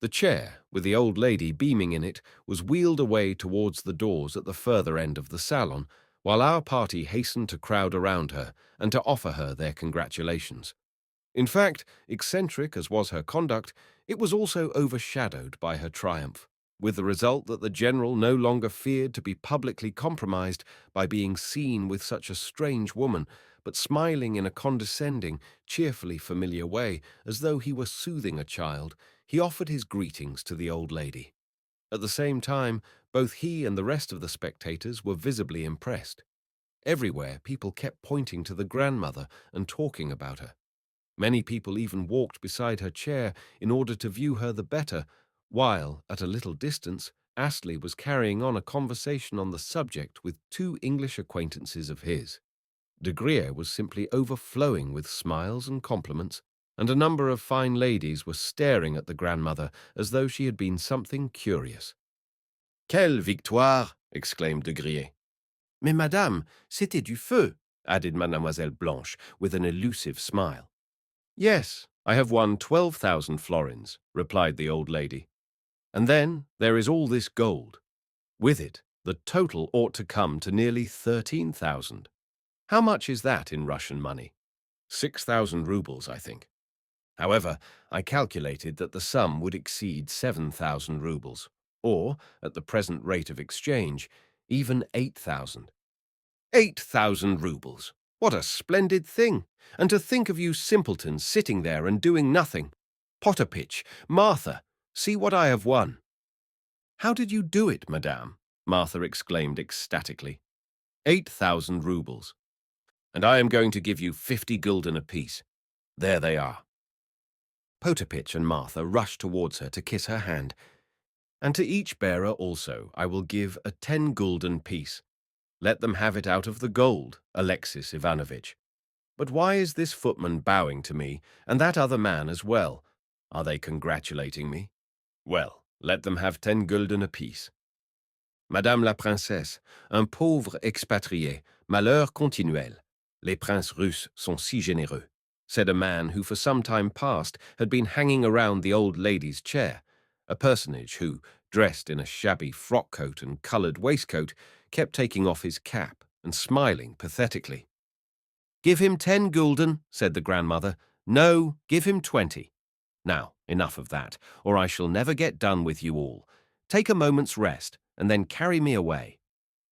The chair, with the old lady beaming in it, was wheeled away towards the doors at the further end of the salon, while our party hastened to crowd around her and to offer her their congratulations. In fact, eccentric as was her conduct, it was also overshadowed by her triumph, with the result that the general no longer feared to be publicly compromised by being seen with such a strange woman, but smiling in a condescending, cheerfully familiar way, as though he were soothing a child, he offered his greetings to the old lady. At the same time, both he and the rest of the spectators were visibly impressed. Everywhere, people kept pointing to the grandmother and talking about her. Many people even walked beside her chair in order to view her the better, while, at a little distance, Astley was carrying on a conversation on the subject with two English acquaintances of his. De Griers was simply overflowing with smiles and compliments, and a number of fine ladies were staring at the grandmother as though she had been something curious. "Quelle victoire!" exclaimed De Griers. "Mais madame, c'était du feu," added Mademoiselle Blanche with an elusive smile. "Yes, I have won 12,000 florins," replied the old lady. "And then there is all this gold. With it, the total ought to come to nearly 13,000. How much is that in Russian money? 6,000 roubles, I think. However, I calculated that the sum would exceed 7,000 roubles, or, at the present rate of exchange, even 8,000. 8,000 roubles! What a splendid thing! And to think of you simpletons sitting there and doing nothing. Potapitch, Martha, see what I have won." "How did you do it, madame?" Martha exclaimed ecstatically. 8,000 roubles. And I am going to give you 50 gulden apiece. There they are." Potapitch and Martha rushed towards her to kiss her hand. "And to each bearer also I will give a 10 gulden piece. Let them have it out of the gold, Alexis Ivanovitch. But why is this footman bowing to me, and that other man as well? Are they congratulating me? Well, let them have 10 gulden apiece." "Madame la princesse, un pauvre expatrié, malheur continuel. Les princes russes sont si généreux," said a man who for some time past had been hanging around the old lady's chair, a personage who, dressed in a shabby frock-coat and coloured waistcoat, kept taking off his cap and smiling pathetically. "Give him 10 gulden," said the grandmother. "No, give him 20. Now, enough of that, or I shall never get done with you all. Take a moment's rest, and then carry me away.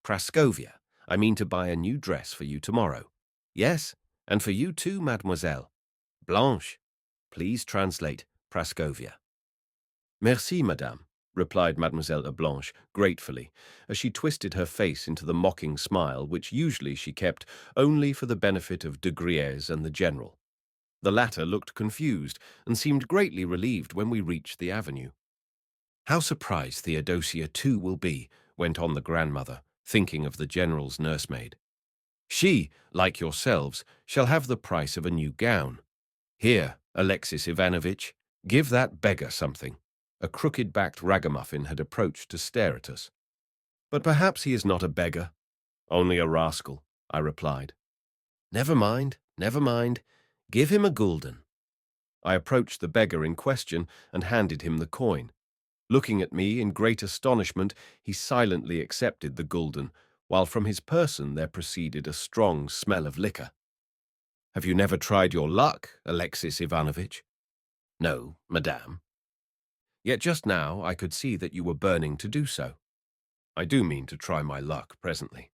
Praskovia, I mean to buy a new dress for you tomorrow. Yes, and for you too, mademoiselle. Blanche, please translate Praskovia." "Merci, madame," replied Mademoiselle Blanche gratefully, as she twisted her face into the mocking smile which usually she kept only for the benefit of De Griers and the general. The latter looked confused and seemed greatly relieved when we reached the avenue. "How surprised Theodosia too will be," went on the grandmother, thinking of the general's nursemaid. "She, like yourselves, shall have the price of a new gown. Here, Alexis Ivanovitch, give that beggar something." A crooked-backed ragamuffin had approached to stare at us. "But perhaps he is not a beggar, only a rascal," I replied. Never mind. Give him a gulden." I approached the beggar in question and handed him the coin. Looking at me in great astonishment, he silently accepted the gulden, while from his person there proceeded a strong smell of liquor. "Have you never tried your luck, Alexis Ivanovitch?" "No, madame." "Yet just now I could see that you were burning to do so." "I do mean to try my luck presently."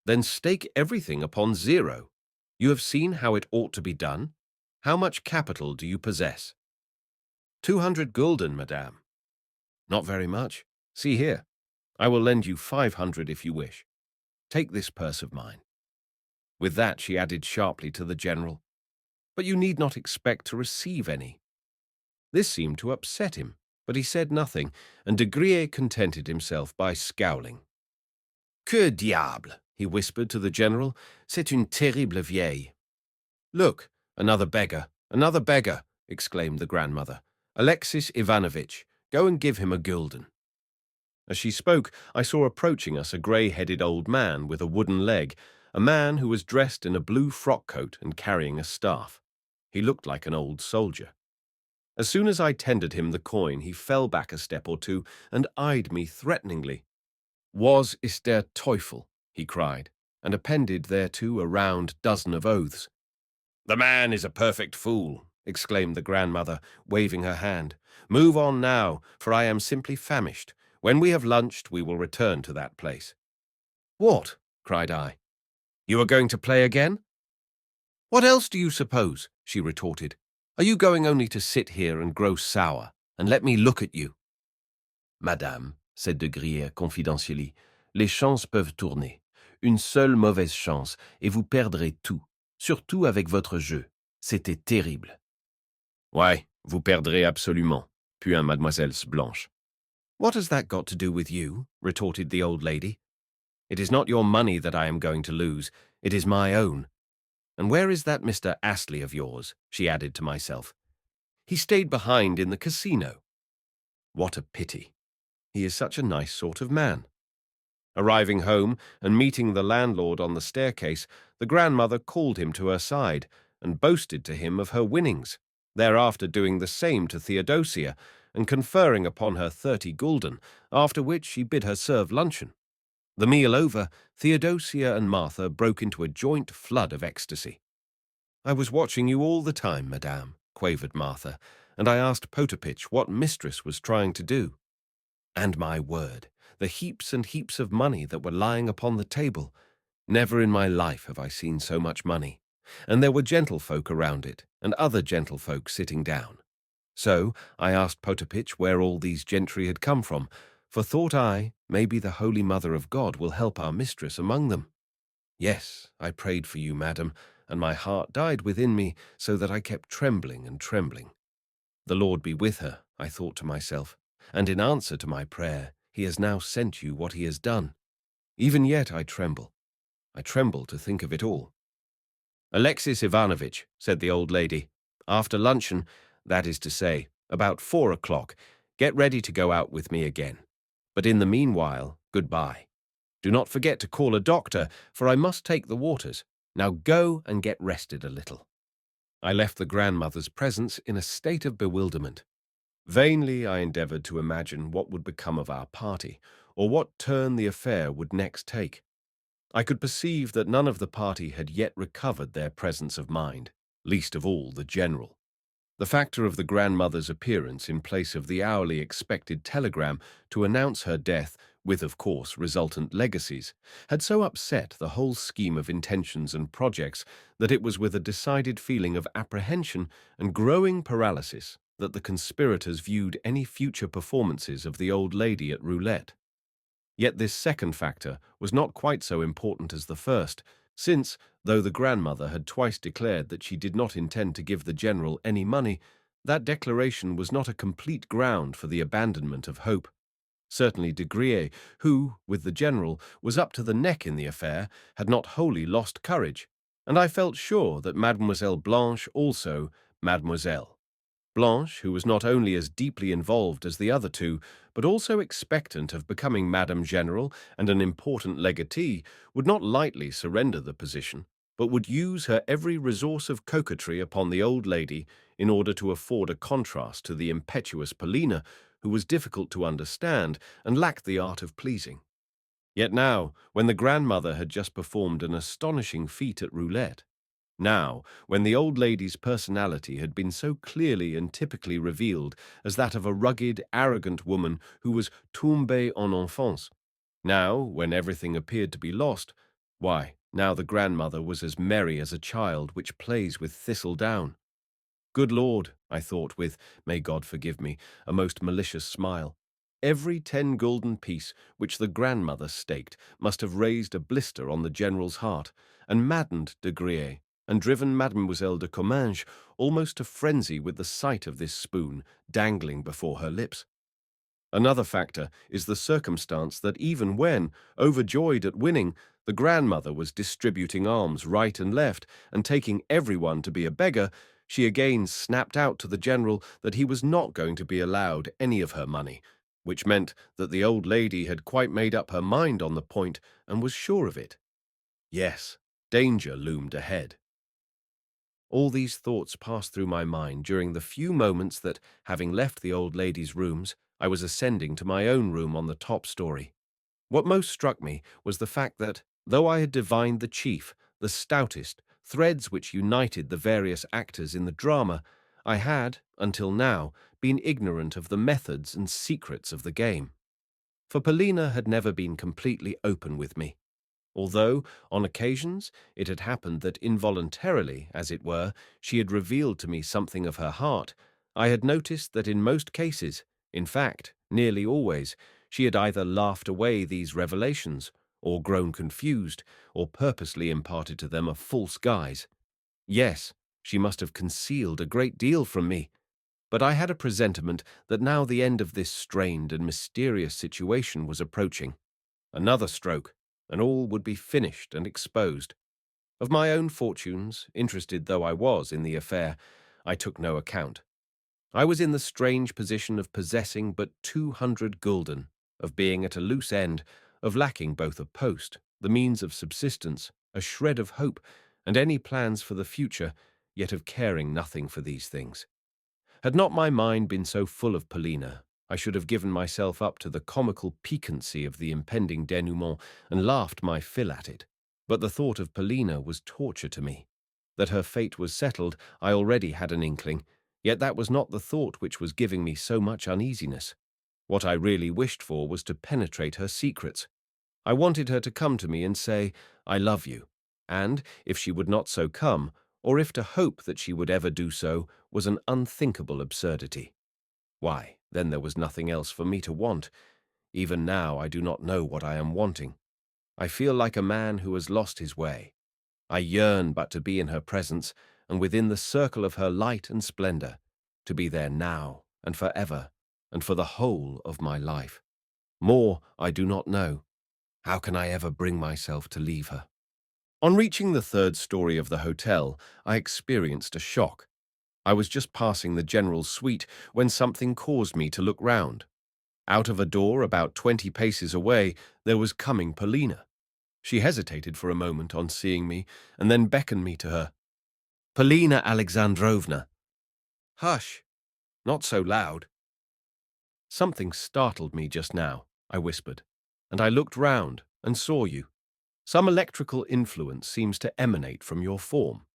"Then stake everything upon 0. You have seen how it ought to be done. How much capital do you possess?" 200 gulden, madame." "Not very much. See here. I will lend you 500 if you wish. Take this purse of mine." With that she added sharply to the general, "But you need not expect to receive any." This seemed to upset him, but he said nothing, and De Griers contented himself by scowling. "Que diable!" he whispered to the general. "C'est une terrible vieille." "Look, another beggar, exclaimed the grandmother. "Alexis Ivanovitch, go and give him a gulden." As she spoke, I saw approaching us a grey-headed old man with a wooden leg, a man who was dressed in a blue frock-coat and carrying a staff. He looked like an old soldier. As soon as I tendered him the coin, he fell back a step or two and eyed me threateningly. "Was ist der Teufel," he cried, and appended thereto a round dozen of oaths. "The man is a perfect fool," exclaimed the grandmother, waving her hand. "Move on now, for I am simply famished. When we have lunched, we will return to that place." "What?" cried I. "You are going to play again?" "What else do you suppose?" she retorted. "Are you going only to sit here and grow sour, and let me look at you?" "Madame," said de Griers confidentially, "les chances peuvent tourner. Une seule mauvaise chance, et vous perdrez tout, surtout avec votre jeu. C'était terrible." "Why, vous perdrez absolument," puis Mademoiselle Blanche. "What has that got to do with you?" retorted the old lady. "It is not your money that I am going to lose, it is my own. And where is that Mr. Astley of yours?" she added to myself. "He stayed behind in the casino." What a pity. He is such a nice sort of man. Arriving home and meeting the landlord on the staircase, the grandmother called him to her side and boasted to him of her winnings, thereafter doing the same to Theodosia and conferring upon her 30 gulden, after which she bid her serve luncheon. The meal over, Theodosia and Martha broke into a joint flood of ecstasy. "I was watching you all the time, madame," quavered Martha, "and I asked Potapitch what mistress was trying to do. And my word, the heaps and heaps of money that were lying upon the table. Never in my life have I seen so much money. And there were gentlefolk around it, and other gentlefolk sitting down. So I asked Potapitch where all these gentry had come from, for thought I, maybe the Holy Mother of God will help our mistress among them. Yes, I prayed for you, madam, and my heart died within me, so that I kept trembling and trembling. The Lord be with her, I thought to myself, and in answer to my prayer, he has now sent you what he has done. Even yet I tremble to think of it all." "Alexis Ivanovitch," said the old lady, "after luncheon, that is to say, about 4 o'clock, get ready to go out with me again. But in the meanwhile, goodbye. Do not forget to call a doctor, for I must take the waters. Now go and get rested a little." I left the grandmother's presence in a state of bewilderment. Vainly I endeavored to imagine what would become of our party, or what turn the affair would next take. I could perceive that none of the party had yet recovered their presence of mind, least of all the general. The factor of the grandmother's appearance in place of the hourly expected telegram to announce her death, with, of course, resultant legacies, had so upset the whole scheme of intentions and projects that it was with a decided feeling of apprehension and growing paralysis that the conspirators viewed any future performances of the old lady at roulette. Yet this second factor was not quite so important as the first, since, though the grandmother had twice declared that she did not intend to give the general any money, that declaration was not a complete ground for the abandonment of hope. Certainly de Griers, who, with the general, was up to the neck in the affair, had not wholly lost courage, and I felt sure that Mademoiselle Blanche also, Mademoiselle Blanche, who was not only as deeply involved as the other two, but also expectant of becoming Madame General and an important legatee, would not lightly surrender the position, but would use her every resource of coquetry upon the old lady in order to afford a contrast to the impetuous Paulina, who was difficult to understand and lacked the art of pleasing. Yet now, when the grandmother had just performed an astonishing feat at roulette, now, when the old lady's personality had been so clearly and typically revealed as that of a rugged, arrogant woman who was tombée en enfance, now, when everything appeared to be lost, why, now the grandmother was as merry as a child which plays with thistle down. Good Lord, I thought with, may God forgive me, a most malicious smile. Every 10 gulden piece which the grandmother staked must have raised a blister on the general's heart, and maddened de Griers, and driven Mademoiselle de Comminges almost to frenzy with the sight of this spoon dangling before her lips. Another factor is the circumstance that even when, overjoyed at winning, the grandmother was distributing alms right and left and taking everyone to be a beggar, she again snapped out to the general that he was not going to be allowed any of her money, which meant that the old lady had quite made up her mind on the point and was sure of it. Yes, danger loomed ahead. All these thoughts passed through my mind during the few moments that, having left the old lady's rooms, I was ascending to my own room on the top story. What most struck me was the fact that, though I had divined the chief, the stoutest, threads which united the various actors in the drama, I had, until now, been ignorant of the methods and secrets of the game. For Paulina had never been completely open with me. Although, on occasions, it had happened that involuntarily, as it were, she had revealed to me something of her heart, I had noticed that in most cases, in fact, nearly always, she had either laughed away these revelations, or grown confused, or purposely imparted to them a false guise. Yes, she must have concealed a great deal from me, but I had a presentiment that now the end of this strained and mysterious situation was approaching. Another stroke, and all would be finished and exposed. Of my own fortunes, interested though I was in the affair, I took no account. I was in the strange position of possessing but 200 gulden, of being at a loose end, of lacking both a post, the means of subsistence, a shred of hope, and any plans for the future, yet of caring nothing for these things. Had not my mind been so full of Paulina, I should have given myself up to the comical piquancy of the impending denouement and laughed my fill at it. But the thought of Paulina was torture to me. That her fate was settled, I already had an inkling, yet that was not the thought which was giving me so much uneasiness. What I really wished for was to penetrate her secrets. I wanted her to come to me and say, "I love you," and, if she would not so come, or if to hope that she would ever do so, was an unthinkable absurdity. Why, then there was nothing else for me to want. Even now I do not know what I am wanting. I feel like a man who has lost his way. I yearn but to be in her presence, and within the circle of her light and splendor, to be there now and forever, and for the whole of my life. More I do not know. How can I ever bring myself to leave her? On reaching the third story of the hotel, I experienced a shock. I was just passing the general's suite when something caused me to look round. Out of a door about 20 paces away, there was coming Paulina. She hesitated for a moment on seeing me, and then beckoned me to her. "Paulina Alexandrovna." "Hush, not so loud." "Something startled me just now," I whispered, "and I looked round and saw you. Some electrical influence seems to emanate from your form."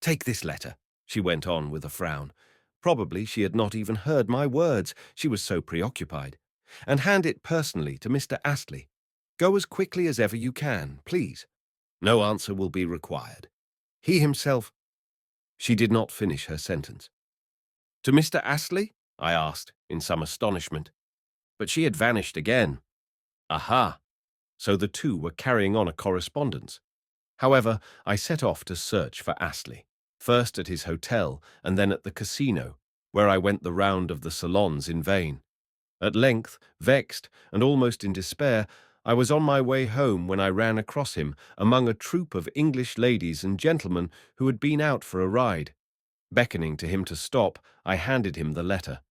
"Take this letter," she went on with a frown. Probably she had not even heard my words, she was so preoccupied. "And hand it personally to Mr. Astley. Go as quickly as ever you can, please. No answer will be required. He himself—" She did not finish her sentence. "To Mr. Astley?" I asked, in some astonishment. But she had vanished again. Aha! So the two were carrying on a correspondence. However, I set off to search for Astley, first at his hotel and then at the casino, where I went the round of the salons in vain. At length, vexed and almost in despair, I was on my way home when I ran across him among a troop of English ladies and gentlemen who had been out for a ride. Beckoning to him to stop, I handed him the letter.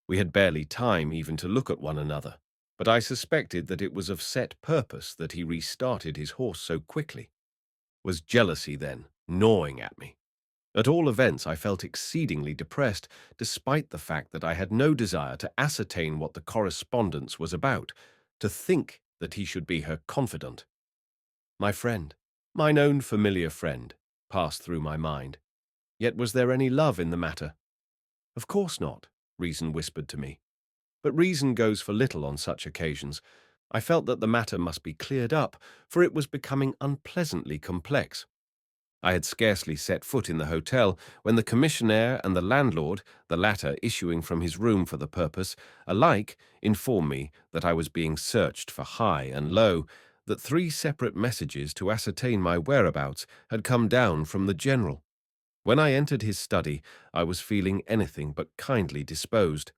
We had barely time even to look at one another, but I suspected that it was of set purpose that he restarted his horse so quickly. Was jealousy, then, gnawing at me? At all events, I felt exceedingly depressed, despite the fact that I had no desire to ascertain what the correspondence was about, to think that he should be her confidant. My friend, mine own familiar friend, passed through my mind. Yet was there any love in the matter? Of course not, reason whispered to me. But reason goes for little on such occasions. I felt that the matter must be cleared up, for it was becoming unpleasantly complex. I had scarcely set foot in the hotel when the commissionaire and the landlord, the latter issuing from his room for the purpose, alike informed me that I was being searched for high and low, that 3 separate messages to ascertain my whereabouts had come down from the general. When I entered his study, I was feeling anything but kindly disposed.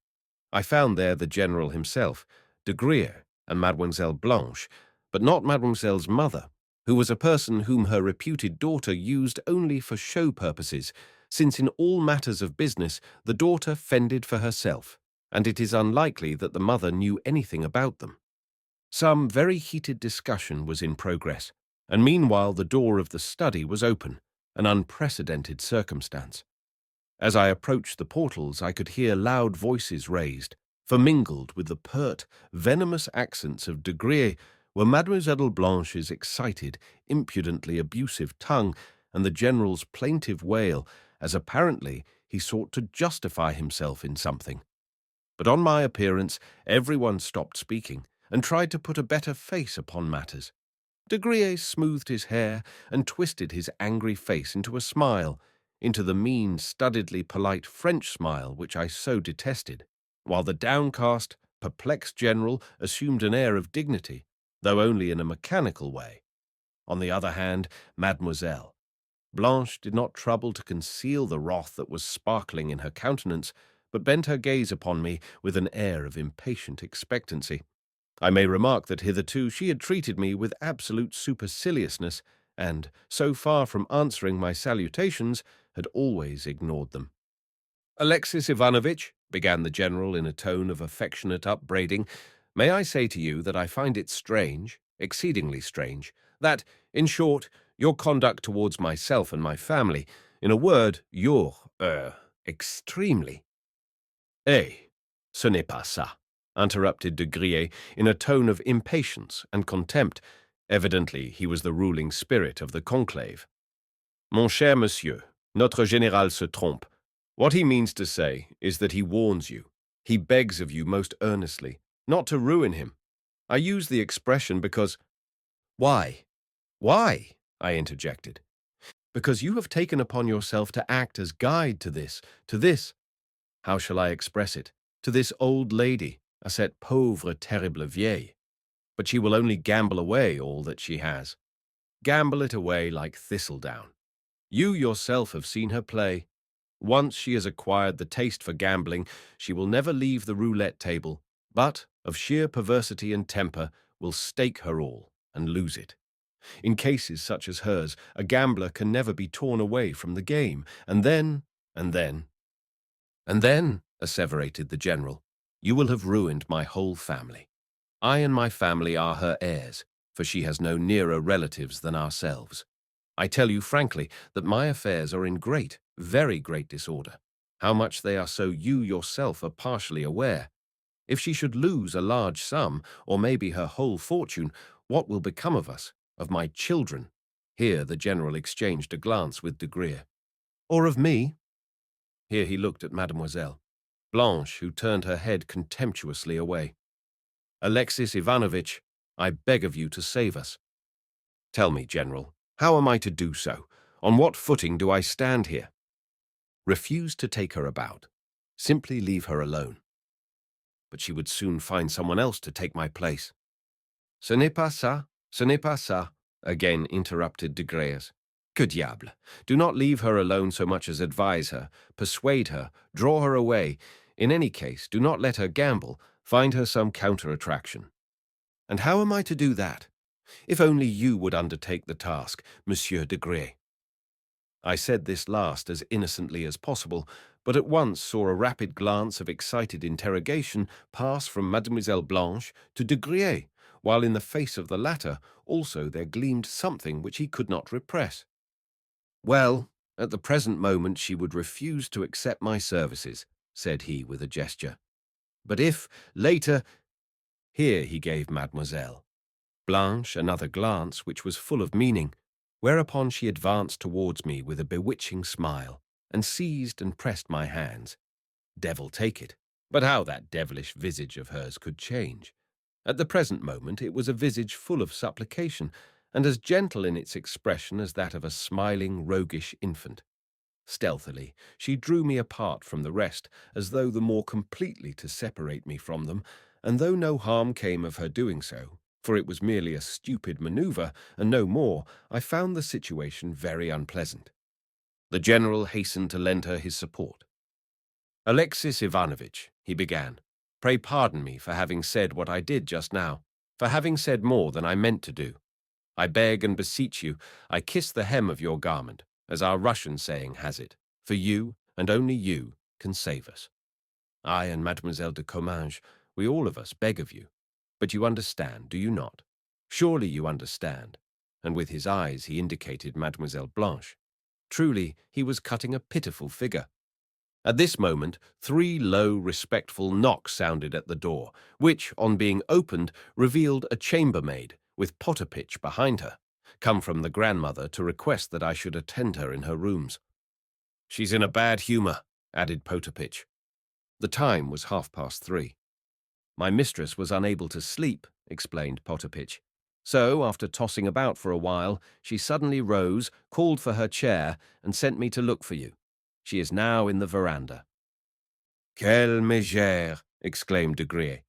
I found there the general himself, de Griers, and Mademoiselle Blanche, but not Mademoiselle's mother, who was a person whom her reputed daughter used only for show purposes, since in all matters of business the daughter fended for herself, and it is unlikely that the mother knew anything about them. Some very heated discussion was in progress, and meanwhile the door of the study was open. an unprecedented circumstance. As I approached the portals, I could hear loud voices raised, for mingled with the pert, venomous accents of De Griers were Mademoiselle Blanche's excited, impudently abusive tongue and the General's plaintive wail, as apparently he sought to justify himself in something. But on my appearance, everyone stopped speaking and tried to put a better face upon matters. De Griers smoothed his hair and twisted his angry face into a smile, into the mean, studiedly polite French smile which I so detested, while the downcast, perplexed General assumed an air of dignity, though only in a mechanical way. On the other hand, Mademoiselle Blanche did not trouble to conceal the wrath that was sparkling in her countenance, but bent her gaze upon me with an air of impatient expectancy. I may remark that hitherto she had treated me with absolute superciliousness, and, so far from answering my salutations, had always ignored them. "Alexis Ivanovitch," began the General in a tone of affectionate upbraiding, "may I say to you that I find it strange, exceedingly strange, that, in short, your conduct towards myself and my family, in a word, extremely—" "Eh, ce n'est pas ça," interrupted De Griers in a tone of impatience and contempt. Evidently he was the ruling spirit of the conclave. "Mon cher monsieur, notre général se trompe. What he means to say is that he warns you. He begs of you most earnestly not to ruin him. I use the expression because—" "Why? Why?" I interjected. "Because you have taken upon yourself to act as guide to this, how shall I express it, to this old lady, à cette pauvre terrible vieille. But she will only gamble away all that she has. Gamble it away like thistledown. You yourself have seen her play. Once she has acquired the taste for gambling, she will never leave the roulette table, but, of sheer perversity and temper, will stake her all and lose it. In cases such as hers, a gambler can never be torn away from the game, and then, asseverated the General, you will have ruined my whole family. I and my family are her heirs, for she has no nearer relatives than ourselves. I tell you frankly that my affairs are in great, very great disorder. How much they are so you yourself are partially aware. If she should lose a large sum, or maybe her whole fortune, what will become of us, of my children?" Here the General exchanged a glance with De Griers. "Or of me?" Here he looked at Mademoiselle Blanche, who turned her head contemptuously away. "Alexis Ivanovitch, I beg of you to save us. Tell me, General, how am I to do so? On what footing do I stand here?" "Refuse to take her about. Simply leave her alone." "But she would soon find someone else to take my place." "Ce n'est pas ça, ce n'est pas ça," again interrupted De Griers. "Que diable! Do not leave her alone so much as advise her, persuade her, draw her away. In any case, do not let her gamble. Find her some counter-attraction." "And how am I to do that? If only you would undertake the task, Monsieur de Griers." I said this last as innocently as possible, but at once saw a rapid glance of excited interrogation pass from Mademoiselle Blanche to De Griers, while in the face of the latter also there gleamed something which he could not repress. "Well, at the present moment she would refuse to accept my services," said he with a gesture. "But if, later—" Here he gave Mademoiselle Blanche another glance which was full of meaning, whereupon she advanced towards me with a bewitching smile, and seized and pressed my hands. Devil take it, but how that devilish visage of hers could change! At the present moment it was a visage full of supplication, and as gentle in its expression as that of a smiling, roguish infant. Stealthily, she drew me apart from the rest, as though the more completely to separate me from them, and though no harm came of her doing so, for it was merely a stupid maneuver, and no more, I found the situation very unpleasant. The General hastened to lend her his support. "Alexis Ivanovitch," he began, "pray pardon me for having said what I did just now, for having said more than I meant to do. I beg and beseech you, I kiss the hem of your garment, as our Russian saying has it, for you, and only you, can save us. I and Mademoiselle de Comminges, we all of us beg of you. But you understand, do you not? Surely you understand." And with his eyes he indicated Mademoiselle Blanche. Truly, he was cutting a pitiful figure. At this moment, 3 low, respectful knocks sounded at the door, which, on being opened, revealed a chambermaid, with Potapitch behind her, come from the grandmother to request that I should attend her in her rooms. "She's in a bad humour," added Potapitch. The time was 3:30. "My mistress was unable to sleep," explained Potapitch. "So, after tossing about for a while, she suddenly rose, called for her chair, and sent me to look for you. She is now in the veranda." "Quelle mégère!" exclaimed de Griers.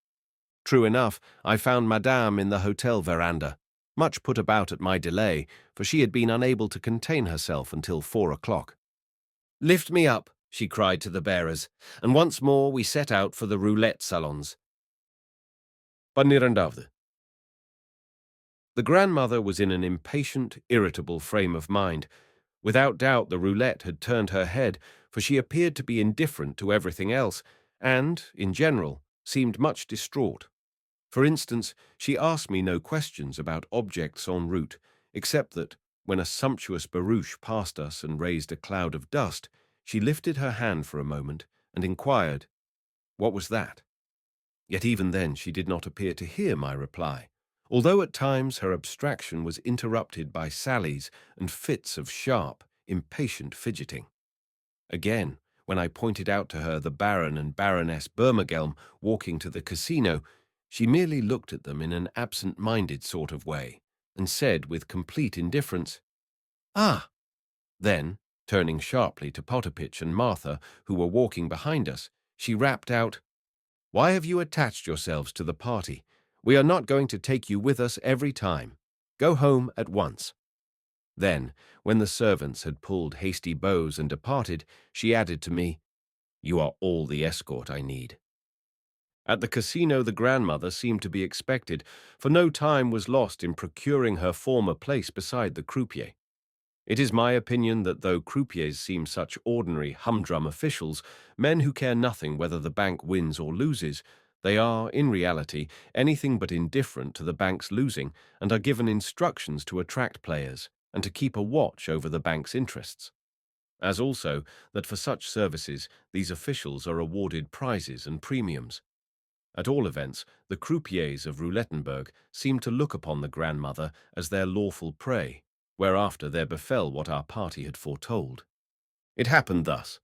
True enough, I found Madame in the hotel veranda, much put about at my delay, for she had been unable to contain herself until 4 o'clock. "Lift me up," she cried to the bearers, and once more we set out for the roulette salons. Panirandavde. The grandmother was in an impatient, irritable frame of mind. Without doubt the roulette had turned her head, for she appeared to be indifferent to everything else, and, in general, seemed much distraught. For instance, she asked me no questions about objects en route, except that, when a sumptuous barouche passed us and raised a cloud of dust, she lifted her hand for a moment and inquired, "What was that?" Yet even then she did not appear to hear my reply, although at times her abstraction was interrupted by sallies and fits of sharp, impatient fidgeting. Again, when I pointed out to her the Baron and Baroness Burmergelm walking to the casino, she merely looked at them in an absent-minded sort of way, and said with complete indifference, "Ah!" Then, turning sharply to Potapitch and Martha, who were walking behind us, she rapped out, "Why have you attached yourselves to the party? We are not going to take you with us every time. Go home at once." Then, when the servants had pulled hasty bows and departed, she added to me, "You are all the escort I need." At the casino the grandmother seemed to be expected, for no time was lost in procuring her former place beside the croupier. It is my opinion that though croupiers seem such ordinary humdrum officials, men who care nothing whether the bank wins or loses, they are, in reality, anything but indifferent to the bank's losing and are given instructions to attract players and to keep a watch over the bank's interests. As also that for such services these officials are awarded prizes and premiums. At all events, the croupiers of Roulettenberg seemed to look upon the grandmother as their lawful prey, whereafter there befell what our party had foretold. It happened thus.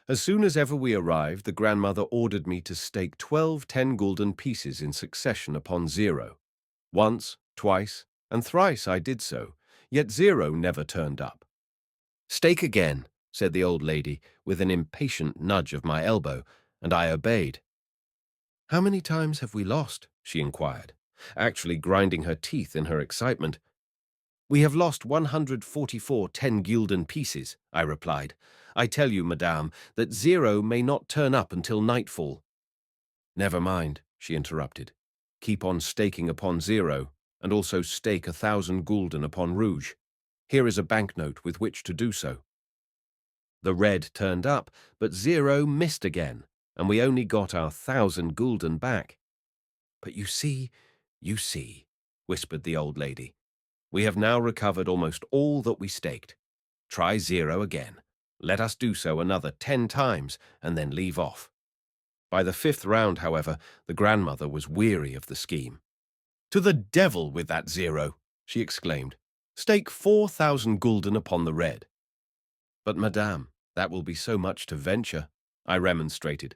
As soon as ever we arrived, the grandmother ordered me to stake 12 10-gulden pieces in succession upon 0. Once, twice, and thrice I did so, yet 0 never turned up. "Stake again," said the old lady, with an impatient nudge of my elbow, and I obeyed. "How many times have we lost?" she inquired, actually grinding her teeth in her excitement. "We have lost 144 10-gulden pieces," I replied. "I tell you, madame, that 0 may not turn up until nightfall." "Never mind," she interrupted. "Keep on staking upon 0, and also stake 1,000 gulden upon rouge. Here is a banknote with which to do so." The red turned up, but 0 missed again, and we only got our 1,000 gulden back. "But you see," whispered the old lady. "We have now recovered almost all that we staked. Try 0 again. Let us do so another 10 times, and then leave off." By the 5th round, however, the grandmother was weary of the scheme. "To the devil with that 0, she exclaimed. "Stake 4,000 gulden upon the red." "But, madame, that will be so much to venture," I remonstrated.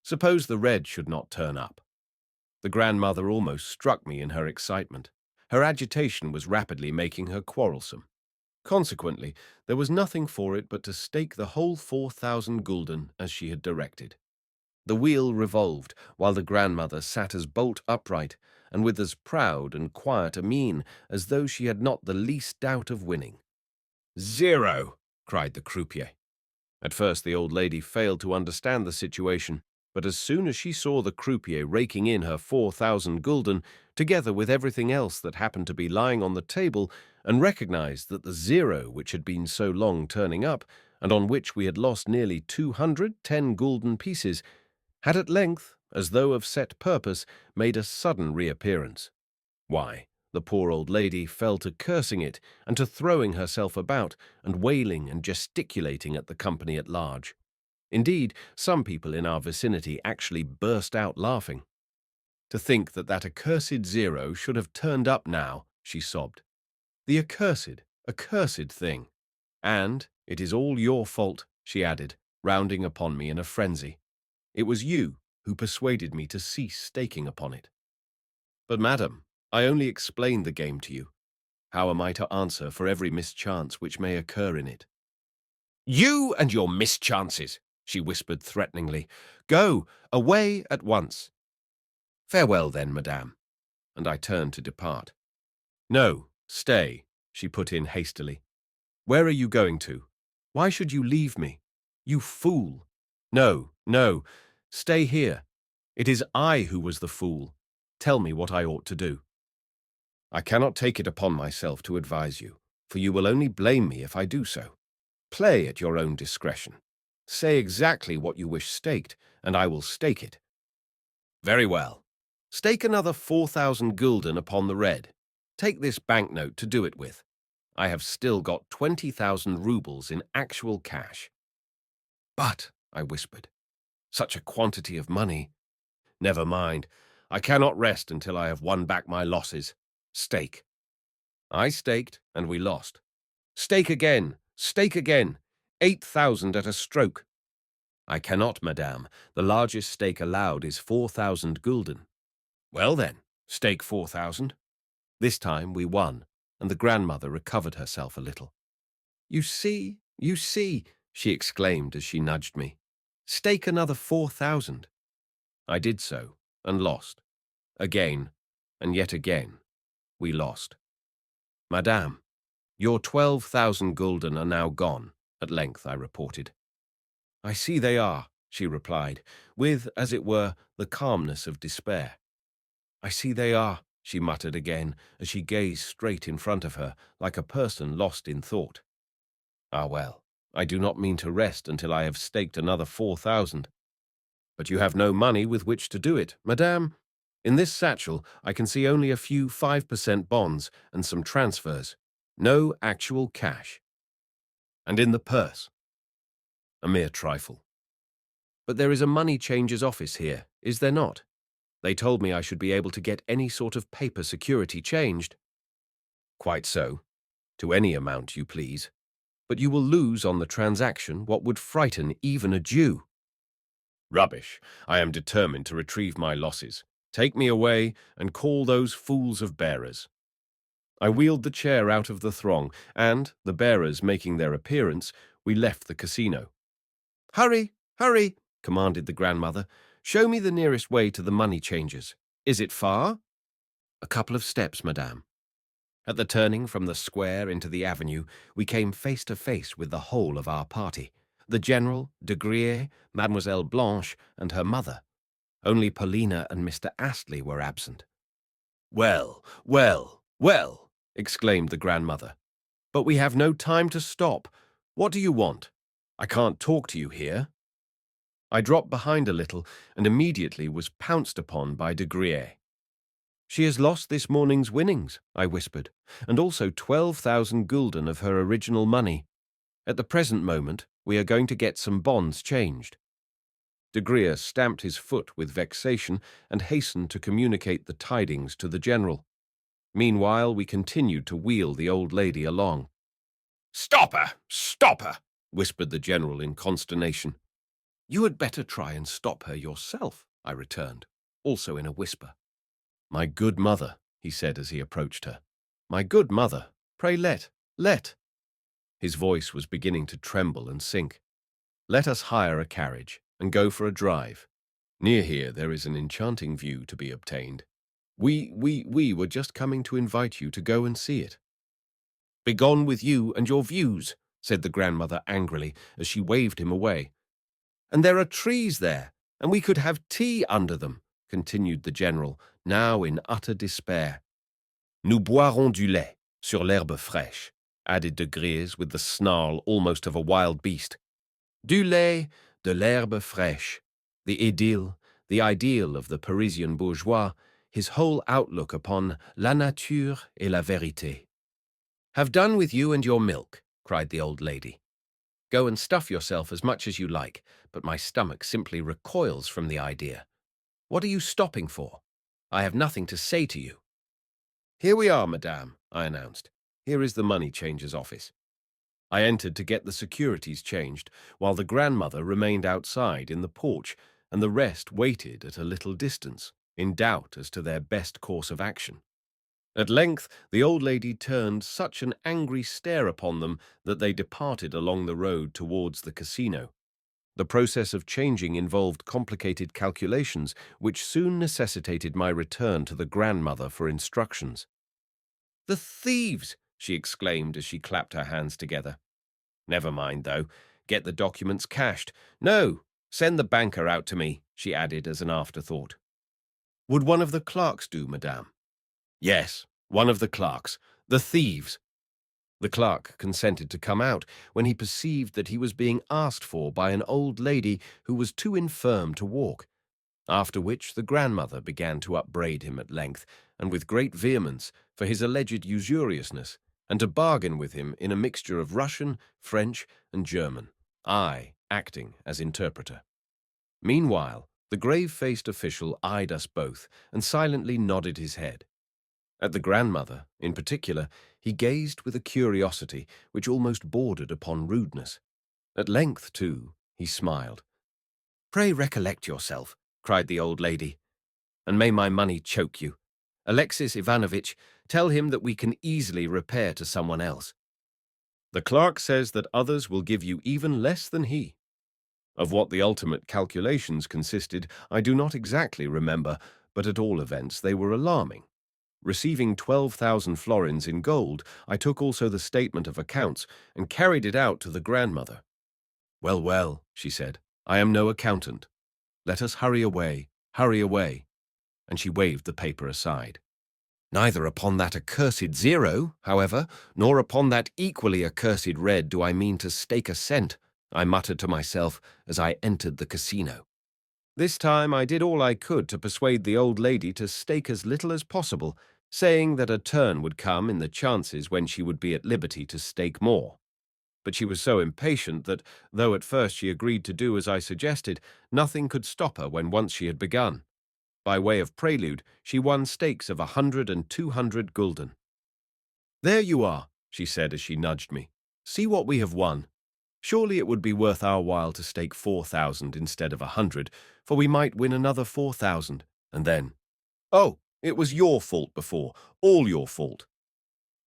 "Suppose the red should not turn up?" The grandmother almost struck me in her excitement. Her agitation was rapidly making her quarrelsome. Consequently, there was nothing for it but to stake the whole 4,000 gulden as she had directed. The wheel revolved, while the grandmother sat as bolt upright and with as proud and quiet a mien as though she had not the least doubt of winning. "0!" cried the croupier. At first the old lady failed to understand the situation, but as soon as she saw the croupier raking in her 4,000 gulden, together with everything else that happened to be lying on the table, and recognized that the 0 which had been so long turning up, and on which we had lost nearly 200 10-gulden pieces, had at length, as though of set purpose, made a sudden reappearance. Why, The poor old lady fell to cursing it and to throwing herself about and wailing and gesticulating at the company at large. Indeed, some people in our vicinity actually burst out laughing. To think that that accursed zero should have turned up now, she sobbed. The accursed thing. And it is all your fault, she added, rounding upon me in a frenzy. It was you who persuaded me to cease staking upon it. But, madam, I only explained the game to you. How am I to answer for every mischance which may occur in it? You and your mischances, she whispered threateningly. Go, away at once. Farewell then, madame. And I turned to depart. No, stay, she put in hastily. Where are you going to? Why should you leave me? You fool. No, no, stay here. It is I who was the fool. Tell me what I ought to do. I cannot take it upon myself to advise you, for you will only blame me if I do so. Play at your own discretion. Say exactly what you wish staked, and I will stake it. Very well. Stake another 4,000 gulden upon the red. Take this banknote to do it with. I have still got 20,000 rubles in actual cash. But, I whispered, such a quantity of money. Never mind. I cannot rest until I have won back my losses. Stake. I staked, and we lost. Stake again. Stake again. 8,000 at a stroke. I cannot, madame. The largest stake allowed is 4,000 gulden. Well then, stake 4,000. This time we won, and the grandmother recovered herself a little. You see, she exclaimed as she nudged me. Stake another 4,000. I did so, and lost. Again, and yet again, we lost. Madame, your 12,000 gulden are now gone, at length I reported. I see they are, she replied, with, as it were, the calmness of despair. I see they are, she muttered again, as she gazed straight in front of her, like a person lost in thought. Ah well, I do not mean to rest until I have staked another 4,000. But you have no money with which to do it, madame. In this satchel I can see only a few 5% bonds and some transfers. No actual cash. And in the purse? A mere trifle. But there is a money changer's office here, is there not? They told me I should be able to get any sort of paper security changed. Quite so. To any amount you please. But you will lose on the transaction what would frighten even a Jew. Rubbish. I am determined to retrieve my losses. Take me away and call those fools of bearers. I wheeled the chair out of the throng, and, the bearers making their appearance, we left the casino. Hurry, hurry, commanded the grandmother. Show me the nearest way to the money changers. Is it far? A couple of steps, madame. At the turning from the square into the avenue, we came face to face with the whole of our party. The General, de Griers, Mademoiselle Blanche, and her mother. Only Paulina and Mr. Astley were absent. Well, well, well, exclaimed the grandmother. But we have no time to stop. What do you want? I can't talk to you here. I dropped behind a little and immediately was pounced upon by de Griers. She has lost this morning's winnings, I whispered, and also 12,000 gulden of her original money. At the present moment, we are going to get some bonds changed. De Griers stamped his foot with vexation and hastened to communicate the tidings to the general. Meanwhile, we continued to wheel the old lady along. Stop her, whispered the general in consternation. You had better try and stop her yourself, I returned, also in a whisper. My good mother, he said as he approached her. My good mother, pray let. His voice was beginning to tremble and sink. Let us hire a carriage and go for a drive. Near here there is an enchanting view to be obtained. We were just coming to invite you to go and see it. Begone with you and your views, said the grandmother angrily as she waved him away. And there are trees there, and we could have tea under them, continued the general, now in utter despair. Nous boirons du lait sur l'herbe fraîche, added de Griers with the snarl almost of a wild beast. Du lait, de l'herbe fraîche. The ideal of the Parisian bourgeois, his whole outlook upon la nature et la vérité. "Have done with you and your milk," cried the old lady. "Go and stuff yourself as much as you like, but my stomach simply recoils from the idea. What are you stopping for? I have nothing to say to you." "Here we are, madame," I announced. "Here is the money changer's office." I entered to get the securities changed, while the grandmother remained outside in the porch, and the rest waited at a little distance, in doubt as to their best course of action. At length the old lady turned such an angry stare upon them that they departed along the road towards the casino. The process of changing involved complicated calculations, which soon necessitated my return to the grandmother for instructions. "The thieves!" she exclaimed as she clapped her hands together. "Never mind, though. Get the documents cashed. No, send the banker out to me," she added as an afterthought. "Would one of the clerks do, madame?" "Yes, one of the clerks. The thieves." The clerk consented to come out when he perceived that he was being asked for by an old lady who was too infirm to walk, after which the grandmother began to upbraid him at length, and with great vehemence, for his alleged usuriousness, and to bargain with him in a mixture of Russian, French, and German, I acting as interpreter. Meanwhile, the grave-faced official eyed us both and silently nodded his head. At the grandmother, in particular, he gazed with a curiosity which almost bordered upon rudeness. At length, too, he smiled. "Pray recollect yourself," cried the old lady, "and may my money choke you. Alexis Ivanovitch, tell him that we can easily repair to someone else." "The clerk says that others will give you even less than he." Of what the ultimate calculations consisted, I do not exactly remember, but at all events they were alarming. Receiving 12,000 florins in gold, I took also the statement of accounts and carried it out to the grandmother. "Well, well," she said, "I am no accountant. Let us hurry away, and she waved the paper aside. "Neither upon that accursed zero, however, nor upon that equally accursed red do I mean to stake a cent," I muttered to myself as I entered the casino. This time I did all I could to persuade the old lady to stake as little as possible, saying that a turn would come in the chances when she would be at liberty to stake more. But she was so impatient that, though at first she agreed to do as I suggested, nothing could stop her when once she had begun. By way of prelude, she won stakes of 100 and 200 gulden. "There you are," she said as she nudged me. "See what we have won. Surely it would be worth our while to stake 4,000 instead of 100, for we might win another 4,000, and then, oh, it was your fault before, all your fault."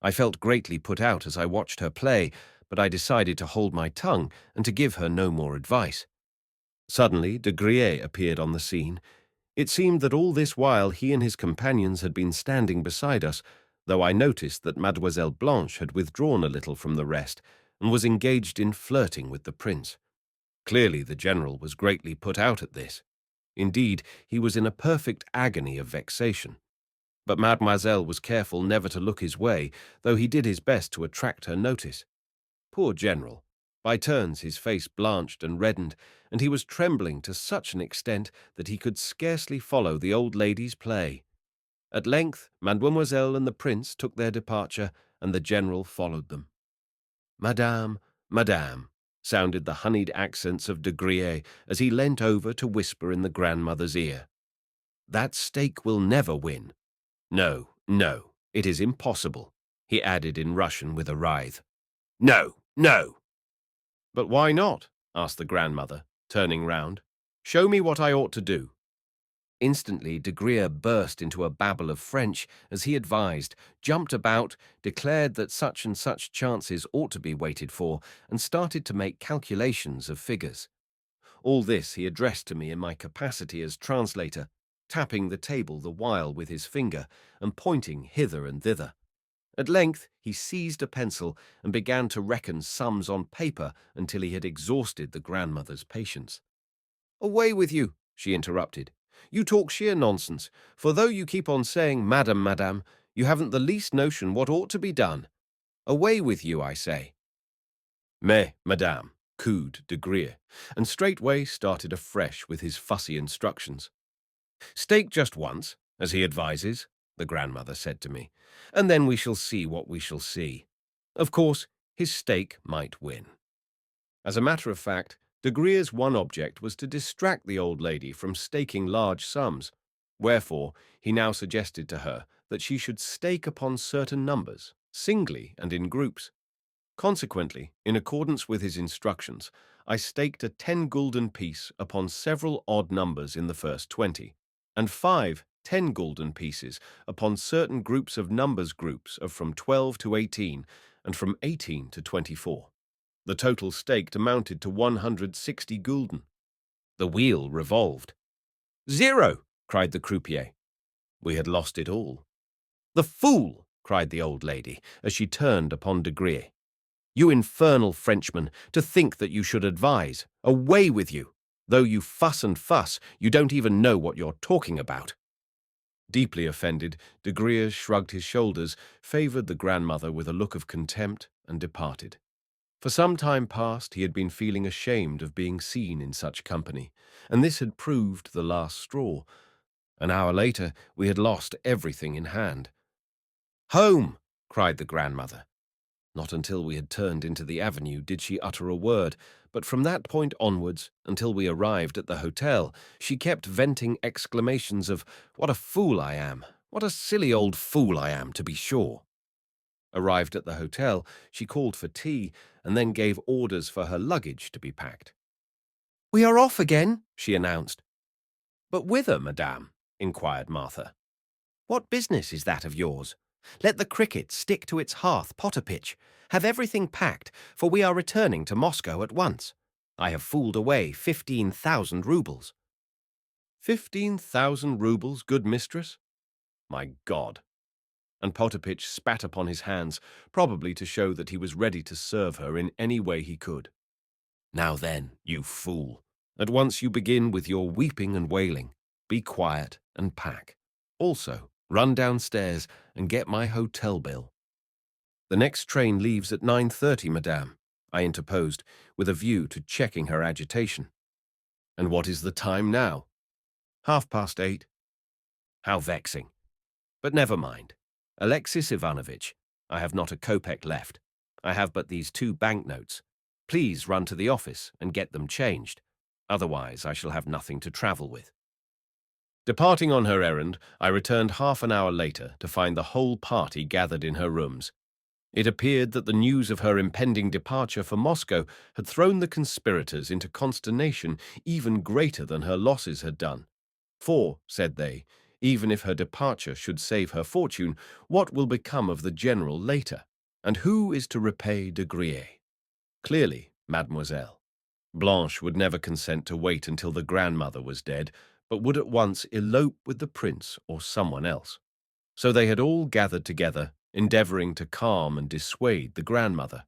I felt greatly put out as I watched her play, but I decided to hold my tongue and to give her no more advice. Suddenly, de Griers appeared on the scene. It seemed that all this while he and his companions had been standing beside us, though I noticed that Mademoiselle Blanche had withdrawn a little from the rest and was engaged in flirting with the prince. Clearly the general was greatly put out at this. Indeed, he was in a perfect agony of vexation. But Mademoiselle was careful never to look his way, though he did his best to attract her notice. Poor general! By turns his face blanched and reddened, and he was trembling to such an extent that he could scarcely follow the old lady's play. At length Mademoiselle and the prince took their departure, and the general followed them. "Madame, madame," sounded the honeyed accents of de Griers as he leant over to whisper in the grandmother's ear. "That stake will never win. No, no, it is impossible," he added in Russian with a writhe. "No, no." "But why not?" asked the grandmother, turning round. "Show me what I ought to do." Instantly de Griers burst into a babble of French as he advised, jumped about, declared that such and such chances ought to be waited for, and started to make calculations of figures. All this he addressed to me in my capacity as translator, tapping the table the while with his finger and pointing hither and thither. At length he seized a pencil and began to reckon sums on paper until he had exhausted the grandmother's patience. "Away with you," she interrupted. "You talk sheer nonsense, for though you keep on saying, 'Madam, madam,' you haven't the least notion what ought to be done. Away with you, I say." "Mais, madame," cooed de Griers, and straightway started afresh with his fussy instructions. "Stake just once, "As he advises," the grandmother said to me, "and then we shall see what we shall see. Of course, his stake might win." As a matter of fact, de Grier's one object was to distract the old lady from staking large sums, wherefore he now suggested to her that she should stake upon certain numbers, singly and in groups. Consequently, in accordance with his instructions, I staked a 10 gulden piece upon several odd numbers in the first 20, and 5 10 gulden pieces upon certain groups of numbers groups of from 12 to 18 and from 18 to 24. The total staked amounted to 160 gulden. The wheel revolved. "Zero!" cried the croupier. We had lost it all. "The fool!" cried the old lady, as she turned upon de Grier. "You infernal Frenchman, to think that you should advise. Away with you! Though you fuss and fuss, you don't even know what you're talking about." Deeply offended, de Grier shrugged his shoulders, favored the grandmother with a look of contempt, and departed. For some time past he had been feeling ashamed of being seen in such company, and this had proved the last straw. An hour later we had lost everything in hand. "Home!" cried the grandmother. Not until we had turned into the avenue did she utter a word, but from that point onwards, until we arrived at the hotel, she kept venting exclamations of, "What a fool I am! What a silly old fool I am, to be sure!" Arrived at the hotel, she called for tea, and then gave orders for her luggage to be packed. "We are off again," she announced. "But whither, madame?" inquired Martha. "What business is that of yours? Let the cricket stick to its hearth potterpitch. Have everything packed, for we are returning to Moscow at once. I have fooled away 15,000 roubles. 15,000 roubles, good mistress? My God!" And Potapitch spat upon his hands, probably to show that he was ready to serve her in any way he could. "Now then, you fool, at once you begin with your weeping and wailing. Be quiet and pack. Also, run downstairs and get my hotel bill." "The next train leaves at 9:30, madame," I interposed, with a view to checking her agitation. "And what is the time now?" "8:30. "How vexing. But never mind. Alexis Ivanovitch, I have not a kopeck left. I have but these 2 banknotes. Please run to the office and get them changed. Otherwise, I shall have nothing to travel with." Departing on her errand, I returned half an hour later to find the whole party gathered in her rooms. It appeared that the news of her impending departure for Moscow had thrown the conspirators into consternation even greater than her losses had done. "For," said they, "even if her departure should save her fortune, what will become of the general later? And who is to repay de Grier? Clearly, mademoiselle. Blanche would never consent to wait until the grandmother was dead, but would at once elope with the prince or someone else. So they had all gathered together, endeavoring to calm and dissuade the grandmother.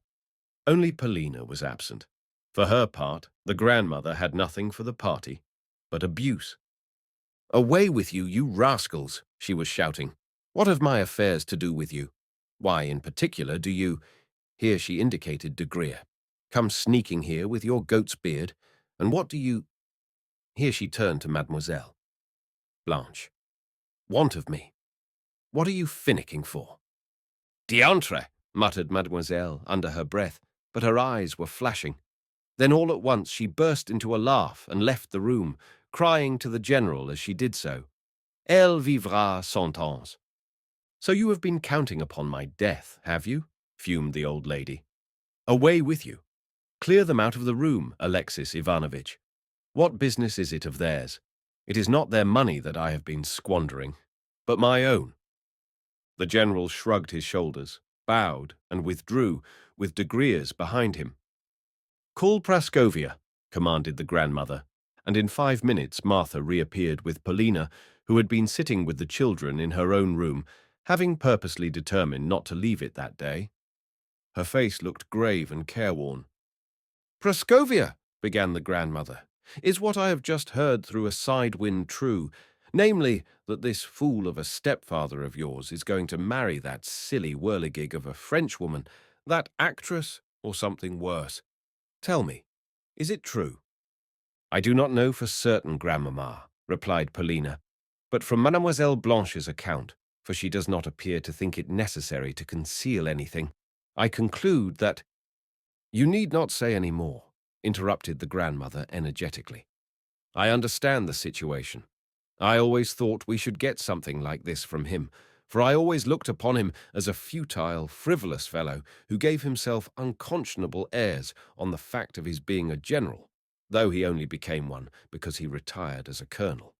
Only Polina was absent. For her part, the grandmother had nothing for the party but abuse. "Away with you, you rascals," she was shouting. "What have my affairs to do with you? Why, in particular, do you—" Here she indicated de Grier. "Come sneaking here with your goat's beard, and what do you—" Here she turned to mademoiselle. "Blanche, want of me. What are you finicking for?" "Diantre," muttered mademoiselle under her breath, but her eyes were flashing. Then all at once she burst into a laugh and left the room, crying to the general as she did so, "Elle vivra 100 ans." "So you have been counting upon my death, have you?" fumed the old lady. "Away with you. Clear them out of the room, Alexis Ivanovitch. What business is it of theirs? It is not their money that I have been squandering, but my own." The general shrugged his shoulders, bowed, and withdrew, with de Grier's behind him. "Call Praskovia," commanded the grandmother, and in 5 minutes Martha reappeared with Polina, who had been sitting with the children in her own room, having purposely determined not to leave it that day. Her face looked grave and careworn. "Praskovia," began the grandmother, "is what I have just heard through a side wind true, namely, that this fool of a stepfather of yours is going to marry that silly whirligig of a Frenchwoman, that actress, or something worse. Tell me, is it true?" "I do not know for certain, grandmamma," replied Polina, But from Mademoiselle Blanche's account, for she does not appear to think it necessary to conceal anything, I conclude that— You need not say any more, interrupted the grandmother energetically. I understand the situation. I always thought we should get something like this from him, for I always looked upon him as a futile, frivolous fellow who gave himself unconscionable airs on the fact of his being a general, though he only became one because he retired as a colonel.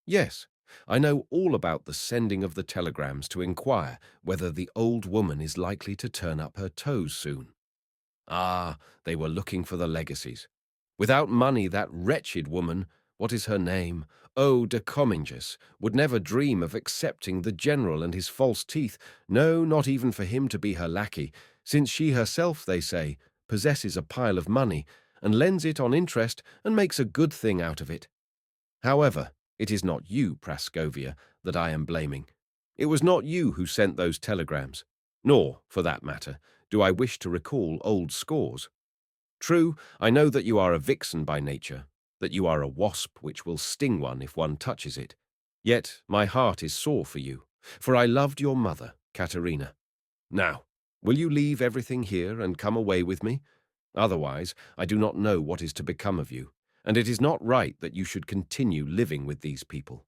Yes, I know all about the sending of the telegrams to inquire whether the old woman is likely to turn up her toes soon. Ah, they were looking for the legacies. Without money, that wretched woman, what is her name? Oh, de Comminges, would never dream of accepting the general and his false teeth, no, not even for him to be her lackey, since she herself, they say, possesses a pile of money, and lends it on interest and makes a good thing out of it. However, it is not you, Praskovia, that I am blaming. It was not you who sent those telegrams, nor, for that matter, do I wish to recall old scores. True, I know that you are a vixen by nature, that you are a wasp which will sting one if one touches it. Yet my heart is sore for you, for I loved your mother, Katerina. Now, will you leave everything here and come away with me? Otherwise, I do not know what is to become of you, and it is not right that you should continue living with these people.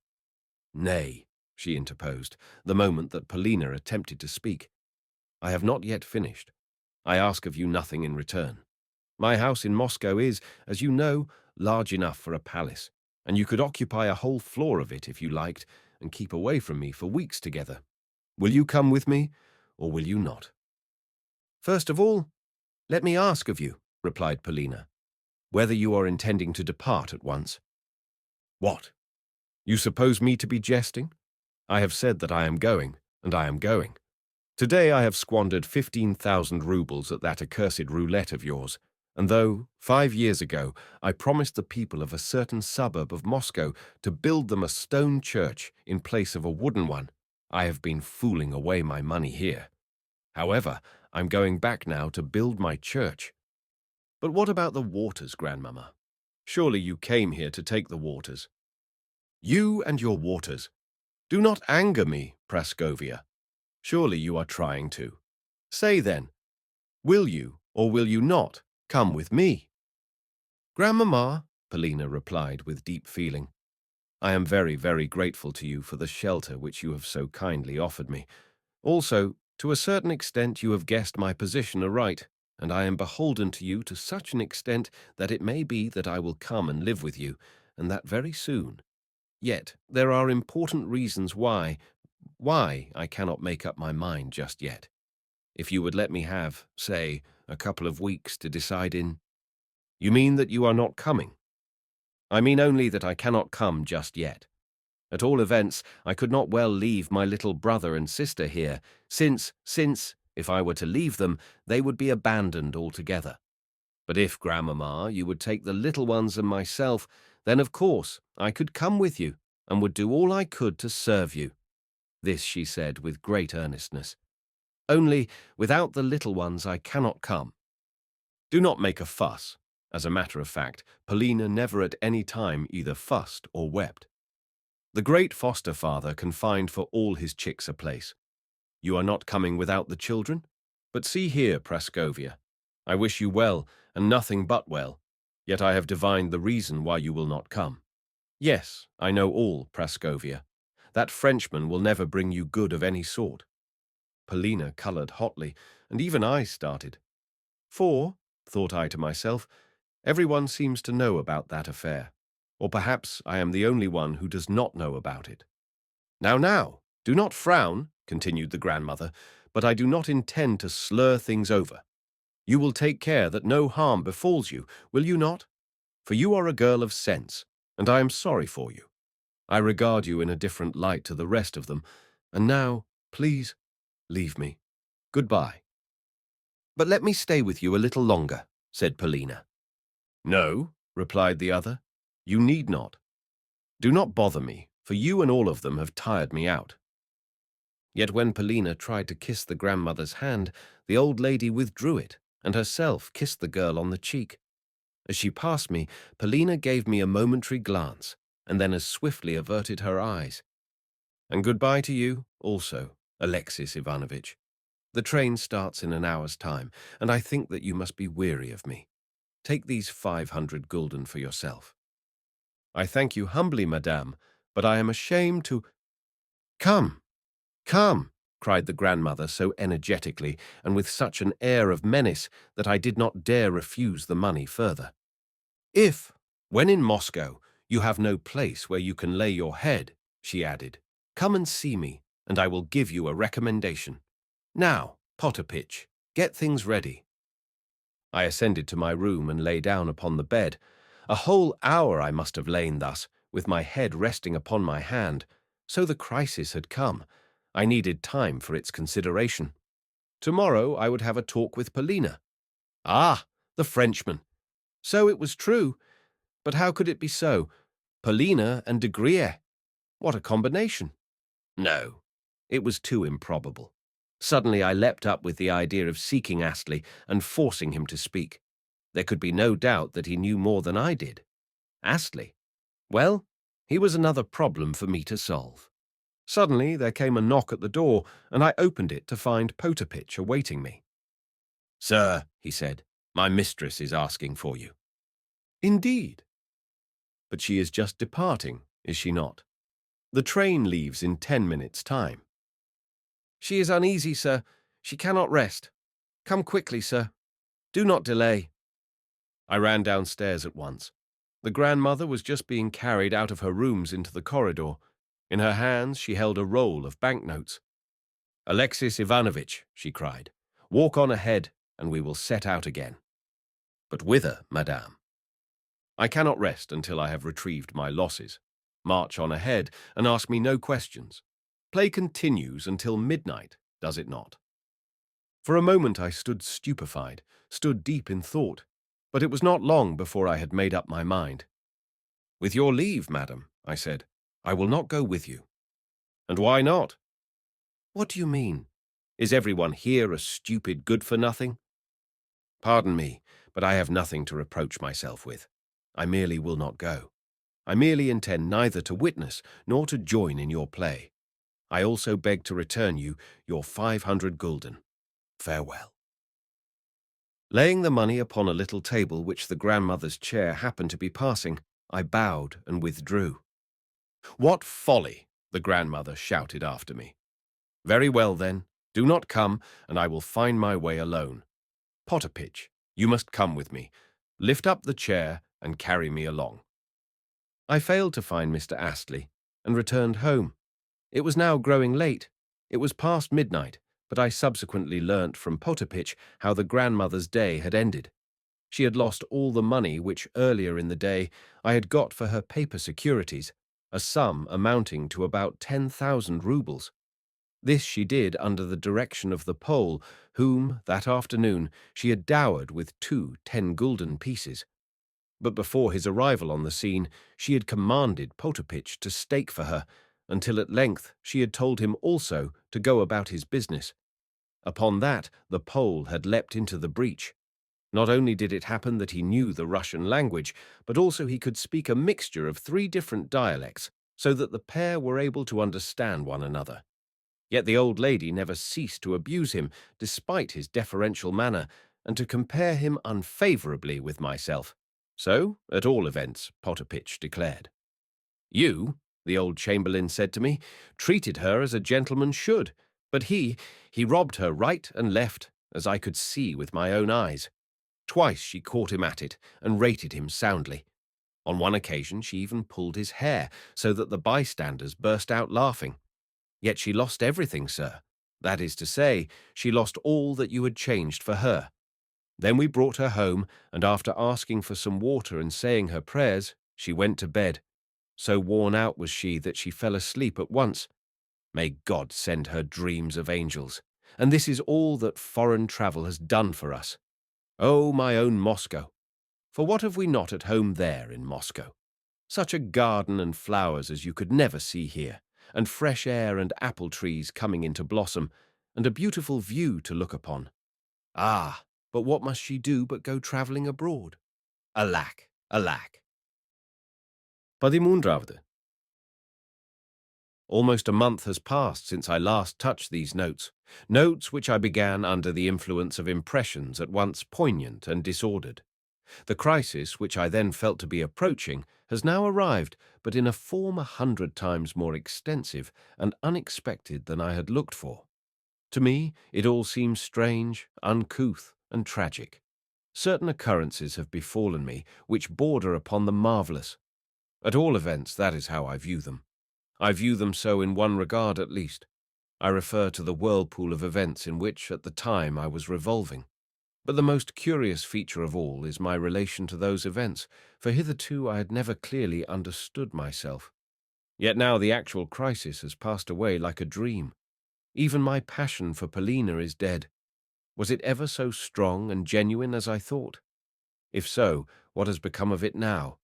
Nay, she interposed, the moment that Polina attempted to speak. I have not yet finished. I ask of you nothing in return. My house in Moscow is, as you know, large enough for a palace, and you could occupy a whole floor of it if you liked and keep away from me for weeks together. Will you come with me, or will you not? First of all, let me ask of you, replied Polina, whether you are intending to depart at once. What? You suppose me to be jesting? I have said that I am going, and I am going. Today I have squandered 15,000 roubles at that accursed roulette of yours, and though, 5 years ago, I promised the people of a certain suburb of Moscow to build them a stone church in place of a wooden one, I have been fooling away my money here. However, I'm going back now to build my church. But what about the waters, Grandmamma? Surely you came here to take the waters. You and your waters. Do not anger me, Praskovia. Surely you are trying to. Say then, will you or will you not come with me? Grandmamma, Polina replied with deep feeling, I am very, very grateful to you for the shelter which you have so kindly offered me. Also, to a certain extent you have guessed my position aright, and I am beholden to you to such an extent that it may be that I will come and live with you, and that very soon. Yet there are important reasons why I cannot make up my mind just yet. If you would let me have, say, a couple of weeks to decide in— You mean that you are not coming? I mean only that I cannot come just yet. At all events, I could not well leave my little brother and sister here, since, if I were to leave them, they would be abandoned altogether. But if, Grandmamma, you would take the little ones and myself, then of course I could come with you, and would do all I could to serve you. This she said with great earnestness. Only, without the little ones I cannot come. Do not make a fuss. As a matter of fact, Polina never at any time either fussed or wept. The great foster father can find for all his chicks a place. You are not coming without the children? But see here, Praskovia, I wish you well, and nothing but well, yet I have divined the reason why you will not come. Yes, I know all, Praskovia. That Frenchman will never bring you good of any sort. Polina coloured hotly, and even I started. For, thought I to myself, everyone seems to know about that affair, or perhaps I am the only one who does not know about it. Now, do not frown, continued the grandmother, but I do not intend to slur things over. You will take care that no harm befalls you, will you not? For you are a girl of sense, and I am sorry for you. I regard you in a different light to the rest of them, and now, please, leave me. Goodbye. But let me stay with you a little longer, said Polina. No, replied the other, you need not. Do not bother me, for you and all of them have tired me out. Yet when Polina tried to kiss the grandmother's hand, the old lady withdrew it, and herself kissed the girl on the cheek. As she passed me, Polina gave me a momentary glance, and then as swiftly averted her eyes. And goodbye to you, also, Alexis Ivanovitch. The train starts in an hour's time, and I think that you must be weary of me. Take these 500 gulden for yourself. I thank you humbly, madame, but I am ashamed to— Come, come, cried the grandmother so energetically and with such an air of menace that I did not dare refuse the money further. If, when in Moscow, you have no place where you can lay your head, she added, come and see me, and I will give you a recommendation. Now, Potapitch, get things ready. I ascended to my room and lay down upon the bed. A whole hour I must have lain thus, with my head resting upon my hand. So the crisis had come. I needed time for its consideration. Tomorrow I would have a talk with Polina. Ah, the Frenchman! So it was true. But how could it be so? Polina and De Griers. What a combination! No, it was too improbable. Suddenly I leapt up with the idea of seeking Astley and forcing him to speak. There could be no doubt that he knew more than I did. Astley? Well, he was another problem for me to solve. Suddenly there came a knock at the door, and I opened it to find Potapitch awaiting me. Sir, he said, my mistress is asking for you. Indeed. But she is just departing, is she not? The train leaves in 10 minutes' time. She is uneasy, sir. She cannot rest. Come quickly, sir. Do not delay. I ran downstairs at once. The grandmother was just being carried out of her rooms into the corridor. In her hands she held a roll of banknotes. Alexis Ivanovitch, she cried, walk on ahead, and we will set out again. But whither, madame? I cannot rest until I have retrieved my losses. March on ahead and ask me no questions. Play continues until midnight, does it not? For a moment I stood stupefied, stood deep in thought, but it was not long before I had made up my mind. With your leave, madam, I said, I will not go with you. And why not? What do you mean? Is everyone here a stupid good-for-nothing? Pardon me, but I have nothing to reproach myself with. I merely will not go. I merely intend neither to witness nor to join in your play. I also beg to return you your 500 gulden. Farewell. Laying the money upon a little table which the grandmother's chair happened to be passing, I bowed and withdrew. What folly! The grandmother shouted after me. Very well, then, do not come, and I will find my way alone. Potapitch, you must come with me. Lift up the chair and carry me along. I failed to find Mr. Astley, and returned home. It was now growing late. It was past midnight, but I subsequently learnt from Potapitch how the grandmother's day had ended. She had lost all the money which earlier in the day I had got for her paper securities, a sum amounting to about 10,000 roubles. This she did under the direction of the Pole, whom, that afternoon, she had dowered with 2 10-gulden pieces. But before his arrival on the scene, she had commanded Potapitch to stake for her, until at length she had told him also to go about his business. Upon that, the Pole had leapt into the breach. Not only did it happen that he knew the Russian language, but also he could speak a mixture of 3 different dialects, so that the pair were able to understand one another. Yet the old lady never ceased to abuse him, despite his deferential manner, and to compare him unfavourably with myself. So, at all events, Potapitch declared. You, the old chamberlain said to me, treated her as a gentleman should, but he robbed her right and left, as I could see with my own eyes. Twice she caught him at it and rated him soundly. On one occasion she even pulled his hair, so that the bystanders burst out laughing. Yet she lost everything, sir. That is to say, she lost all that you had changed for her. Then we brought her home, and after asking for some water and saying her prayers, she went to bed. So worn out was she that she fell asleep at once. May God send her dreams of angels. And this is all that foreign travel has done for us. Oh, my own Moscow! For what have we not at home there in Moscow? Such a garden and flowers as you could never see here, and fresh air and apple trees coming into blossom, and a beautiful view to look upon. Ah, but what must she do but go travelling abroad? Alack, alack! Padimundravde. Almost a month has passed since I last touched these notes, notes which I began under the influence of impressions at once poignant and disordered. The crisis, which I then felt to be approaching, has now arrived, but in a form 100 times more extensive and unexpected than I had looked for. To me, it all seems strange, uncouth, and tragic. Certain occurrences have befallen me which border upon the marvelous. At all events, that is how I view them. I view them so in one regard at least. I refer to the whirlpool of events in which, at the time, I was revolving. But the most curious feature of all is my relation to those events, for hitherto I had never clearly understood myself. Yet now the actual crisis has passed away like a dream. Even my passion for Paulina is dead. Was it ever so strong and genuine as I thought? If so, what has become of it now?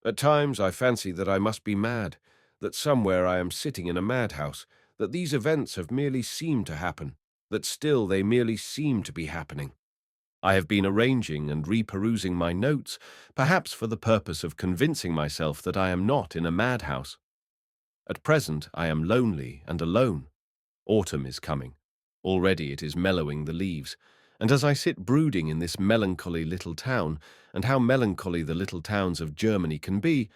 At times I fancy that I must be mad, that somewhere I am sitting in a madhouse, that these events have merely seemed to happen, that still they merely seem to be happening. I have been arranging and reperusing my notes, perhaps for the purpose of convincing myself that I am not in a madhouse. At present I am lonely and alone. Autumn is coming. Already it is mellowing the leaves, and as I sit brooding in this melancholy little town, and how melancholy the little towns of Germany can be,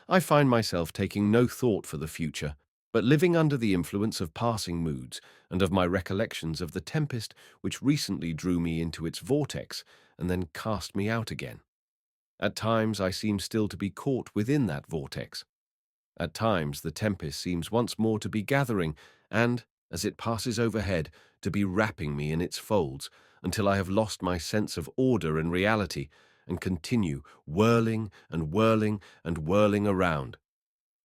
I find myself taking no thought for the future, but living under the influence of passing moods and of my recollections of the tempest which recently drew me into its vortex and then cast me out again. At times I seem still to be caught within that vortex. At times the tempest seems once more to be gathering and, as it passes overhead, to be wrapping me in its folds until I have lost my sense of order and reality and continue whirling and whirling and whirling around.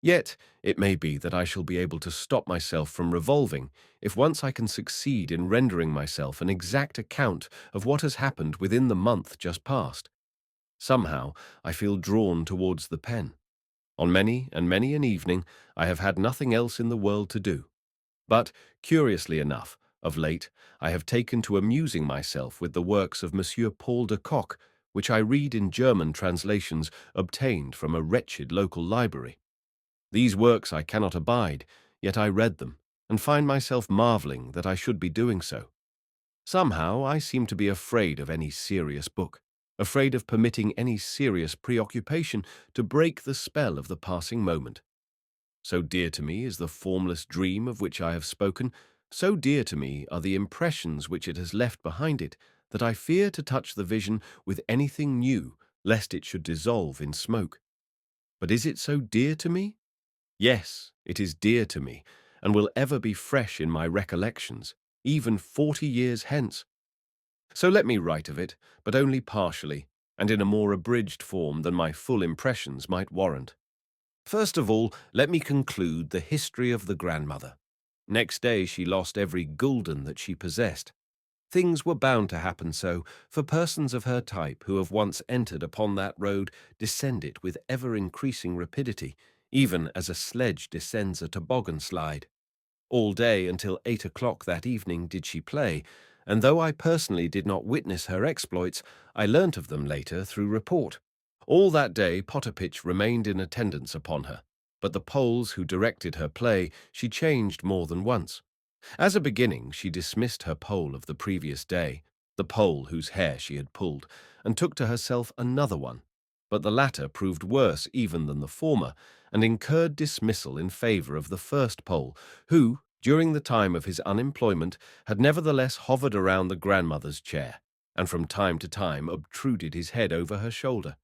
Yet it may be that I shall be able to stop myself from revolving if once I can succeed in rendering myself an exact account of what has happened within the month just past. Somehow I feel drawn towards the pen. On many and many an evening I have had nothing else in the world to do. But, curiously enough, of late I have taken to amusing myself with the works of Monsieur Paul de Kock, which I read in German translations obtained from a wretched local library. These works I cannot abide, yet I read them, and find myself marveling that I should be doing so. Somehow I seem to be afraid of any serious book, afraid of permitting any serious preoccupation to break the spell of the passing moment. So dear to me is the formless dream of which I have spoken, so dear to me are the impressions which it has left behind it, that I fear to touch the vision with anything new, lest it should dissolve in smoke. But is it so dear to me? Yes, it is dear to me, and will ever be fresh in my recollections, even 40 years hence. So let me write of it, but only partially, and in a more abridged form than my full impressions might warrant. First of all, let me conclude the history of the grandmother. Next day she lost every gulden that she possessed. Things were bound to happen so, for persons of her type who have once entered upon that road descend it with ever-increasing rapidity, even as a sledge descends a toboggan slide. All day until 8 o'clock that evening did she play, and though I personally did not witness her exploits, I learnt of them later through report. All that day Potapitch remained in attendance upon her, but the Poles who directed her play she changed more than once. As a beginning, she dismissed her Pole of the previous day, the Pole whose hair she had pulled, and took to herself another one. But the latter proved worse even than the former, and incurred dismissal in favour of the first Pole, who, during the time of his unemployment, had nevertheless hovered around the grandmother's chair, and from time to time obtruded his head over her shoulder.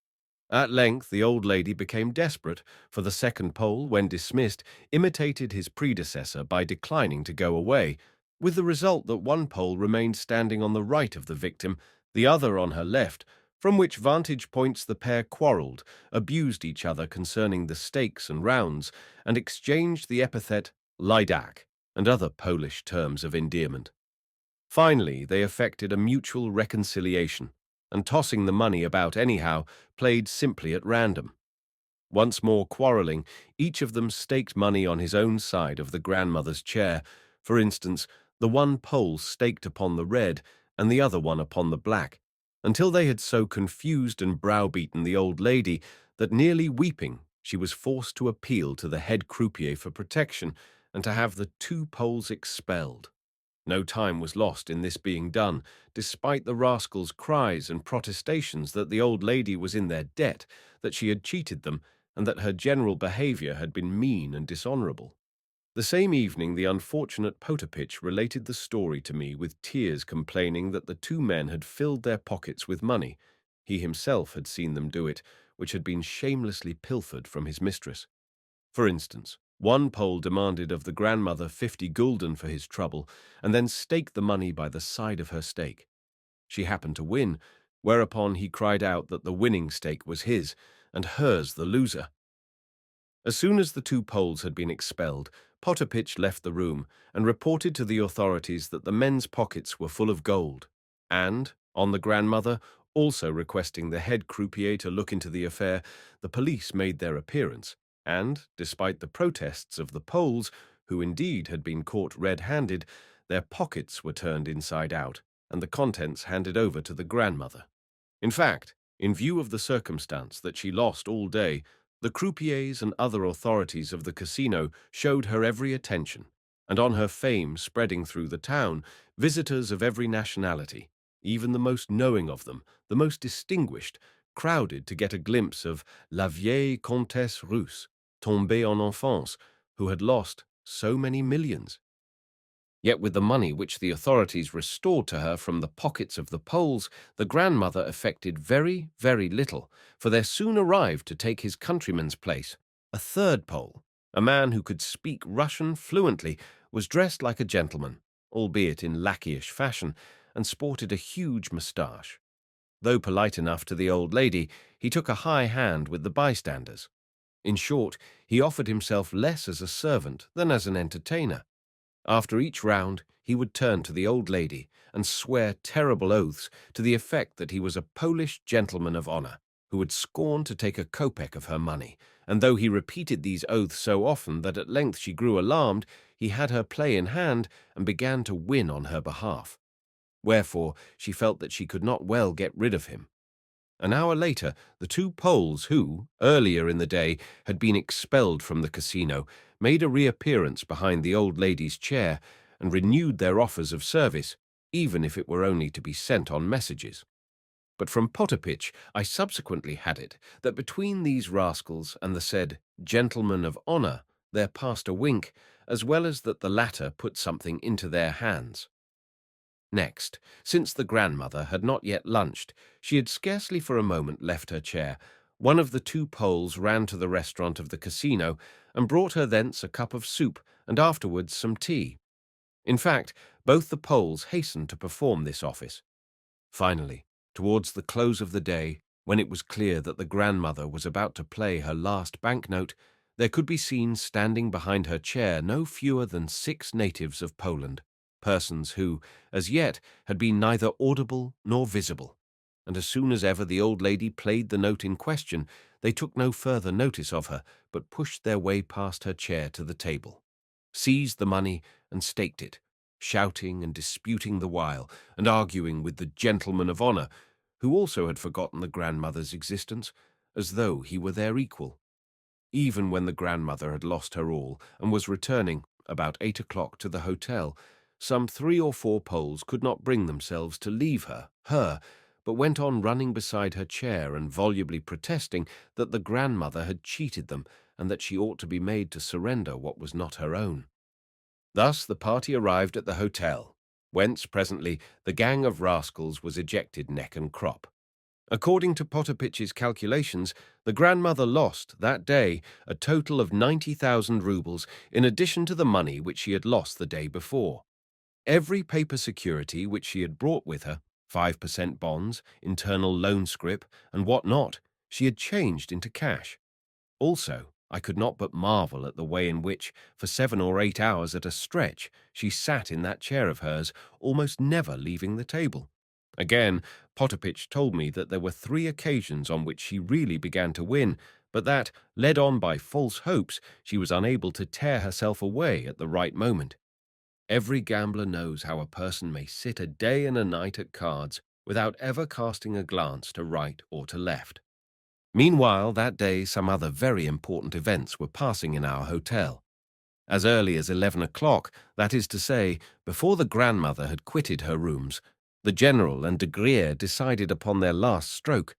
At length the old lady became desperate, for the second Pole, when dismissed, imitated his predecessor by declining to go away, with the result that one Pole remained standing on the right of the victim, the other on her left, from which vantage points the pair quarrelled, abused each other concerning the stakes and rounds, and exchanged the epithet "Lidak" and other Polish terms of endearment. Finally, they effected a mutual reconciliation, and tossing the money about anyhow, played simply at random. Once more quarrelling, each of them staked money on his own side of the grandmother's chair. For instance, the one Pole staked upon the red, and the other one upon the black, until they had so confused and browbeaten the old lady that, nearly weeping, she was forced to appeal to the head croupier for protection, and to have the two Poles expelled. No time was lost in this being done, despite the rascals' cries and protestations that the old lady was in their debt, that she had cheated them, and that her general behavior had been mean and dishonorable. The same evening, the unfortunate Potapitch related the story to me with tears, complaining that the two men had filled their pockets with money. He himself had seen them do it, which had been shamelessly pilfered from his mistress. For instance, one Pole demanded of the grandmother 50 gulden for his trouble, and then staked the money by the side of her stake. She happened to win, whereupon he cried out that the winning stake was his, and hers the loser. As soon as the two Poles had been expelled, Potapitch left the room and reported to the authorities that the men's pockets were full of gold, and, on the grandmother also requesting the head croupier to look into the affair, the police made their appearance, and, despite the protests of the Poles, who indeed had been caught red-handed, their pockets were turned inside out, and the contents handed over to the grandmother. In fact, in view of the circumstance that she lost all day, the croupiers and other authorities of the casino showed her every attention, and on her fame spreading through the town, visitors of every nationality, even the most knowing of them, the most distinguished, crowded to get a glimpse of la vieille comtesse russe, tombée en enfance, who had lost so many millions. Yet with the money which the authorities restored to her from the pockets of the Poles, the grandmother effected very, very little, for there soon arrived to take his countryman's place a third Pole. A man who could speak Russian fluently, was dressed like a gentleman, albeit in lackeyish fashion, and sported a huge moustache. Though polite enough to the old lady, he took a high hand with the bystanders. In short, he offered himself less as a servant than as an entertainer. After each round, he would turn to the old lady and swear terrible oaths to the effect that he was a Polish gentleman of honor, who would scorn to take a kopeck of her money, and though he repeated these oaths so often that at length she grew alarmed, he had her play in hand and began to win on her behalf. Wherefore she felt that she could not well get rid of him. An hour later, the two Poles who, earlier in the day, had been expelled from the casino, made a reappearance behind the old lady's chair and renewed their offers of service, even if it were only to be sent on messages. But from Potapitch I subsequently had it that between these rascals and the said gentleman of honor there passed a wink, as well as that the latter put something into their hands. Next, since the grandmother had not yet lunched, she had scarcely for a moment left her chair. One of the two Poles ran to the restaurant of the casino and brought her thence a cup of soup and afterwards some tea. In fact, both the Poles hastened to perform this office. Finally, towards the close of the day, when it was clear that the grandmother was about to play her last banknote, there could be seen standing behind her chair no fewer than 6 natives of Poland, persons who, as yet, had been neither audible nor visible, and as soon as ever the old lady played the note in question, they took no further notice of her, but pushed their way past her chair to the table, seized the money and staked it, shouting and disputing the while, and arguing with the gentleman of honor, who also had forgotten the grandmother's existence, as though he were their equal. Even when the grandmother had lost her all and was returning, about 8 o'clock, to the hotel, some 3 or 4 Poles could not bring themselves to leave her, but went on running beside her chair and volubly protesting that the grandmother had cheated them and that she ought to be made to surrender what was not her own. Thus the party arrived at the hotel, whence presently the gang of rascals was ejected neck and crop. According to Potapitch's calculations, the grandmother lost, that day, a total of 90,000 roubles in addition to the money which she had lost the day before. Every paper security which she had brought with her, 5% bonds, internal loan scrip, and what not, she had changed into cash. Also, I could not but marvel at the way in which, for 7 or 8 hours at a stretch, she sat in that chair of hers, almost never leaving the table. Again, Potapitch told me that there were 3 occasions on which she really began to win, but that, led on by false hopes, she was unable to tear herself away at the right moment. Every gambler knows how a person may sit a day and a night at cards without ever casting a glance to right or to left. Meanwhile, that day some other very important events were passing in our hotel. As early as 11 o'clock, that is to say, before the grandmother had quitted her rooms, the general and de Griers decided upon their last stroke.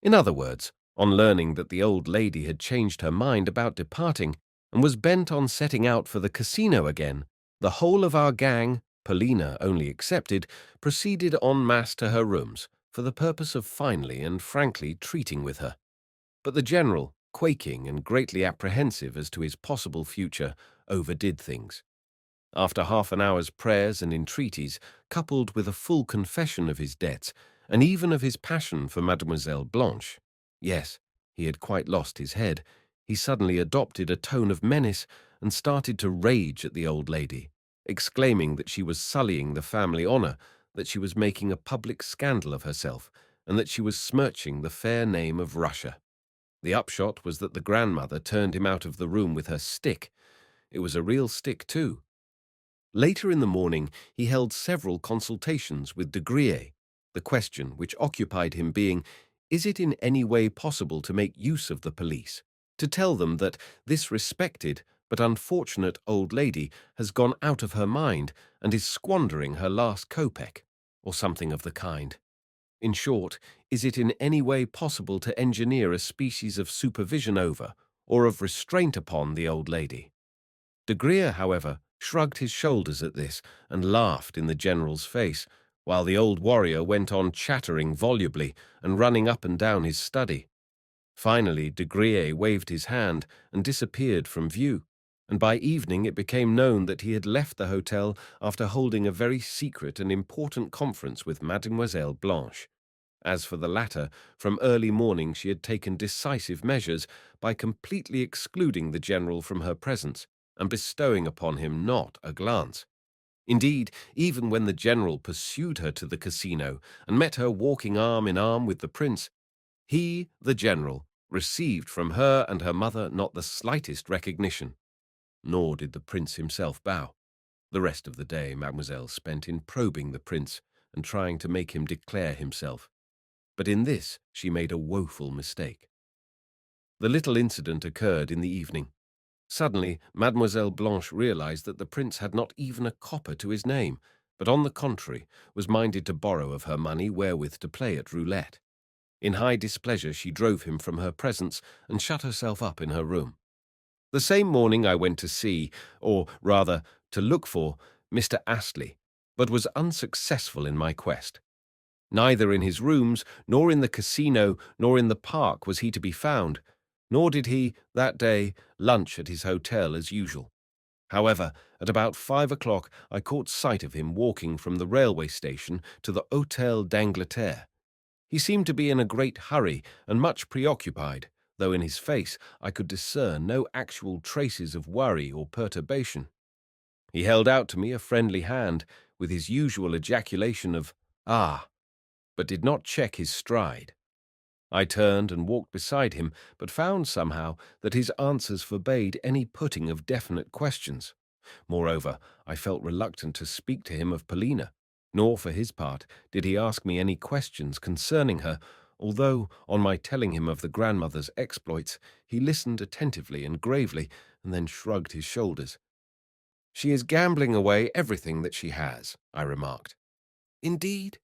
In other words, on learning that the old lady had changed her mind about departing and was bent on setting out for the casino again, the whole of our gang, Polina only excepted, proceeded en masse to her rooms for the purpose of finally and frankly treating with her. But the general, quaking and greatly apprehensive as to his possible future, overdid things. After half an hour's prayers and entreaties, coupled with a full confession of his debts, and even of his passion for Mademoiselle Blanche, yes, he had quite lost his head, he suddenly adopted a tone of menace and started to rage at the old lady, exclaiming that she was sullying the family honor, that she was making a public scandal of herself, and that she was smirching the fair name of Russia. The upshot was that the grandmother turned him out of the room with her stick. It was a real stick, too. Later in the morning, he held several consultations with de Griers, the question which occupied him being, is it in any way possible to make use of the police, to tell them that this respected but unfortunate old lady has gone out of her mind and is squandering her last kopeck, or something of the kind? In short, is it in any way possible to engineer a species of supervision over, or of restraint upon, the old lady? De Griers, however, shrugged his shoulders at this and laughed in the general's face, while the old warrior went on chattering volubly and running up and down his study. Finally, de Griers waved his hand and disappeared from view, and by evening it became known that he had left the hotel after holding a very secret and important conference with Mademoiselle Blanche. As for the latter, from early morning she had taken decisive measures by completely excluding the general from her presence and bestowing upon him not a glance. Indeed, even when the general pursued her to the casino and met her walking arm in arm with the prince, he, the general, received from her and her mother not the slightest recognition. Nor did the prince himself bow. The rest of the day Mademoiselle spent in probing the prince and trying to make him declare himself. But in this she made a woeful mistake. The little incident occurred in the evening. Suddenly, Mademoiselle Blanche realized that the prince had not even a copper to his name, but on the contrary was minded to borrow of her money wherewith to play at roulette. In high displeasure she drove him from her presence and shut herself up in her room. The same morning I went to see, or rather to look for, Mr. Astley, but was unsuccessful in my quest. Neither in his rooms, nor in the casino, nor in the park was he to be found, nor did he, that day, lunch at his hotel as usual. However, at about 5 o'clock I caught sight of him walking from the railway station to the Hôtel d'Angleterre. He seemed to be in a great hurry and much preoccupied, though in his face I could discern no actual traces of worry or perturbation. He held out to me a friendly hand, with his usual ejaculation of "Ah," but did not check his stride. I turned and walked beside him, but found somehow that his answers forbade any putting of definite questions. Moreover, I felt reluctant to speak to him of Polina, nor for his part did he ask me any questions concerning her, although, on my telling him of the grandmother's exploits, he listened attentively and gravely, and then shrugged his shoulders. "She is gambling away everything that she has," I remarked. "Indeed?"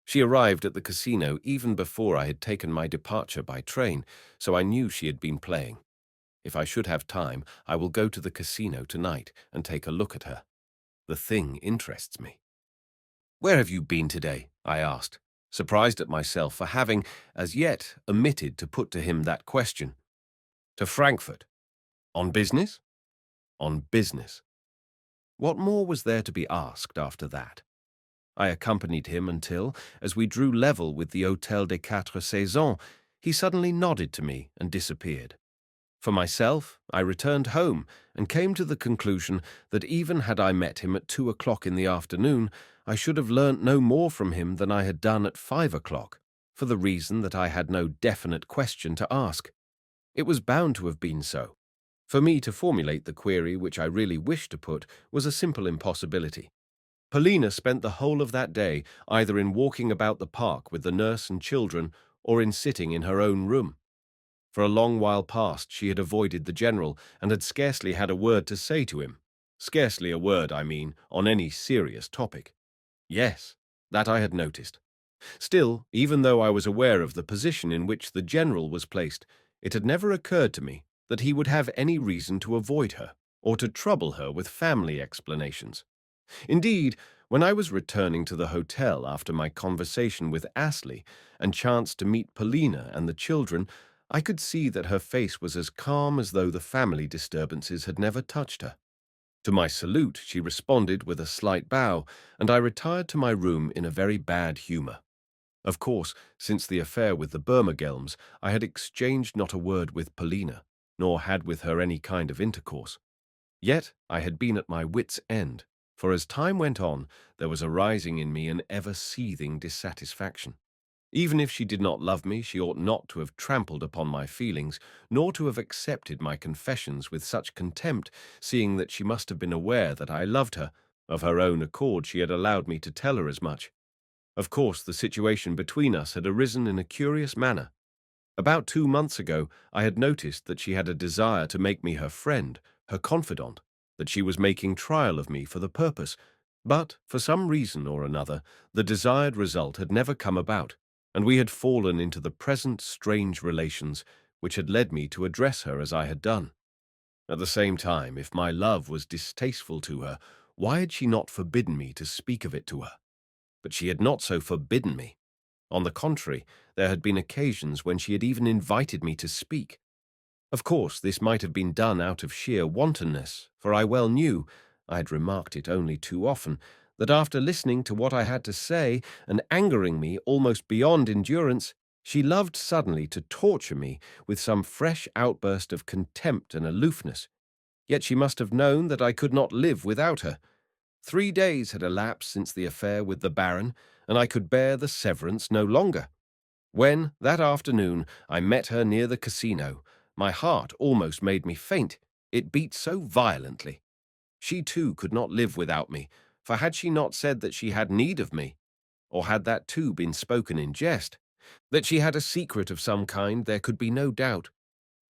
She arrived at the casino even before I had taken my departure by train, so I knew she had been playing. If I should have time, I will go to the casino tonight and take a look at her. The thing interests me. "Where have you been today?" I asked, surprised at myself for having, as yet, omitted to put to him that question. "To Frankfurt." "On business?" "On business." What more was there to be asked after that? I accompanied him until, as we drew level with the Hôtel des Quatre Saisons, he suddenly nodded to me and disappeared. For myself, I returned home and came to the conclusion that even had I met him at 2 o'clock in the afternoon, I should have learnt no more from him than I had done at 5 o'clock, for the reason that I had no definite question to ask. It was bound to have been so. For me to formulate the query which I really wished to put was a simple impossibility. Polina spent the whole of that day either in walking about the park with the nurse and children or in sitting in her own room. For a long while past she had avoided the general and had scarcely had a word to say to him. Scarcely a word, I mean, on any serious topic. Yes, that I had noticed. Still, even though I was aware of the position in which the general was placed, it had never occurred to me that he would have any reason to avoid her or to trouble her with family explanations. Indeed, when I was returning to the hotel after my conversation with Astley and chanced to meet Polina and the children, I could see that her face was as calm as though the family disturbances had never touched her. To my salute, she responded with a slight bow, and I retired to my room in a very bad humor. Of course, since the affair with the Burmergelms, I had exchanged not a word with Polina, nor had with her any kind of intercourse. Yet I had been at my wits' end, for as time went on, there was arising in me an ever-seething dissatisfaction. Even if she did not love me, she ought not to have trampled upon my feelings, nor to have accepted my confessions with such contempt, seeing that she must have been aware that I loved her. Of her own accord she had allowed me to tell her as much. Of course, the situation between us had arisen in a curious manner. About 2 months ago, I had noticed that she had a desire to make me her friend, her confidant, that she was making trial of me for the purpose, but, for some reason or another, the desired result had never come about, and we had fallen into the present strange relations which had led me to address her as I had done. At the same time, if my love was distasteful to her, why had she not forbidden me to speak of it to her? But she had not so forbidden me. On the contrary, there had been occasions when she had even invited me to speak. Of course, this might have been done out of sheer wantonness, for I well knew, I had remarked it only too often, that after listening to what I had to say and angering me almost beyond endurance, she loved suddenly to torture me with some fresh outburst of contempt and aloofness. Yet she must have known that I could not live without her. 3 days had elapsed since the affair with the Baron, and I could bear the severance no longer. When, that afternoon, I met her near the casino, my heart almost made me faint. It beat so violently. She too could not live without me, for had she not said that she had need of me, or had that too been spoken in jest? That she had a secret of some kind there could be no doubt.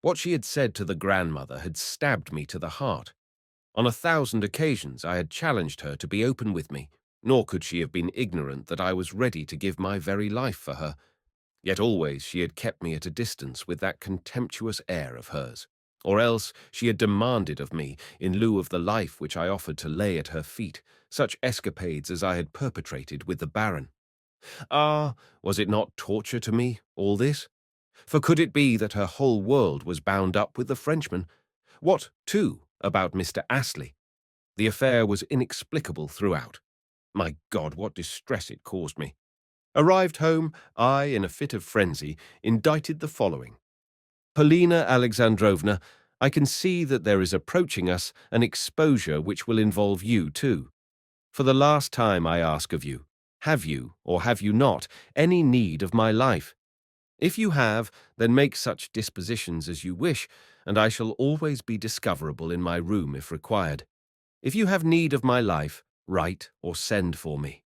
What she had said to the grandmother had stabbed me to the heart. On 1,000 occasions I had challenged her to be open with me, nor could she have been ignorant that I was ready to give my very life for her. Yet always she had kept me at a distance with that contemptuous air of hers. Or else she had demanded of me, in lieu of the life which I offered to lay at her feet, such escapades as I had perpetrated with the Baron. Ah, was it not torture to me, all this? For could it be that her whole world was bound up with the Frenchman? What, too, about Mr. Astley? The affair was inexplicable throughout. My God, what distress it caused me. Arrived home, I, in a fit of frenzy, indited the following. Polina Alexandrovna, I can see that there is approaching us an exposure which will involve you too. For the last time I ask of you, have you, or have you not, any need of my life? If you have, then make such dispositions as you wish, and I shall always be discoverable in my room if required. If you have need of my life, write or send for me.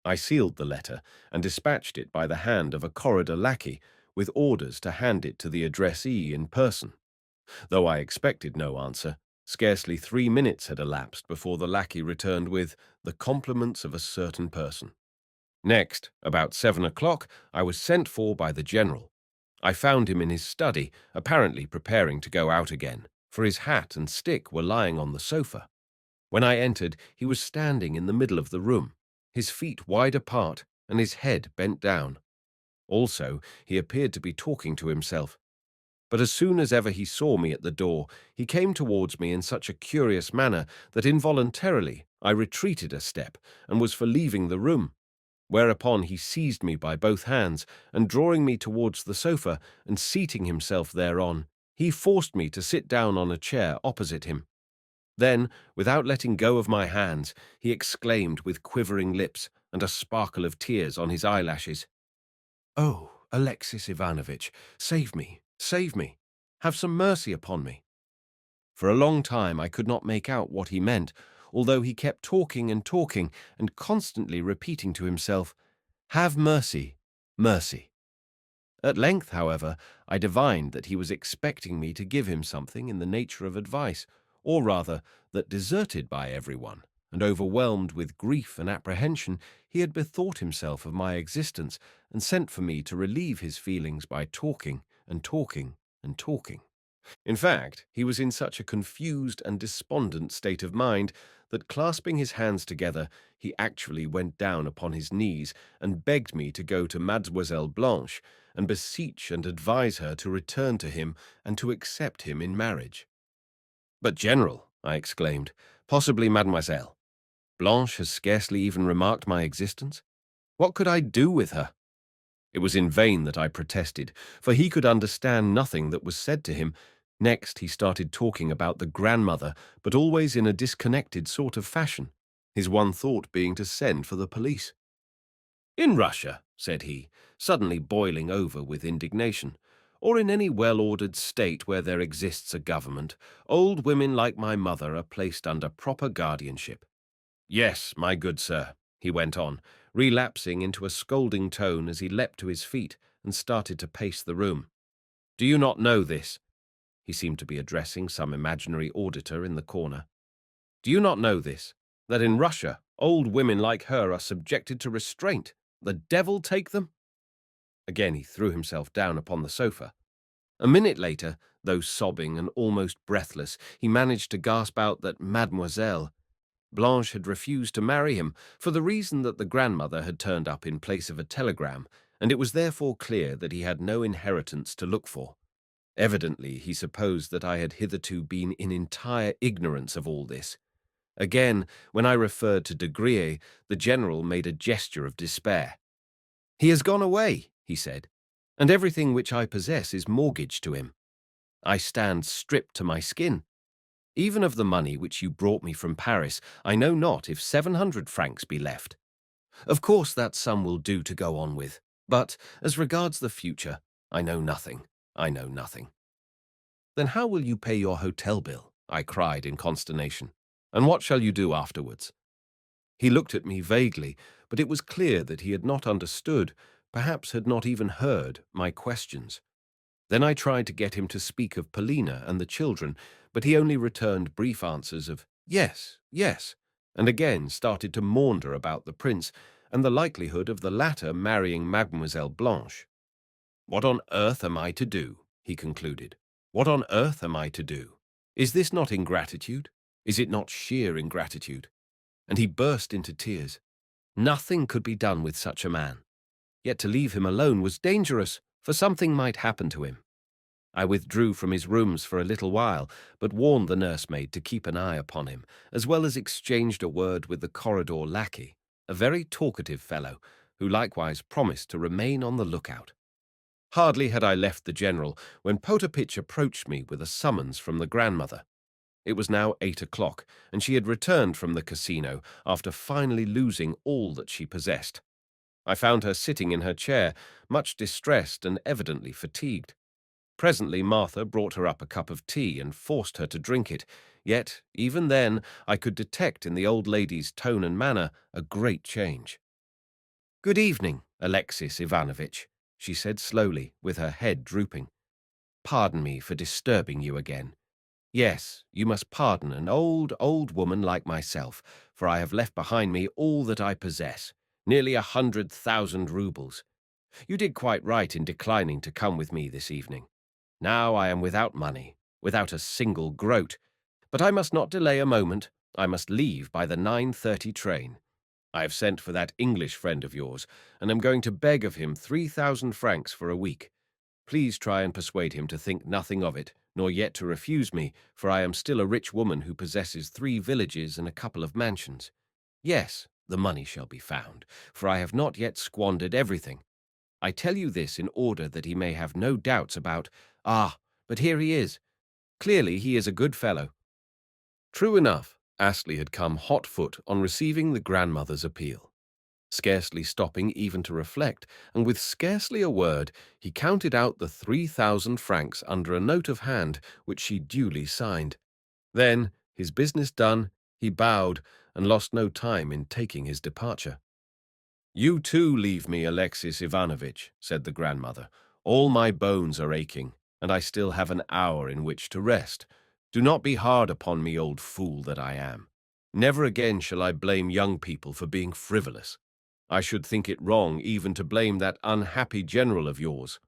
I sealed the letter and dispatched it by the hand of a corridor lackey, with orders to hand it to the addressee in person. Though I expected no answer, scarcely 3 minutes had elapsed before the lackey returned with the compliments of a certain person. Next, about 7 o'clock, I was sent for by the general. I found him in his study, apparently preparing to go out again, for his hat and stick were lying on the sofa. When I entered, he was standing in the middle of the room, his feet wide apart and his head bent down. Also, he appeared to be talking to himself. But as soon as ever he saw me at the door, he came towards me in such a curious manner that involuntarily I retreated a step and was for leaving the room. Whereupon he seized me by both hands, and drawing me towards the sofa and seating himself thereon, he forced me to sit down on a chair opposite him. Then, without letting go of my hands, he exclaimed with quivering lips and a sparkle of tears on his eyelashes, "Oh, Alexis Ivanovitch, save me, save me! Have some mercy upon me!" For a long time I could not make out what he meant, although he kept talking and constantly repeating to himself, "Have mercy, mercy." At length, however, I divined that he was expecting me to give him something in the nature of advice, or rather, that deserted by everyone, and overwhelmed with grief and apprehension, he had bethought himself of my existence and sent for me to relieve his feelings by talking and talking and talking. In fact, he was in such a confused and despondent state of mind that, clasping his hands together, he actually went down upon his knees and begged me to go to Mademoiselle Blanche and beseech and advise her to return to him and to accept him in marriage. "But, General," I exclaimed, "possibly Mademoiselle Blanche has scarcely even remarked my existence? What could I do with her?" It was in vain that I protested, for he could understand nothing that was said to him. Next, he started talking about the grandmother, but always in a disconnected sort of fashion, his one thought being to send for the police. "In Russia," said he, suddenly boiling over with indignation, "or in any well-ordered state where there exists a government, old women like my mother are placed under proper guardianship. Yes, my good sir," he went on, relapsing into a scolding tone as he leapt to his feet and started to pace the room. "Do you not know this?" He seemed to be addressing some imaginary auditor in the corner. "Do you not know this, that in Russia old women like her are subjected to restraint? The devil take them!" Again he threw himself down upon the sofa. A minute later, though sobbing and almost breathless, he managed to gasp out that Mademoiselle Blanche had refused to marry him for the reason that the grandmother had turned up in place of a telegram, and it was therefore clear that he had no inheritance to look for. Evidently, he supposed that I had hitherto been in entire ignorance of all this. Again, when I referred to De Griers, the general made a gesture of despair. "He has gone away," he said, "and everything which I possess is mortgaged to him. I stand stripped to my skin. Even of the money which you brought me from Paris, I know not if 700 francs be left. Of course that sum will do to go on with, but as regards the future, I know nothing. I know nothing." "Then how will you pay your hotel bill?" I cried in consternation. "And what shall you do afterwards?" He looked at me vaguely, but it was clear that he had not understood, perhaps had not even heard, my questions. Then I tried to get him to speak of Polina and the children, but he only returned brief answers of "yes, yes," and again started to maunder about the prince and the likelihood of the latter marrying Mademoiselle Blanche. "What on earth am I to do?" he concluded. "What on earth am I to do? Is this not ingratitude? Is it not sheer ingratitude?" And he burst into tears. Nothing could be done with such a man. Yet to leave him alone was dangerous, for something might happen to him. I withdrew from his rooms for a little while, but warned the nursemaid to keep an eye upon him, as well as exchanged a word with the corridor lackey, a very talkative fellow, who likewise promised to remain on the lookout. Hardly had I left the general when Potapitch approached me with a summons from the grandmother. It was now 8 o'clock, and she had returned from the casino after finally losing all that she possessed. I found her sitting in her chair, much distressed and evidently fatigued. Presently Martha brought her up a cup of tea and forced her to drink it, yet, even then, I could detect in the old lady's tone and manner a great change. "Good evening, Alexis Ivanovitch," she said slowly, with her head drooping. "Pardon me for disturbing you again. Yes, you must pardon an old woman like myself, for I have left behind me all that I possess, nearly 100,000 roubles. You did quite right in declining to come with me this evening. Now I am without money, without a single groat, but I must not delay a moment. I must leave by the 9:30 train. I have sent for that English friend of yours, and am going to beg of him 3,000 francs for a week. Please try and persuade him to think nothing of it, nor yet to refuse me, for I am still a rich woman who possesses 3 villages and a couple of mansions. Yes, the money shall be found, for I have not yet squandered everything. I tell you this in order that he may have no doubts about, but here he is. Clearly he is a good fellow." True enough, Astley had come hot-foot on receiving the grandmother's appeal. Scarcely stopping even to reflect, and with scarcely a word, he counted out the 3,000 francs under a note of hand which she duly signed. Then, his business done, he bowed and lost no time in taking his departure. "You too leave me, Alexis Ivanovitch," said the grandmother, All my bones are aching, and I still have an hour in which to rest. Do not be hard upon me, old fool that I am. Never again shall I blame young people for being frivolous. I should think it wrong even to blame that unhappy general of yours.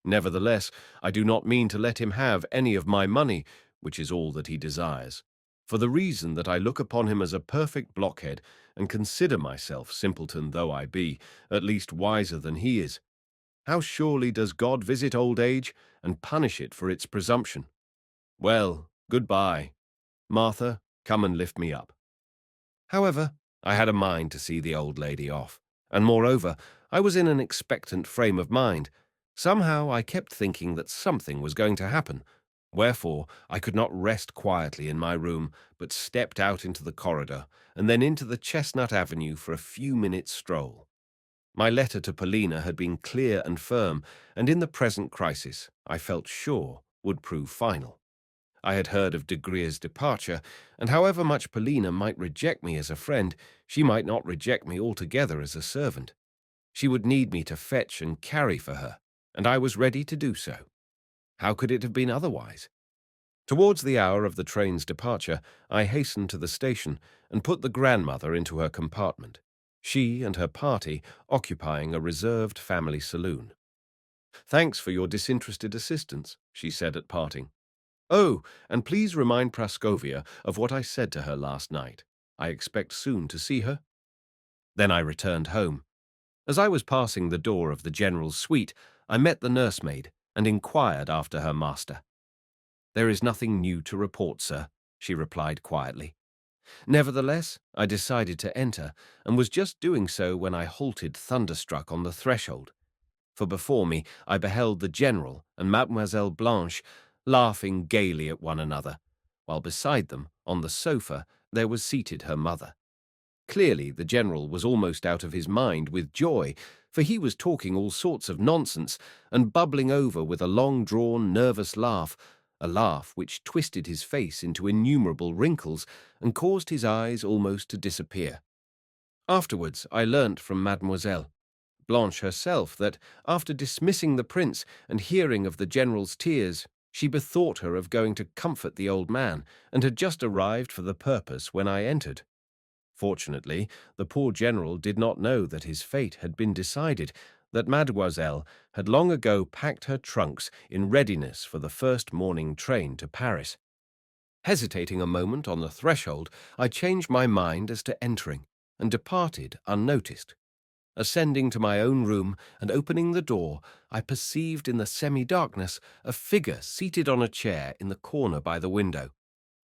Nevertheless, I do not mean to let him have any of my money, which is all that he desires, for the reason that I look upon him as a perfect blockhead and consider myself, simpleton though I be, at least wiser than he is. How surely does God visit old age and punish it for its presumption? Well, goodbye. Martha, come and lift me up. However, I had a mind to see the old lady off, and moreover, I was in an expectant frame of mind. Somehow I kept thinking that something was going to happen, wherefore I could not rest quietly in my room, but stepped out into the corridor, and then into the Chestnut Avenue for a few minutes' stroll. My letter to Paulina had been clear and firm, and in the present crisis, I felt sure, would prove final. I had heard of de Griers' departure, and however much Paulina might reject me as a friend, she might not reject me altogether as a servant. She would need me to fetch and carry for her, and I was ready to do so. How could it have been otherwise? Towards the hour of the train's departure, I hastened to the station and put the grandmother into her compartment, she and her party occupying a reserved family saloon. "Thanks for your disinterested assistance," she said at parting. "Oh, and please remind Praskovia of what I said to her last night. I expect soon to see her." Then I returned home. As I was passing the door of the general's suite, I met the nursemaid and inquired after her master. "There is nothing new to report, sir," she replied quietly. Nevertheless, I decided to enter, and was just doing so when I halted thunderstruck on the threshold. For before me I beheld the general and Mademoiselle Blanche laughing gaily at one another, while beside them, on the sofa, there was seated her mother. Clearly, the general was almost out of his mind with joy, for he was talking all sorts of nonsense and bubbling over with a long-drawn, nervous laugh, a laugh which twisted his face into innumerable wrinkles and caused his eyes almost to disappear. Afterwards, I learnt from Mademoiselle Blanche herself that, after dismissing the prince and hearing of the general's tears, she bethought her of going to comfort the old man, and had just arrived for the purpose when I entered. Fortunately, the poor general did not know that his fate had been decided, that Mademoiselle had long ago packed her trunks in readiness for the first morning train to Paris. Hesitating a moment on the threshold, I changed my mind as to entering, and departed unnoticed. Ascending to my own room and opening the door, I perceived in the semi-darkness a figure seated on a chair in the corner by the window.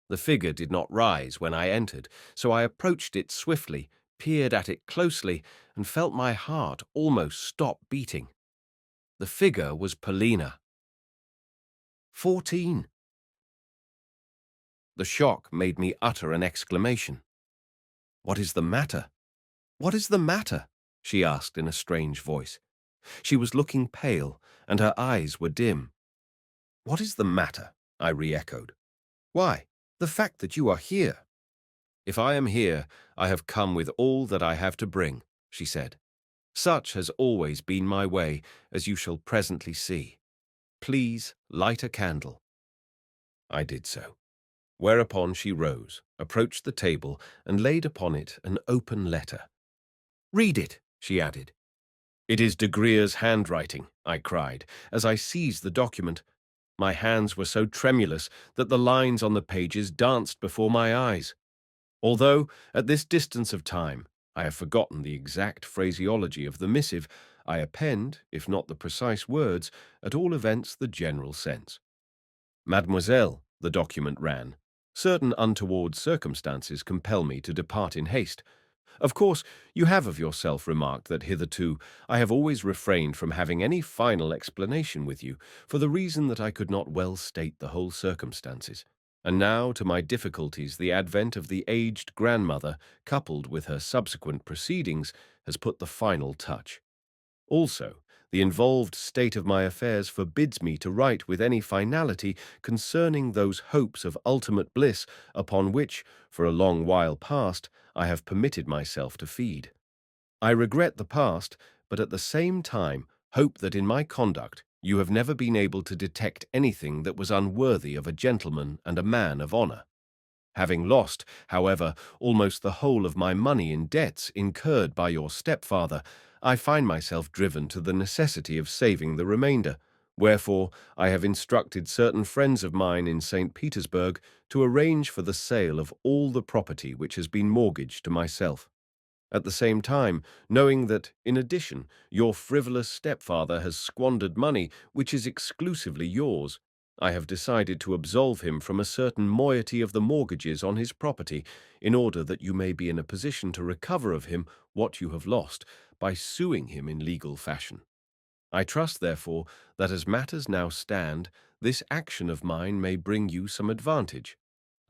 The figure did not rise when I entered, so I approached it swiftly, peered at it closely, and felt my heart almost stop beating. The figure was Paulina. 14. The shock made me utter an exclamation. "What is the matter? What is the matter?" she asked in a strange voice. She was looking pale, and her eyes were dim. "What is the matter?" I re-echoed. "Why, the fact that you are here." "If I am here, I have come with all that I have to bring," she said. "Such has always been my way, as you shall presently see. Please light a candle." I did so, whereupon she rose, approached the table, and laid upon it an open letter. "Read it," she added. "It is de Griers' handwriting," I cried, as I seized the document. My hands were so tremulous that the lines on the pages danced before my eyes. Although, at this distance of time, I have forgotten the exact phraseology of the missive, I append, if not the precise words, at all events the general sense. "Mademoiselle," the document ran, "certain untoward circumstances compel me to depart in haste. Of course, you have of yourself remarked that hitherto I have always refrained from having any final explanation with you, for the reason that I could not well state the whole circumstances. And now to my difficulties the advent of the aged grandmother, coupled with her subsequent proceedings, has put the final touch. Also, the involved state of my affairs forbids me to write with any finality concerning those hopes of ultimate bliss upon which, for a long while past, I have permitted myself to feed. I regret the past, but at the same time hope that in my conduct, You have never been able to detect anything that was unworthy of a gentleman and a man of honor. Having lost, however, almost the whole of my money in debts incurred by your stepfather, I find myself driven to the necessity of saving the remainder. Wherefore, I have instructed certain friends of mine in St. Petersburg to arrange for the sale of all the property which has been mortgaged to myself. At the same time, knowing that, in addition, your frivolous stepfather has squandered money which is exclusively yours, I have decided to absolve him from a certain moiety of the mortgages on his property, in order that you may be in a position to recover of him what you have lost by suing him in legal fashion. I trust, therefore, that as matters now stand, this action of mine may bring you some advantage.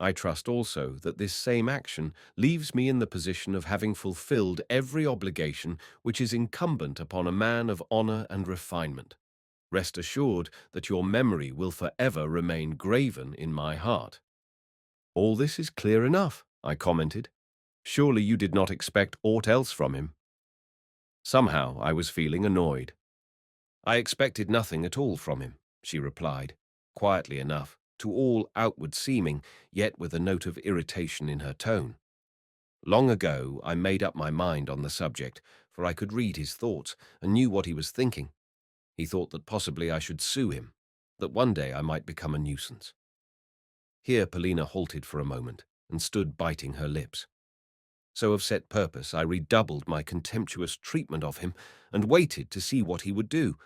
I trust also that this same action leaves me in the position of having fulfilled every obligation which is incumbent upon a man of honor and refinement. Rest assured that your memory will forever remain graven in my heart. All this is clear enough, I commented. Surely you did not expect aught else from him. Somehow I was feeling annoyed. I expected nothing at all from him, she replied, quietly enough, to all outward seeming, yet with a note of irritation in her tone. Long ago I made up my mind on the subject, for I could read his thoughts and knew what he was thinking. He thought that possibly I should sue him, that one day I might become a nuisance. Here Polina halted for a moment and stood biting her lips. So of set purpose I redoubled my contemptuous treatment of him and waited to see what he would do.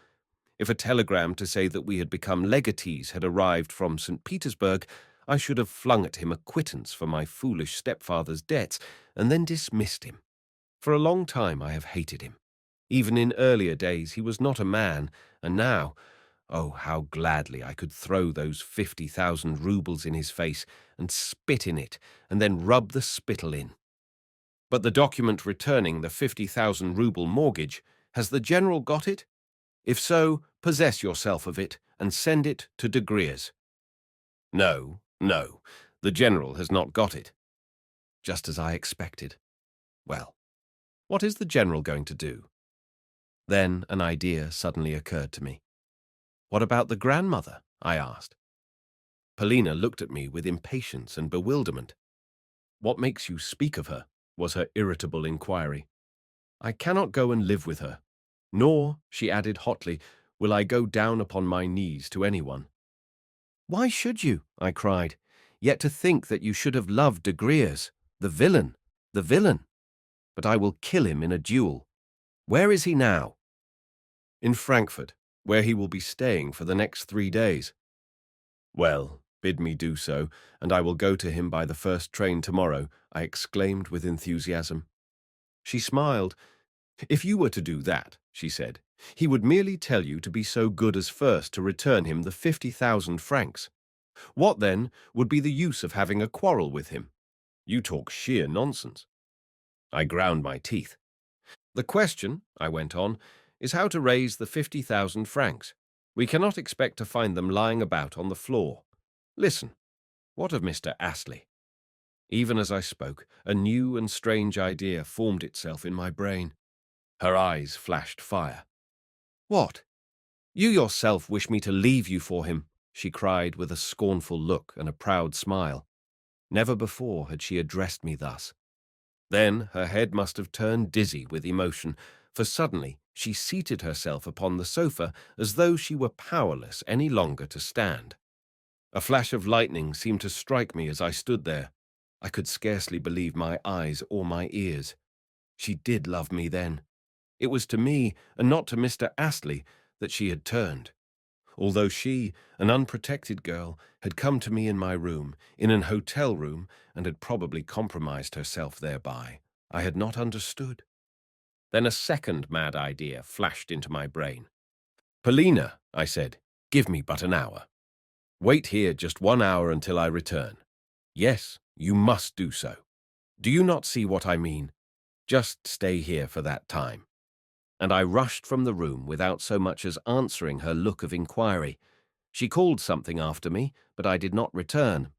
If a telegram to say that we had become legatees had arrived from St. Petersburg, I should have flung at him a quittance for my foolish stepfather's debts and then dismissed him. For a long time I have hated him. Even in earlier days he was not a man, and now, oh, how gladly I could throw those 50,000 roubles in his face and spit in it, and then rub the spittle in. But the document returning the 50,000 rouble mortgage, has the general got it? If so, possess yourself of it and send it to de Grier's. No, no, the general has not got it. Just as I expected. Well, what is the general going to do? Then an idea suddenly occurred to me. What about the grandmother? I asked. Polina looked at me with impatience and bewilderment. What makes you speak of her? Was her irritable inquiry. I cannot go and live with her. Nor, she added hotly, will I go down upon my knees to anyone. Why should you? I cried. Yet to think that you should have loved de Grier's, the villain, the villain. But I will kill him in a duel. Where is he now? In Frankfurt, where he will be staying for the next 3 days. Well, bid me do so, and I will go to him by the first train tomorrow, I exclaimed with enthusiasm. She smiled. If you were to do that, she said, he would merely tell you to be so good as first to return him the 50,000 francs. What, then, would be the use of having a quarrel with him? You talk sheer nonsense. I ground my teeth. The question, I went on, is how to raise the 50,000 francs. We cannot expect to find them lying about on the floor. Listen, what of Mr. Astley? Even as I spoke, a new and strange idea formed itself in my brain. Her eyes flashed fire. What? You yourself wish me to leave you for him, she cried with a scornful look and a proud smile. Never before had she addressed me thus. Then her head must have turned dizzy with emotion, for suddenly she seated herself upon the sofa as though she were powerless any longer to stand. A flash of lightning seemed to strike me as I stood there. I could scarcely believe my eyes or my ears. She did love me then. It was to me, and not to Mr. Astley, that she had turned. Although she, an unprotected girl, had come to me in my room, in an hotel room, and had probably compromised herself thereby, I had not understood. Then a second mad idea flashed into my brain. Polina, I said, give me but an hour. Wait here just 1 hour until I return. Yes, you must do so. Do you not see what I mean? Just stay here for that time. And I rushed from the room without so much as answering her look of inquiry. She called something after me, but I did not return.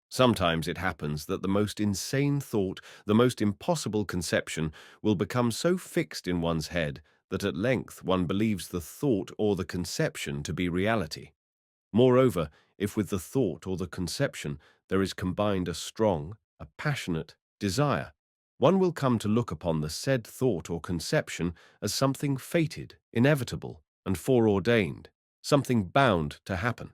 Sometimes it happens that the most insane thought, the most impossible conception, will become so fixed in one's head that at length one believes the thought or the conception to be reality. Moreover, if with the thought or the conception there is combined a strong, a passionate desire, one will come to look upon the said thought or conception as something fated, inevitable, and foreordained, something bound to happen.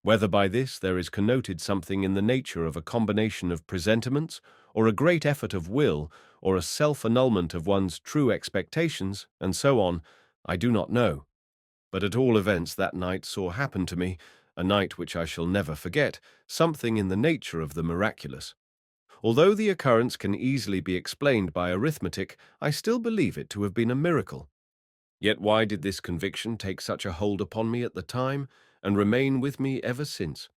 Whether by this there is connoted something in the nature of a combination of presentiments, or a great effort of will, or a self-annulment of one's true expectations, and so on, I do not know. But at all events that night saw happen to me, a night which I shall never forget, something in the nature of the miraculous. Although the occurrence can easily be explained by arithmetic, I still believe it to have been a miracle. Yet why did this conviction take such a hold upon me at the time, and remain with me ever since?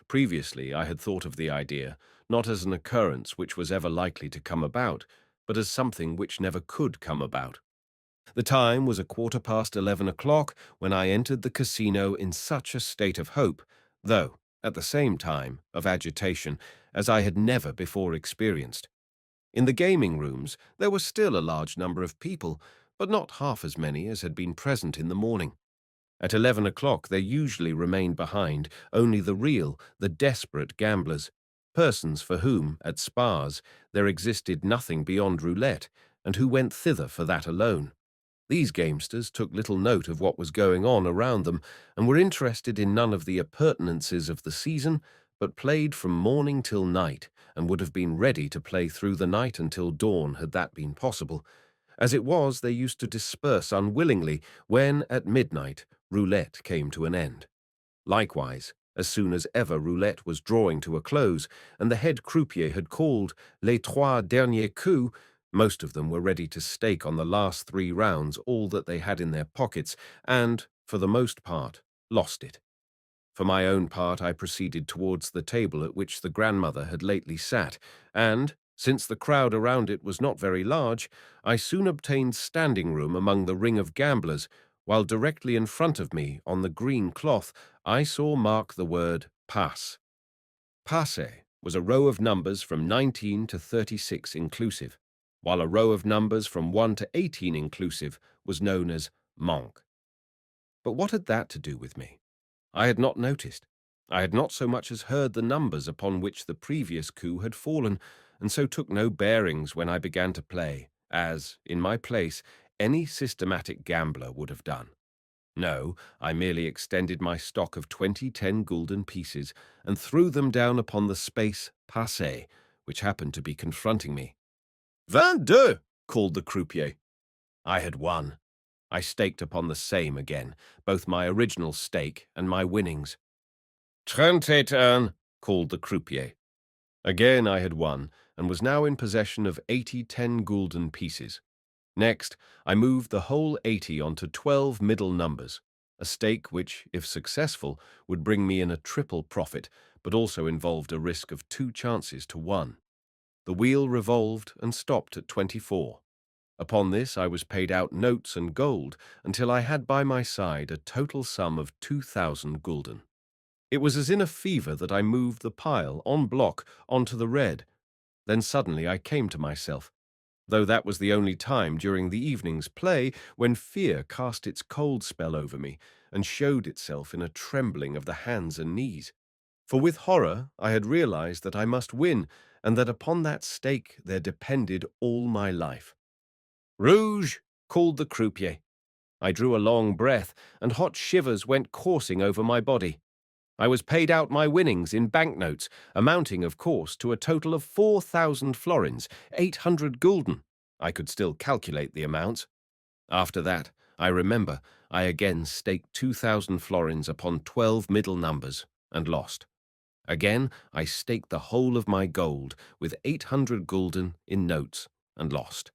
Previously I had thought of the idea, not as an occurrence which was ever likely to come about, but as something which never could come about. The time was 11:15 when I entered the casino in such a state of hope, though, at the same time, of agitation, as I had never before experienced. In the gaming rooms there was still a large number of people, but not half as many as had been present in the morning. At 11 o'clock there usually remained behind only the real, the desperate gamblers, persons for whom, at spas, there existed nothing beyond roulette, and who went thither for that alone. These gamesters took little note of what was going on around them, and were interested in none of the appurtenances of the season, but played from morning till night, and would have been ready to play through the night until dawn had that been possible. As it was, they used to disperse unwillingly when, at midnight, roulette came to an end. Likewise, as soon as ever roulette was drawing to a close, and the head croupier had called les trois derniers coups, most of them were ready to stake on the last 3 rounds all that they had in their pockets, and, for the most part, lost it. For my own part, I proceeded towards the table at which the grandmother had lately sat, and, since the crowd around it was not very large, I soon obtained standing room among the ring of gamblers, while directly in front of me, on the green cloth, I saw marked the word passe. Passe was a row of numbers from 19 to 36 inclusive, while a row of numbers from 1 to 18 inclusive was known as manque. But what had that to do with me? I had not noticed. I had not so much as heard the numbers upon which the previous coup had fallen, and so took no bearings when I began to play, as, in my place, any systematic gambler would have done. No, I merely extended my stock of 20 10-gulden pieces and threw them down upon the space passé, which happened to be confronting me. 22! Called the croupier. I had won. I staked upon the same again, both my original stake and my winnings. 31! Called the croupier. Again I had won, and was now in possession of 80 10-gulden pieces. Next, I moved the whole 80 onto 12 middle numbers, a stake which, if successful, would bring me in a triple profit, but also involved a risk of 2 chances to 1. The wheel revolved and stopped at 24. Upon this I was paid out notes and gold until I had by my side a total sum of 2,000 gulden. It was as in a fever that I moved the pile, en bloc, onto the red. Then suddenly I came to myself, though that was the only time during the evening's play when fear cast its cold spell over me and showed itself in a trembling of the hands and knees. For with horror I had realized that I must win, and that upon that stake there depended all my life. Rouge! Called the croupier. I drew a long breath, and hot shivers went coursing over my body. I was paid out my winnings in banknotes, amounting, of course, to a total of 4,000 florins, 800 gulden. I could still calculate the amounts. After that, I remember, I again staked 2,000 florins upon 12 middle numbers, and lost. Again, I staked the whole of my gold, with 800 gulden in notes, and lost.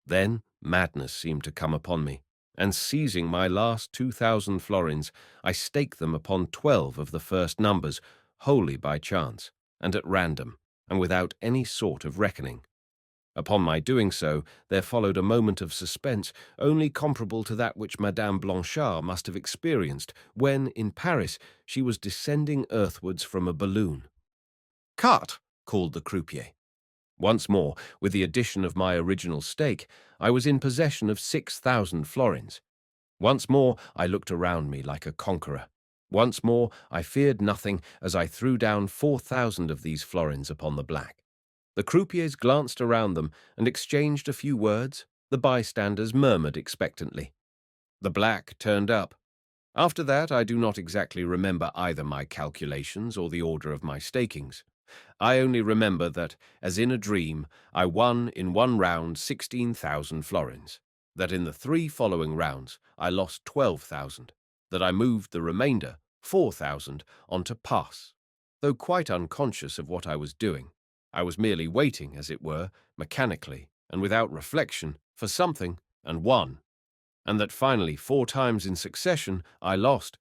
Then madness seemed to come upon me, and seizing my last 2,000 florins, I staked them upon 12 of the first numbers, wholly by chance, and at random, and without any sort of reckoning. Upon my doing so, there followed a moment of suspense only comparable to that which Madame Blanchard must have experienced when, in Paris, she was descending earthwards from a balloon. Cut! Called the croupier. Once more, with the addition of my original stake, I was in possession of 6,000 florins. Once more, I looked around me like a conqueror. Once more, I feared nothing as I threw down 4,000 of these florins upon the black. The croupiers glanced around them and exchanged a few words. The bystanders murmured expectantly. The black turned up. After that, I do not exactly remember either my calculations or the order of my stakings. I only remember that, as in a dream, I won in one round 16,000 florins, that in the 3 following rounds I lost 12,000, that I moved the remainder, 4,000, onto pass. Though quite unconscious of what I was doing, I was merely waiting, as it were, mechanically, and without reflection, for something, and won, and that finally 4 times in succession I lost.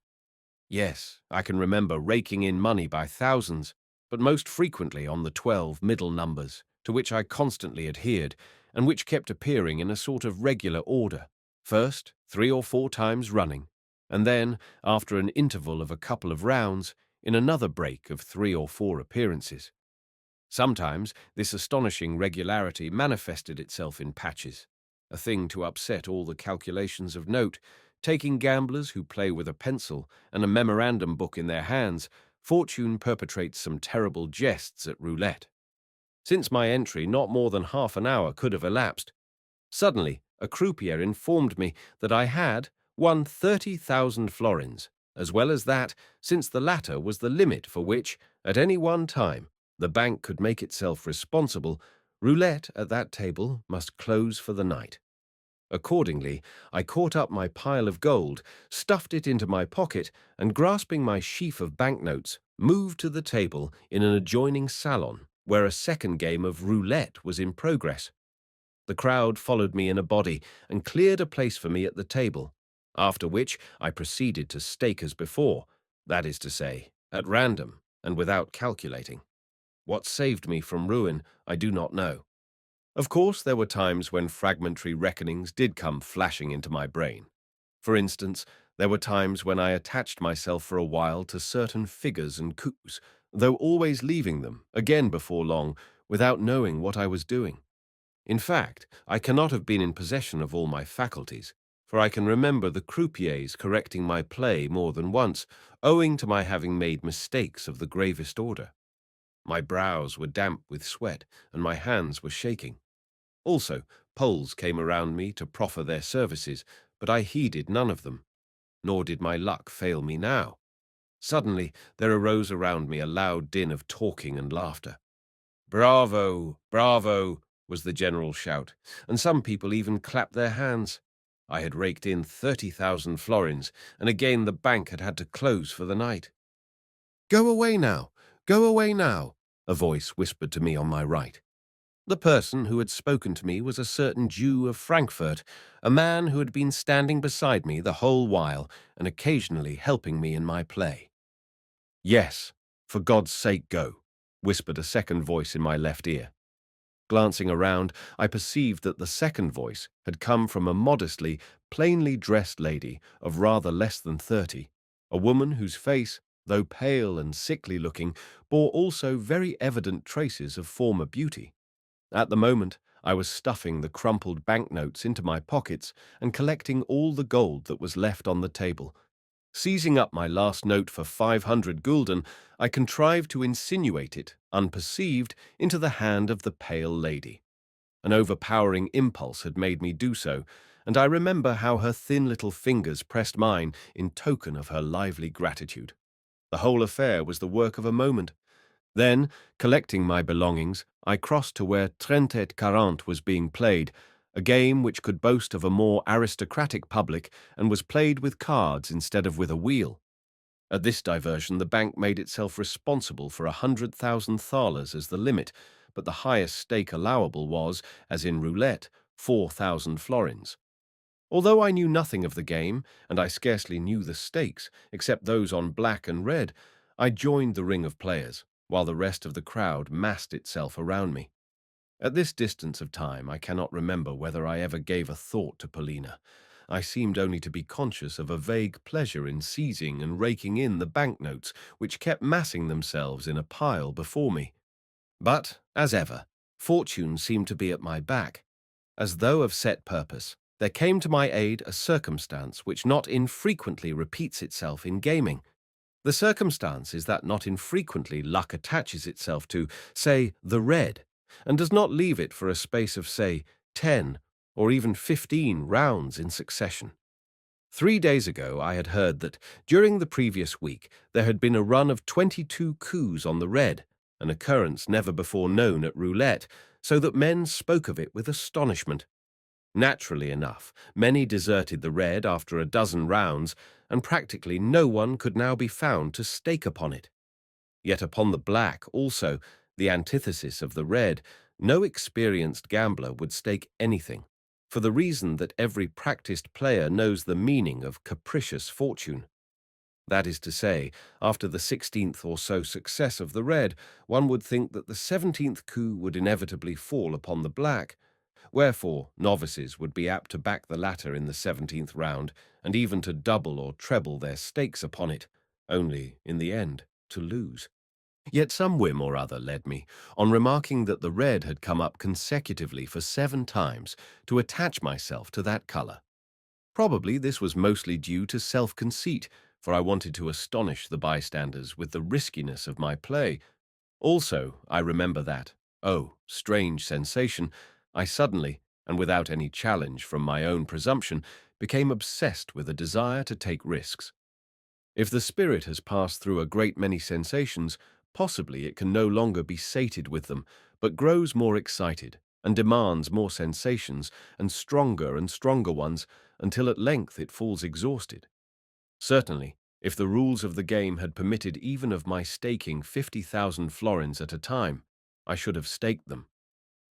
Yes, I can remember raking in money by thousands, but most frequently on the 12 middle numbers, to which I constantly adhered, and which kept appearing in a sort of regular order, first 3 or 4 times running, and then, after an interval of a couple of rounds, in another break of 3 or 4 appearances. Sometimes this astonishing regularity manifested itself in patches, a thing to upset all the calculations of note. Taking gamblers who play with a pencil and a memorandum book in their hands, fortune perpetrates some terrible jests at roulette. Since my entry, not more than half an hour could have elapsed. Suddenly, a croupier informed me that I had won 30,000 florins, as well as that, since the latter was the limit for which, at any one time, the bank could make itself responsible, roulette at that table must close for the night. Accordingly, I caught up my pile of gold, stuffed it into my pocket, and grasping my sheaf of banknotes, moved to the table in an adjoining salon, where a second game of roulette was in progress. The crowd followed me in a body and cleared a place for me at the table, after which I proceeded to stake as before, that is to say, at random and without calculating. What saved me from ruin, I do not know. Of course, there were times when fragmentary reckonings did come flashing into my brain. For instance, there were times when I attached myself for a while to certain figures and coups, though always leaving them, again before long, without knowing what I was doing. In fact, I cannot have been in possession of all my faculties, for I can remember the croupiers correcting my play more than once, owing to my having made mistakes of the gravest order. My brows were damp with sweat, and my hands were shaking. Also, Poles came around me to proffer their services, but I heeded none of them. Nor did my luck fail me now. Suddenly, there arose around me a loud din of talking and laughter. "Bravo! Bravo!" was the general shout, and some people even clapped their hands. I had raked in 30,000 florins, and again the bank had had to close for the night. "Go away now! Go away now!" a voice whispered to me on my right. The person who had spoken to me was a certain Jew of Frankfurt, a man who had been standing beside me the whole while and occasionally helping me in my play. "Yes, for God's sake go," whispered a second voice in my left ear. Glancing around, I perceived that the second voice had come from a modestly, plainly dressed lady of rather less than 30, a woman whose face, though pale and sickly-looking, bore also very evident traces of former beauty. At the moment, I was stuffing the crumpled banknotes into my pockets and collecting all the gold that was left on the table. Seizing up my last note for 500 gulden, I contrived to insinuate it, unperceived, into the hand of the pale lady. An overpowering impulse had made me do so, and I remember how her thin little fingers pressed mine in token of her lively gratitude. The whole affair was the work of a moment. Then, collecting my belongings, I crossed to where Trente et Quarante was being played, a game which could boast of a more aristocratic public and was played with cards instead of with a wheel. At this diversion, the bank made itself responsible for 100,000 thalers as the limit, but the highest stake allowable was, as in roulette, 4,000 florins. Although I knew nothing of the game, and I scarcely knew the stakes, except those on black and red, I joined the ring of players, while the rest of the crowd massed itself around me. At this distance of time, I cannot remember whether I ever gave a thought to Paulina. I seemed only to be conscious of a vague pleasure in seizing and raking in the banknotes which kept massing themselves in a pile before me. But, as ever, Fortune seemed to be at my back. As though of set purpose, there came to my aid a circumstance which not infrequently repeats itself in gaming. The circumstance is that not infrequently luck attaches itself to, say, the red, and does not leave it for a space of, say, 10 or even 15 rounds in succession. 3 days ago, I had heard that during the previous week there had been a run of 22 coups on the red, an occurrence never before known at roulette, so that men spoke of it with astonishment. Naturally enough, many deserted the red after a dozen rounds, and practically no one could now be found to stake upon it. Yet upon the black also, the antithesis of the red, no experienced gambler would stake anything, for the reason that every practiced player knows the meaning of capricious fortune. That is to say, after the 16th or so success of the red, one would think that the 17th coup would inevitably fall upon the black, wherefore novices would be apt to back the latter in the 17th round, and even to double or treble their stakes upon it, only, in the end, to lose. Yet some whim or other led me, on remarking that the red had come up consecutively for 7 times, to attach myself to that colour. Probably this was mostly due to self-conceit, for I wanted to astonish the bystanders with the riskiness of my play. Also, I remember that, oh, strange sensation, I suddenly, and without any challenge from my own presumption, became obsessed with a desire to take risks. If the spirit has passed through a great many sensations, possibly it can no longer be sated with them, but grows more excited, and demands more sensations, and stronger ones, until at length it falls exhausted. Certainly, if the rules of the game had permitted even of my staking 50,000 florins at a time, I should have staked them.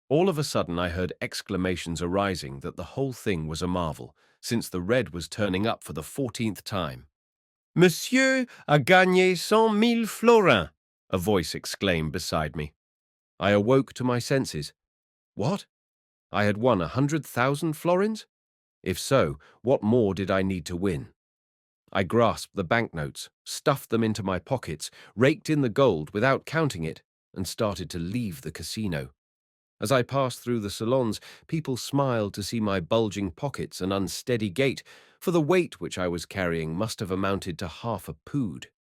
All of a sudden I heard exclamations arising that the whole thing was a marvel, since the red was turning up for the 14th time. "Monsieur a gagné 100,000 florins," a voice exclaimed beside me. I awoke to my senses. What? I had won 100,000 florins? If so, what more did I need to win? I grasped the banknotes, stuffed them into my pockets, raked in the gold without counting it, and started to leave the casino. As I passed through the salons, people smiled to see my bulging pockets and unsteady gait, for the weight which I was carrying must have amounted to half a pood.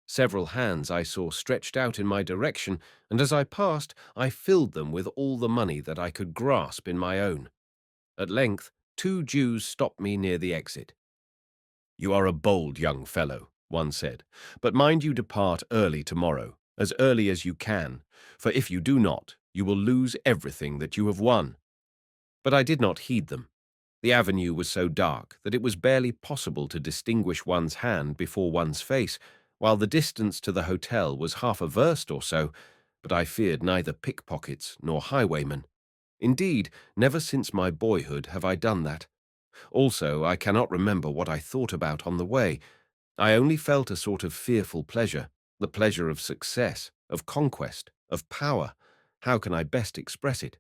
Several hands I saw stretched out in my direction, and as I passed, I filled them with all the money that I could grasp in my own. At length, 2 Jews stopped me near the exit. "You are a bold young fellow," one said, "but mind you depart early tomorrow, as early as you can, for if you do not, you will lose everything that you have won." But I did not heed them. The avenue was so dark that it was barely possible to distinguish one's hand before one's face, while the distance to the hotel was half a verst or so, but I feared neither pickpockets nor highwaymen. Indeed, never since my boyhood have I done that. Also, I cannot remember what I thought about on the way. I only felt a sort of fearful pleasure, the pleasure of success, of conquest, of power. How can I best express it?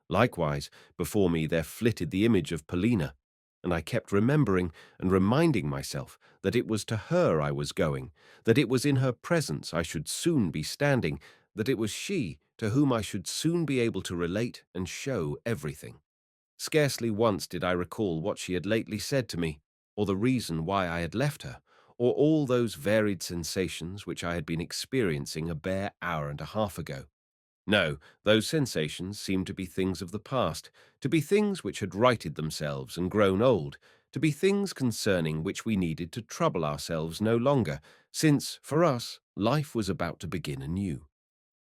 Likewise, before me there flitted the image of Paulina, and I kept remembering and reminding myself that it was to her I was going, that it was in her presence I should soon be standing, that it was she to whom I should soon be able to relate and show everything. Scarcely once did I recall what she had lately said to me, or the reason why I had left her, or all those varied sensations which I had been experiencing a bare hour and a half ago. No, those sensations seemed to be things of the past, to be things which had righted themselves and grown old, to be things concerning which we needed to trouble ourselves no longer, since, for us, life was about to begin anew.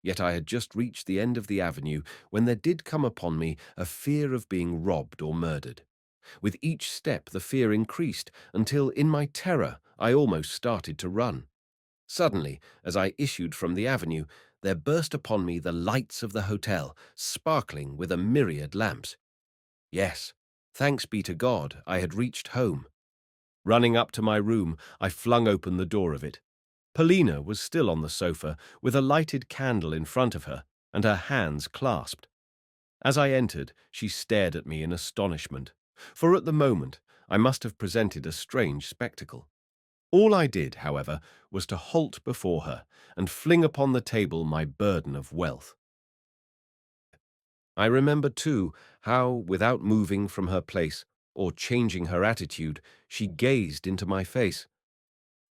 Yet I had just reached the end of the avenue when there did come upon me a fear of being robbed or murdered. With each step the fear increased, until in my terror I almost started to run. Suddenly, as I issued from the avenue, there burst upon me the lights of the hotel, sparkling with a myriad lamps. Yes, thanks be to God, I had reached home. Running up to my room, I flung open the door of it. Paulina was still on the sofa, with a lighted candle in front of her, and her hands clasped. As I entered, she stared at me in astonishment, for at the moment I must have presented a strange spectacle. All I did, however, was to halt before her and fling upon the table my burden of wealth. I remember, too, how, without moving from her place or changing her attitude, she gazed into my face.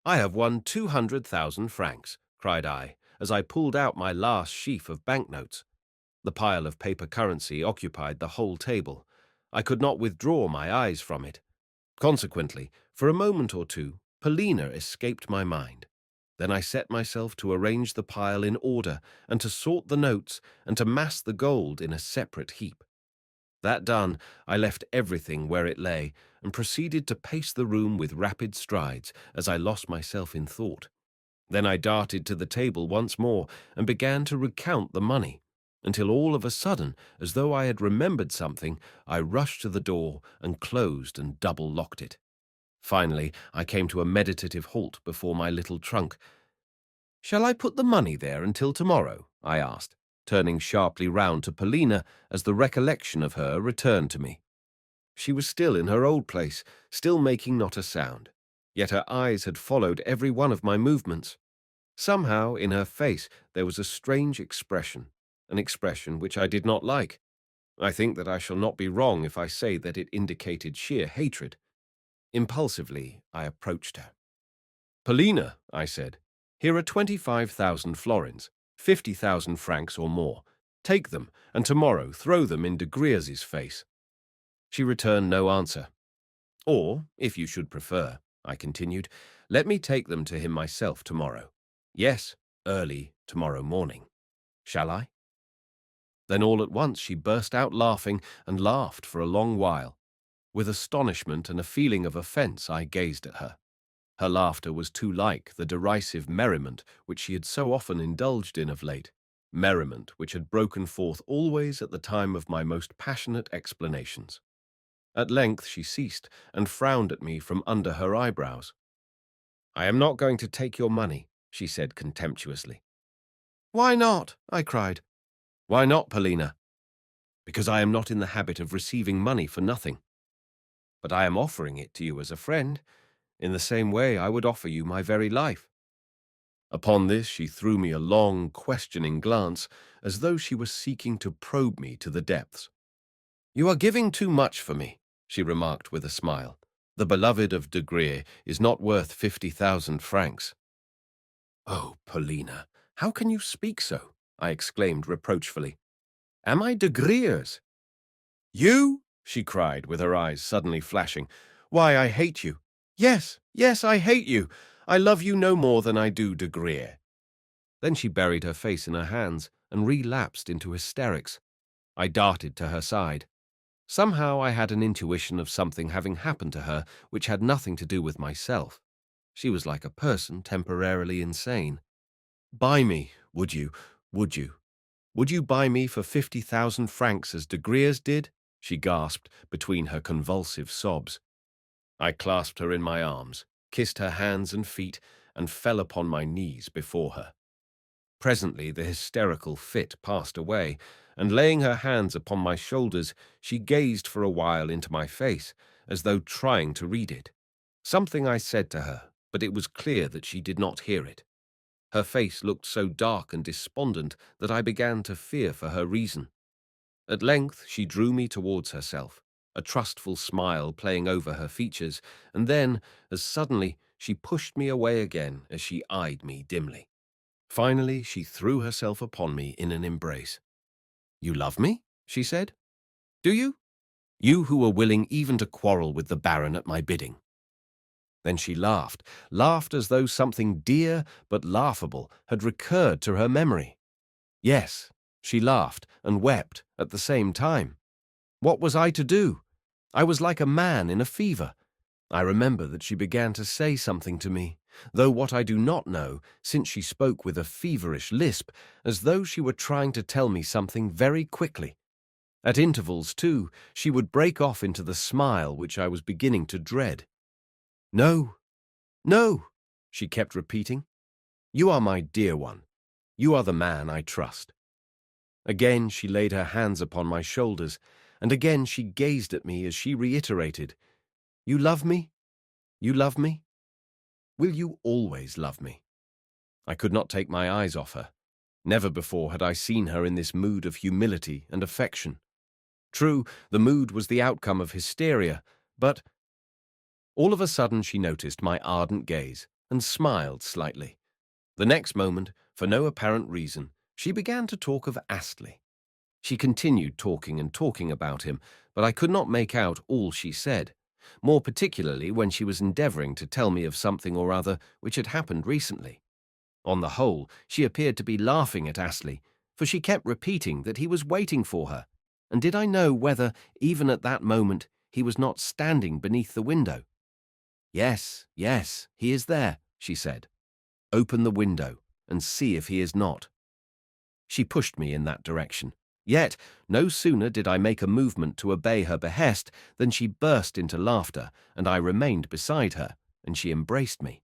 "I have won 200,000 francs, cried I, as I pulled out my last sheaf of banknotes. The pile of paper currency occupied the whole table. I could not withdraw my eyes from it. Consequently, for a moment or two, Polina escaped my mind. Then I set myself to arrange the pile in order and to sort the notes and to mass the gold in a separate heap. That done, I left everything where it lay and proceeded to pace the room with rapid strides as I lost myself in thought. Then I darted to the table once more and began to recount the money, until all of a sudden, as though I had remembered something, I rushed to the door and closed and double-locked it. Finally, I came to a meditative halt before my little trunk. "Shall I put the money there until tomorrow?" I asked, turning sharply round to Polina as the recollection of her returned to me. She was still in her old place, still making not a sound, yet her eyes had followed every one of my movements. Somehow, in her face, there was a strange expression, an expression which I did not like. I think that I shall not be wrong if I say that it indicated sheer hatred. Impulsively, I approached her. "Polina," I said, "here are 25,000 florins, 50,000 francs or more. Take them, and tomorrow throw them in de Griers's face." She returned no answer. "Or, if you should prefer," I continued, "let me take them to him myself tomorrow. Yes, early tomorrow morning. Shall I?" Then all at once she burst out laughing and laughed for a long while. With astonishment and a feeling of offence, I gazed at her. Her laughter was too like the derisive merriment which she had so often indulged in of late, merriment which had broken forth always at the time of my most passionate explanations. At length she ceased and frowned at me from under her eyebrows. "I am not going to take your money," she said contemptuously. "Why not?" I cried. "Why not, Polina?" "Because I am not in the habit of receiving money for nothing. But I am offering it to you as a friend. In the same way I would offer you my very life." Upon this she threw me a long, questioning glance, as though she were seeking to probe me to the depths. "You are giving too much for me," she remarked with a smile. "The beloved of de Griers is not worth 50,000 francs." "Oh, Polina, how can you speak so?" I exclaimed reproachfully. "Am I de Griers?" "You?" she cried, with her eyes suddenly flashing. "Why, I hate you. Yes, yes, I hate you. I love you no more than I do de Griers." Then she buried her face in her hands and relapsed into hysterics. I darted to her side. Somehow I had an intuition of something having happened to her which had nothing to do with myself. She was like a person temporarily insane. "Buy me, would you? Would you? Would you buy me for 50,000 francs as de Griers did?" she gasped between her convulsive sobs. I clasped her in my arms, kissed her hands and feet, and fell upon my knees before her. Presently the hysterical fit passed away, and laying her hands upon my shoulders, she gazed for a while into my face, as though trying to read it. Something I said to her, but it was clear that she did not hear it. Her face looked so dark and despondent that I began to fear for her reason. At length she drew me towards herself, a trustful smile playing over her features, and then, as suddenly, she pushed me away again as she eyed me dimly. Finally, she threw herself upon me in an embrace. "You love me?" she said. "Do you? You who were willing even to quarrel with the Baron at my bidding." Then she laughed, laughed as though something dear but laughable had recurred to her memory. Yes, she laughed and wept at the same time. What was I to do? I was like a man in a fever. I remember that she began to say something to me, though what I do not know, since she spoke with a feverish lisp, as though she were trying to tell me something very quickly. At intervals, too, she would break off into the smile which I was beginning to dread. "No, no," she kept repeating. "You are my dear one. You are the man I trust." Again she laid her hands upon my shoulders, and again she gazed at me as she reiterated, "You love me? You love me? Will you always love me?" I could not take my eyes off her. Never before had I seen her in this mood of humility and affection. True, the mood was the outcome of hysteria, but all of a sudden she noticed my ardent gaze and smiled slightly. The next moment, for no apparent reason, she began to talk of Astley. She continued talking and talking about him, but I could not make out all she said, more particularly when she was endeavouring to tell me of something or other which had happened recently. On the whole, she appeared to be laughing at Astley, for she kept repeating that he was waiting for her, and did I know whether, even at that moment, he was not standing beneath the window? Yes, yes, he is there, she said. Open the window and see if he is not. She pushed me in that direction. Yet, no sooner did I make a movement to obey her behest than she burst into laughter, and I remained beside her, and she embraced me.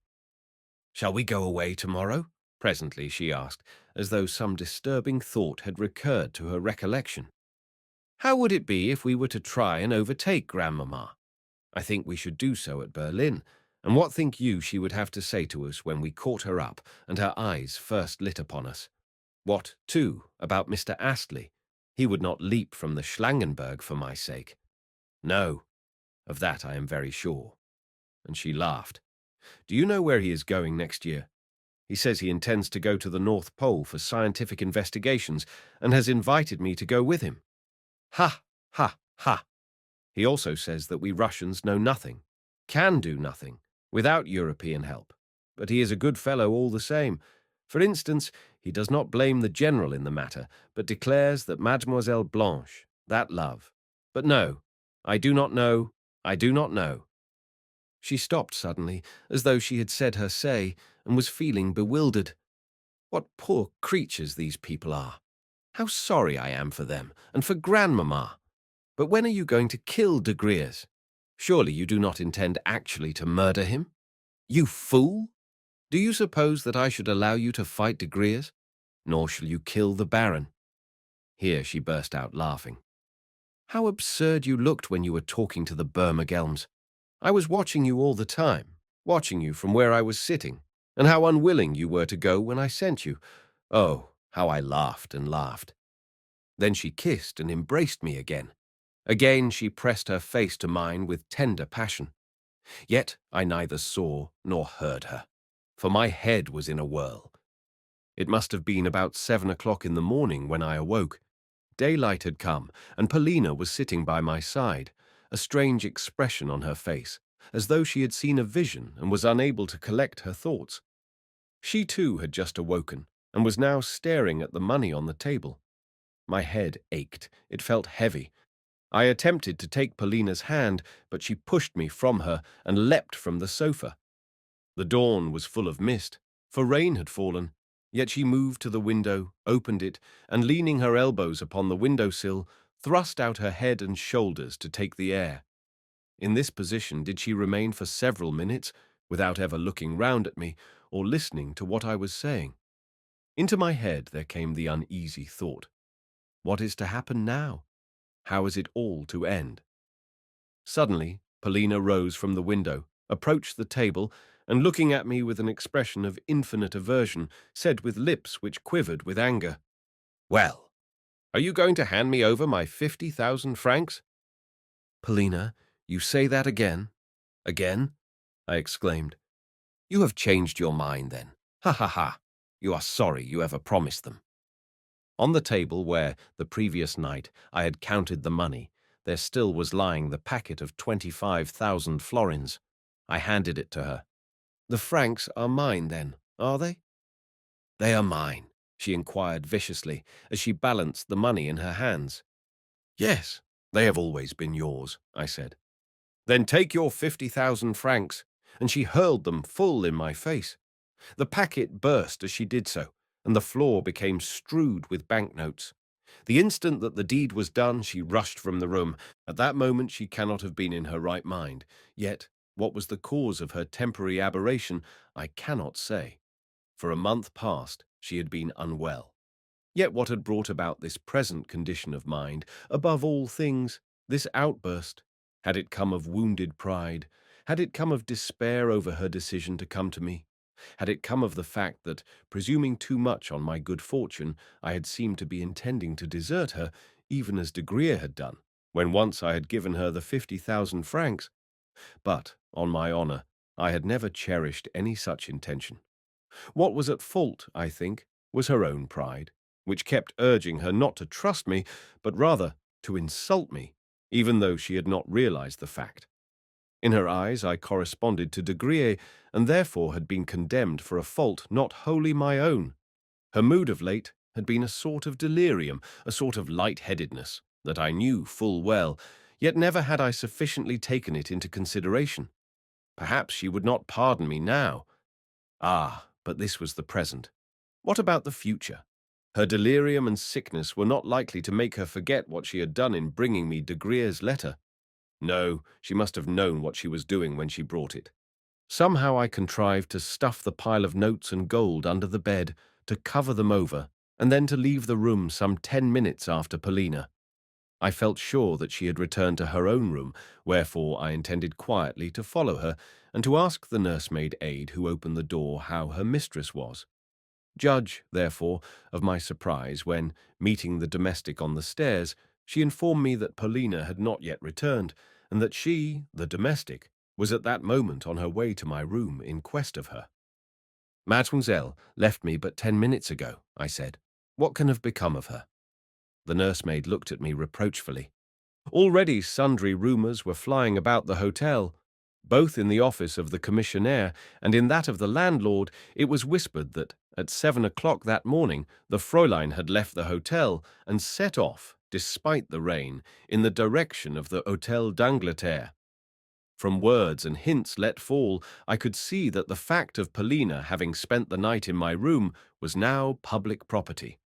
"Shall we go away tomorrow?" presently she asked, as though some disturbing thought had recurred to her recollection. "How would it be if we were to try and overtake Grandmamma? I think we should do so at Berlin, and what think you she would have to say to us when we caught her up and her eyes first lit upon us? What, too, about Mr. Astley? He would not leap from the Schlangenberg for my sake. No, of that I am very sure." And she laughed. "Do you know where he is going next year? He says he intends to go to the North Pole for scientific investigations and has invited me to go with him. Ha, ha, ha. He also says that we Russians know nothing, can do nothing, without European help. But he is a good fellow all the same. For instance, he does not blame the general in the matter, but declares that Mademoiselle Blanche, that love. But no, I do not know, I do not know." She stopped suddenly, as though she had said her say, and was feeling bewildered. What poor creatures these people are! How sorry I am for them, and for Grandmamma! But when are you going to kill de Griers? Surely you do not intend actually to murder him? You fool! Do you suppose that I should allow you to fight de Griers? Nor shall you kill the Baron." Here she burst out laughing. "How absurd you looked when you were talking to the Burmergelms. I was watching you all the time, watching you from where I was sitting, and how unwilling you were to go when I sent you. Oh, how I laughed and laughed." Then she kissed and embraced me again. Again she pressed her face to mine with tender passion. Yet I neither saw nor heard her, for my head was in a whirl. It must have been about 7 o'clock in the morning when I awoke. Daylight had come, and Paulina was sitting by my side, a strange expression on her face, as though she had seen a vision and was unable to collect her thoughts. She too had just awoken, and was now staring at the money on the table. My head ached, it felt heavy. I attempted to take Paulina's hand, but she pushed me from her and leapt from the sofa. The dawn was full of mist, for rain had fallen, yet she moved to the window, opened it, and leaning her elbows upon the window-sill, thrust out her head and shoulders to take the air. In this position did she remain for several minutes, without ever looking round at me or listening to what I was saying. Into my head there came the uneasy thought, what is to happen now? How is it all to end? Suddenly, Paulina rose from the window, approached the table, and looking at me with an expression of infinite aversion, said with lips which quivered with anger, "Well, are you going to hand me over my 50,000 francs?" "Paulina, you say that again?" "Again?" I exclaimed. "You have changed your mind, then. Ha, ha, ha. You are sorry you ever promised them." On the table where, the previous night, I had counted the money, there still was lying the packet of 25,000 florins. I handed it to her. "The francs are mine, then, are they?" "They are mine," she inquired viciously, as she balanced the money in her hands. "Yes, they have always been yours," I said. "Then take your 50,000 francs," and she hurled them full in my face. The packet burst as she did so, and the floor became strewed with banknotes. The instant that the deed was done, she rushed from the room. At that moment she cannot have been in her right mind, yet what was the cause of her temporary aberration, I cannot say. For a month past she had been unwell. Yet what had brought about this present condition of mind, above all things, this outburst? Had it come of wounded pride? Had it come of despair over her decision to come to me? Had it come of the fact that, presuming too much on my good fortune, I had seemed to be intending to desert her, even as de Griers had done, when once I had given her the 50,000 francs? But, on my honour, I had never cherished any such intention. What was at fault, I think, was her own pride, which kept urging her not to trust me, but rather to insult me, even though she had not realized the fact. In her eyes I corresponded to de Griers, and therefore had been condemned for a fault not wholly my own. Her mood of late had been a sort of delirium, a sort of light-headedness, that I knew full well, yet never had I sufficiently taken it into consideration. Perhaps she would not pardon me now. Ah, but this was the present. What about the future? Her delirium and sickness were not likely to make her forget what she had done in bringing me de Griers' letter. No, she must have known what she was doing when she brought it. Somehow I contrived to stuff the pile of notes and gold under the bed, to cover them over, and then to leave the room some 10 minutes after Paulina. I felt sure that she had returned to her own room, wherefore I intended quietly to follow her and to ask the nursemaid aide who opened the door how her mistress was. Judge, therefore, of my surprise when, meeting the domestic on the stairs, she informed me that Paulina had not yet returned, and that she, the domestic, was at that moment on her way to my room in quest of her. "Mademoiselle left me but 10 minutes ago," I said. "What can have become of her?" The nursemaid looked at me reproachfully. Already sundry rumours were flying about the hotel. Both in the office of the commissionaire and in that of the landlord, it was whispered that at 7 o'clock that morning the Fräulein had left the hotel and set off, despite the rain, in the direction of the Hôtel d'Angleterre. From words and hints let fall, I could see that the fact of Paulina having spent the night in my room was now public property.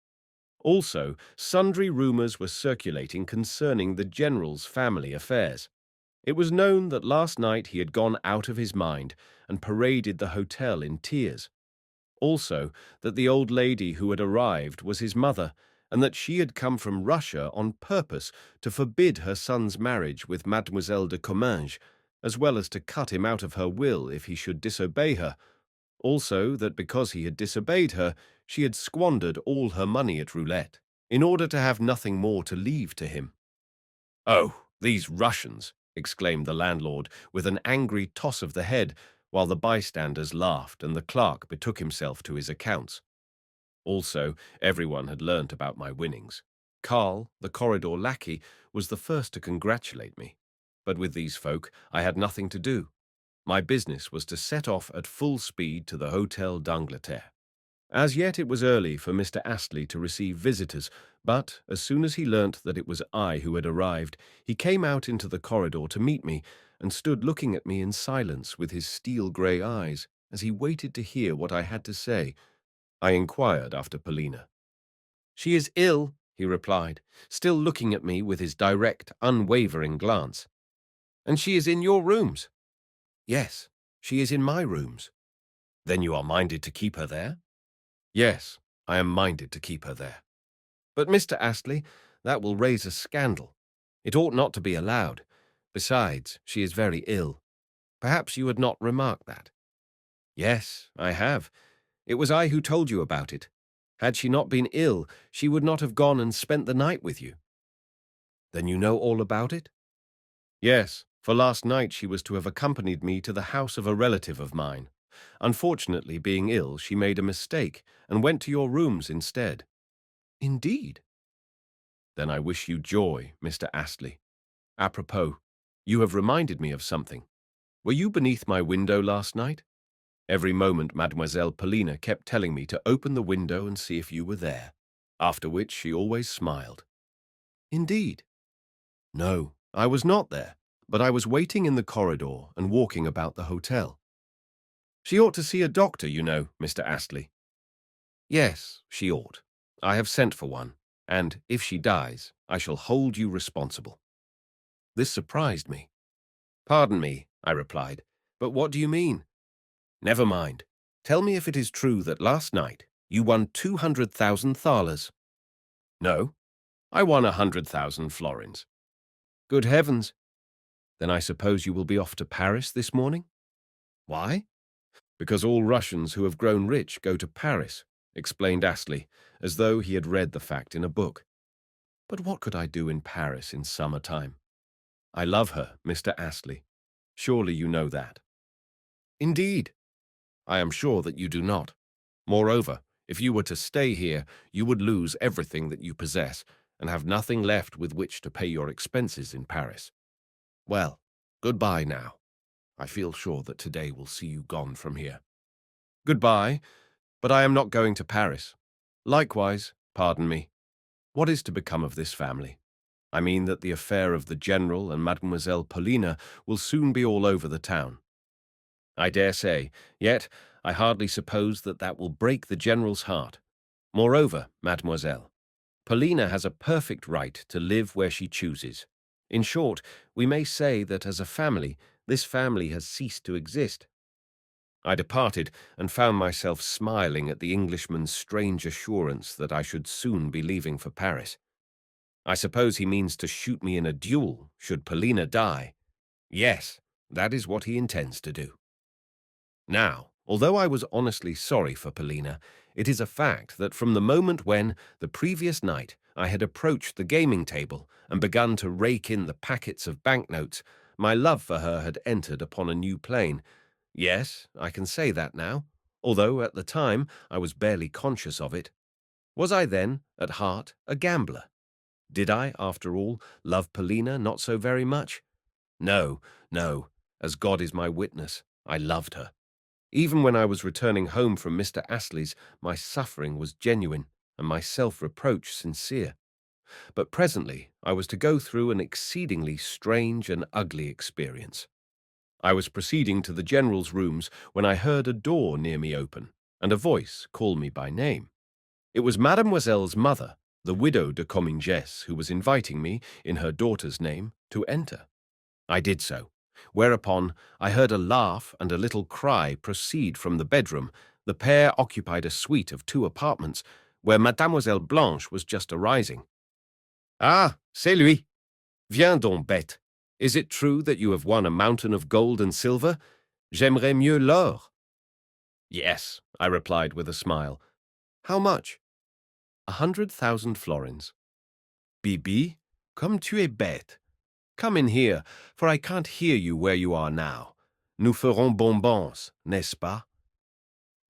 Also, sundry rumours were circulating concerning the general's family affairs. It was known that last night he had gone out of his mind and paraded the hotel in tears. Also, that the old lady who had arrived was his mother, and that she had come from Russia on purpose to forbid her son's marriage with Mademoiselle de Comminges, as well as to cut him out of her will if he should disobey her. Also, that because he had disobeyed her, she had squandered all her money at roulette, in order to have nothing more to leave to him. "Oh, these Russians!" exclaimed the landlord, with an angry toss of the head, while the bystanders laughed and the clerk betook himself to his accounts. Also, everyone had learnt about my winnings. Karl, the corridor lackey, was the first to congratulate me. But with these folk I had nothing to do. My business was to set off at full speed to the Hôtel d'Angleterre. As yet it was early for Mr. Astley to receive visitors, but as soon as he learnt that it was I who had arrived, he came out into the corridor to meet me and stood looking at me in silence with his steel-grey eyes as he waited to hear what I had to say. I inquired after Paulina. "She is ill," he replied, still looking at me with his direct, unwavering glance. "And she is in your rooms?" "Yes, she is in my rooms." "Then you are minded to keep her there?" "Yes, I am minded to keep her there." "But, Mr. Astley, that will raise a scandal. It ought not to be allowed. Besides, she is very ill. Perhaps you had not remarked that." "Yes, I have. It was I who told you about it. Had she not been ill, she would not have gone and spent the night with you." "Then you know all about it?" "Yes, for last night she was to have accompanied me to the house of a relative of mine. Unfortunately, being ill, she made a mistake and went to your rooms instead." "Indeed?" "Then I wish you joy, Mr. Astley. Apropos, you have reminded me of something. Were you beneath my window last night? Every moment Mademoiselle Paulina kept telling me to open the window and see if you were there, after which she always smiled." "Indeed?" "No, I was not there, but I was waiting in the corridor and walking about the hotel." "She ought to see a doctor, you know, Mr. Astley." "Yes, she ought. I have sent for one, and if she dies, I shall hold you responsible." This surprised me. "Pardon me," I replied, "but what do you mean?" "Never mind. Tell me if it is true that last night you won 200,000 thalers." "No, I won 100,000 florins." "Good heavens! Then I suppose you will be off to Paris this morning?" "Why?" Because all Russians who have grown rich go to Paris, explained Astley, as though he had read the fact in a book. But what could I do in Paris in summertime? I love her, Mr. Astley. Surely you know that. Indeed. I am sure that you do not. Moreover, if you were to stay here, you would lose everything that you possess and have nothing left with which to pay your expenses in Paris. Well, goodbye now. I feel sure that today will see you gone from here. Goodbye, but I am not going to Paris. Likewise, pardon me. What is to become of this family? I mean that the affair of the General and Mademoiselle Paulina will soon be all over the town. I dare say, yet I hardly suppose that that will break the General's heart. Moreover, Mademoiselle, Paulina has a perfect right to live where she chooses. In short, we may say that as a family, this family has ceased to exist. I departed and found myself smiling at the Englishman's strange assurance that I should soon be leaving for Paris. I suppose he means to shoot me in a duel, should Paulina die. Yes, that is what he intends to do. Now, although I was honestly sorry for Paulina, it is a fact that from the moment when, the previous night, I had approached the gaming table and begun to rake in the packets of banknotes, my love for her had entered upon a new plane. Yes, I can say that now, although at the time I was barely conscious of it. Was I then, at heart, a gambler? Did I, after all, love Paulina not so very much? No, no, as God is my witness, I loved her. Even when I was returning home from Mr. Astley's, my suffering was genuine and my self-reproach sincere. But presently I was to go through an exceedingly strange and ugly experience. I was proceeding to the General's rooms when I heard a door near me open and a voice call me by name. It was Mademoiselle's mother, the widow de Comminges, who was inviting me, in her daughter's name, to enter. I did so, whereupon I heard a laugh and a little cry proceed from the bedroom. The pair occupied a suite of 2 apartments, where Mademoiselle Blanche was just arising. Ah, c'est lui. Viens donc, bête. Is it true that you have won a mountain of gold and silver? J'aimerais mieux l'or. Yes, I replied with a smile. How much? 100,000 florins. Bibi, comme tu es bête. Come in here, for I can't hear you where you are now. Nous ferons bonbons, n'est-ce pas?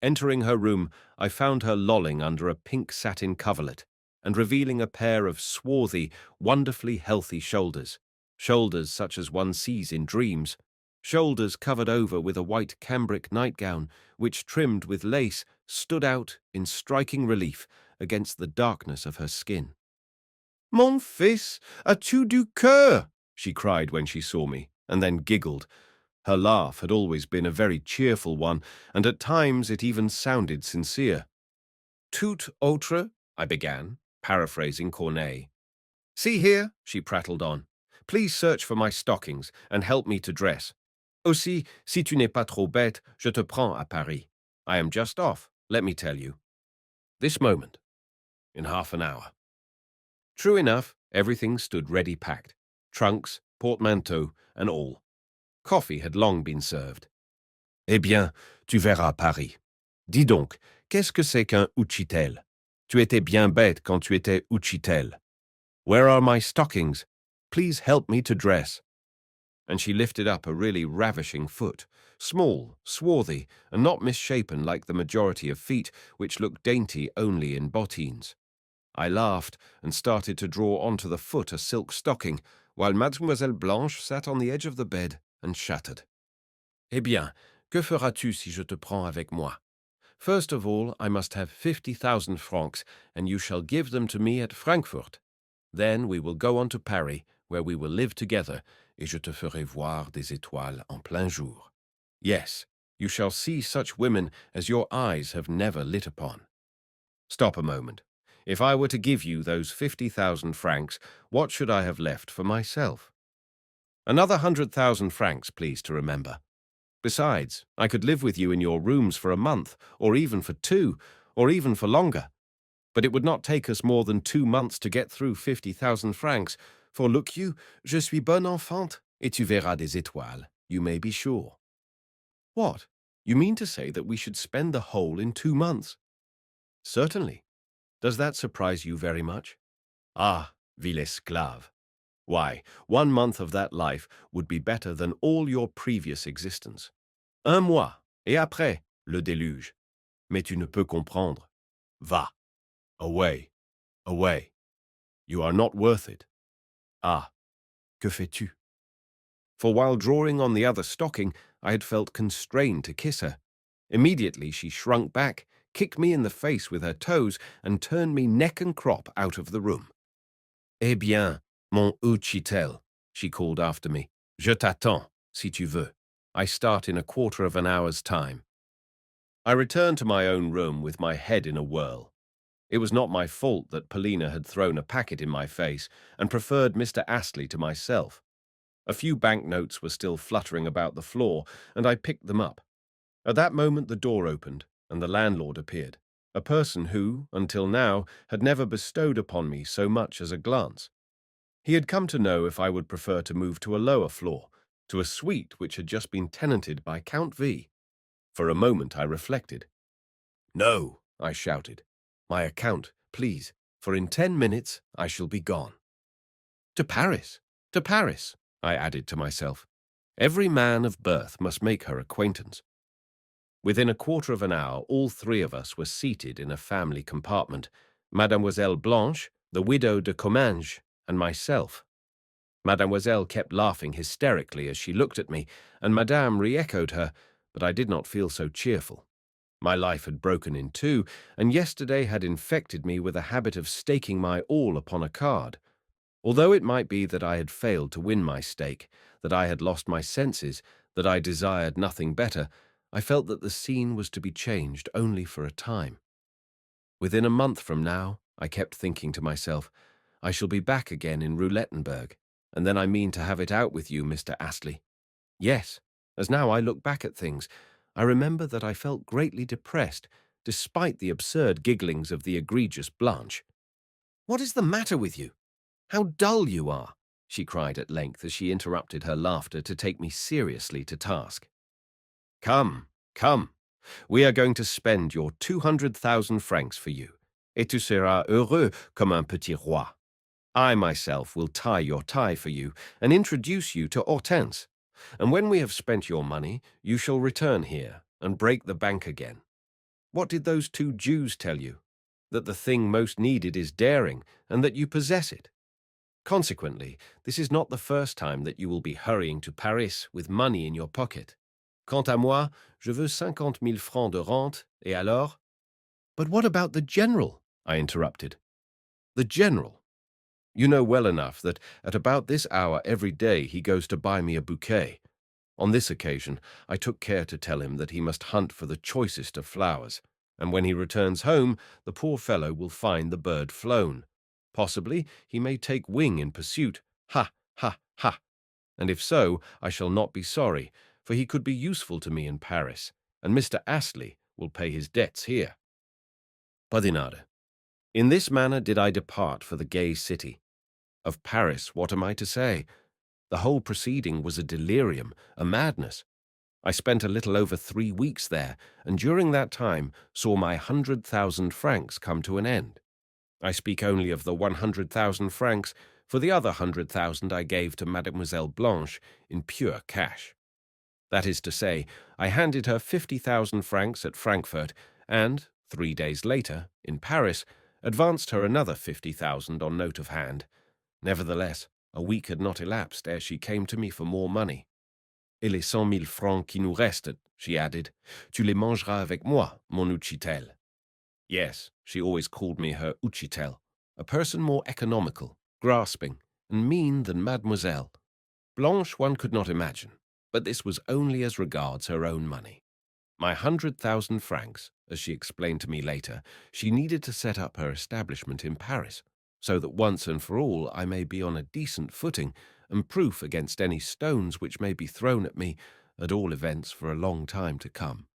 Entering her room, I found her lolling under a pink satin coverlet and revealing a pair of swarthy, wonderfully healthy shoulders, shoulders such as one sees in dreams, shoulders covered over with a white cambric nightgown, which, trimmed with lace, stood out in striking relief against the darkness of her skin. Mon fils, as-tu du cœur? She cried when she saw me, and then giggled. Her laugh had always been a very cheerful one, and at times it even sounded sincere. Tout autre, I began, paraphrasing Corneille. See here, she prattled on. Please search for my stockings and help me to dress. Aussi, si tu n'es pas trop bête, je te prends à Paris. I am just off, let me tell you. This moment. In half an hour. True enough, everything stood ready packed. Trunks, portmanteaux, and all. Coffee had long been served. Eh bien, tu verras Paris. Dis donc, qu'est-ce que c'est qu'un ouchitel? Tu étais bien bête quand tu étais ouchitel. Where are my stockings? Please help me to dress. And she lifted up a really ravishing foot, small, swarthy, and not misshapen like the majority of feet, which look dainty only in bottines. I laughed and started to draw onto the foot a silk stocking, while Mademoiselle Blanche sat on the edge of the bed and chattered. Eh bien, que feras-tu si je te prends avec moi? First of all, I must have 50,000 francs, and you shall give them to me at Frankfurt. Then we will go on to Paris, where we will live together, et je te ferai voir des étoiles en plein jour. Yes, you shall see such women as your eyes have never lit upon. Stop a moment. If I were to give you those 50,000 francs, what should I have left for myself? Another 100,000 francs, please to remember. Besides, I could live with you in your rooms for a month, or even for 2, or even for longer. But it would not take us more than 2 months to get through 50,000 francs, for look you, je suis bonne enfant, et tu verras des étoiles, you may be sure. What? You mean to say that we should spend the whole in 2 months? Certainly. Does that surprise you very much? Ah, vil esclave. Why, 1 month of that life would be better than all your previous existence. Un mois, et après, le déluge. Mais tu ne peux comprendre. Va. Away. Away. You are not worth it. Ah, que fais-tu? For while drawing on the other stocking, I had felt constrained to kiss her. Immediately she shrunk back, kicked me in the face with her toes, and turned me neck and crop out of the room. Eh bien, mon Uchitel, she called after me. Je t'attends, si tu veux. I start in a quarter of an hour's time. I returned to my own room with my head in a whirl. It was not my fault that Polina had thrown a packet in my face and preferred Mr. Astley to myself. A few banknotes were still fluttering about the floor, and I picked them up. At that moment the door opened, and the landlord appeared, a person who, until now, had never bestowed upon me so much as a glance. He had come to know if I would prefer to move to a lower floor, to a suite which had just been tenanted by Count V. For a moment I reflected. "No," I shouted. "My account, please, for in 10 minutes I shall be gone." "To Paris, to Paris," I added to myself. "Every man of birth must make her acquaintance." Within a quarter of an hour, all three of us were seated in a family compartment, Mademoiselle Blanche, the widow de Comminges, and myself. Mademoiselle kept laughing hysterically as she looked at me, and Madame re-echoed her, but I did not feel so cheerful. My life had broken in two, and yesterday had infected me with a habit of staking my all upon a card. Although it might be that I had failed to win my stake, that I had lost my senses, that I desired nothing better, I felt that the scene was to be changed only for a time. Within a month from now, I kept thinking to myself, I shall be back again in Roulettenberg, and then I mean to have it out with you, Mr. Astley. Yes, as now I look back at things, I remember that I felt greatly depressed, despite the absurd gigglings of the egregious Blanche. "What is the matter with you? How dull you are!" she cried at length as she interrupted her laughter to take me seriously to task. "Come, come, we are going to spend your 200,000 francs for you, et tu seras heureux comme un petit roi. I myself will tie your tie for you and introduce you to Hortense, and when we have spent your money, you shall return here and break the bank again. What did those two Jews tell you? That the thing most needed is daring, and that you possess it. Consequently, this is not the first time that you will be hurrying to Paris with money in your pocket. Quant à moi, je veux 50,000 francs de rente, et alors?" "But what about the general?" I interrupted. "The general? You know well enough that at about this hour every day he goes to buy me a bouquet. On this occasion, I took care to tell him that he must hunt for the choicest of flowers, and when he returns home, the poor fellow will find the bird flown. Possibly he may take wing in pursuit. Ha, ha, ha! And if so, I shall not be sorry, for he could be useful to me in Paris, and Mr. Astley will pay his debts here." Badinade. In this manner did I depart for the gay city. Of Paris, what am I to say? The whole proceeding was a delirium, a madness. I spent a little over 3 weeks there, and during that time saw my 100,000 francs come to an end. I speak only of the 100,000 francs, for the other 100,000 I gave to Mademoiselle Blanche in pure cash. That is to say, I handed her 50,000 francs at Frankfurt, and, 3 days later, in Paris, advanced her another 50,000 on note of hand. Nevertheless, a week had not elapsed ere she came to me for more money. "Et les 100,000 francs qui nous restent," she added, "tu les mangeras avec moi, mon Uchitel." Yes, she always called me her Uchitel, a person more economical, grasping, and mean than Mademoiselle. Blanche one could not imagine, but this was only as regards her own money. My 100,000 francs, as she explained to me later, she needed to set up her establishment in Paris, so that once and for all I may be on a decent footing and proof against any stones which may be thrown at me, at all events for a long time to come.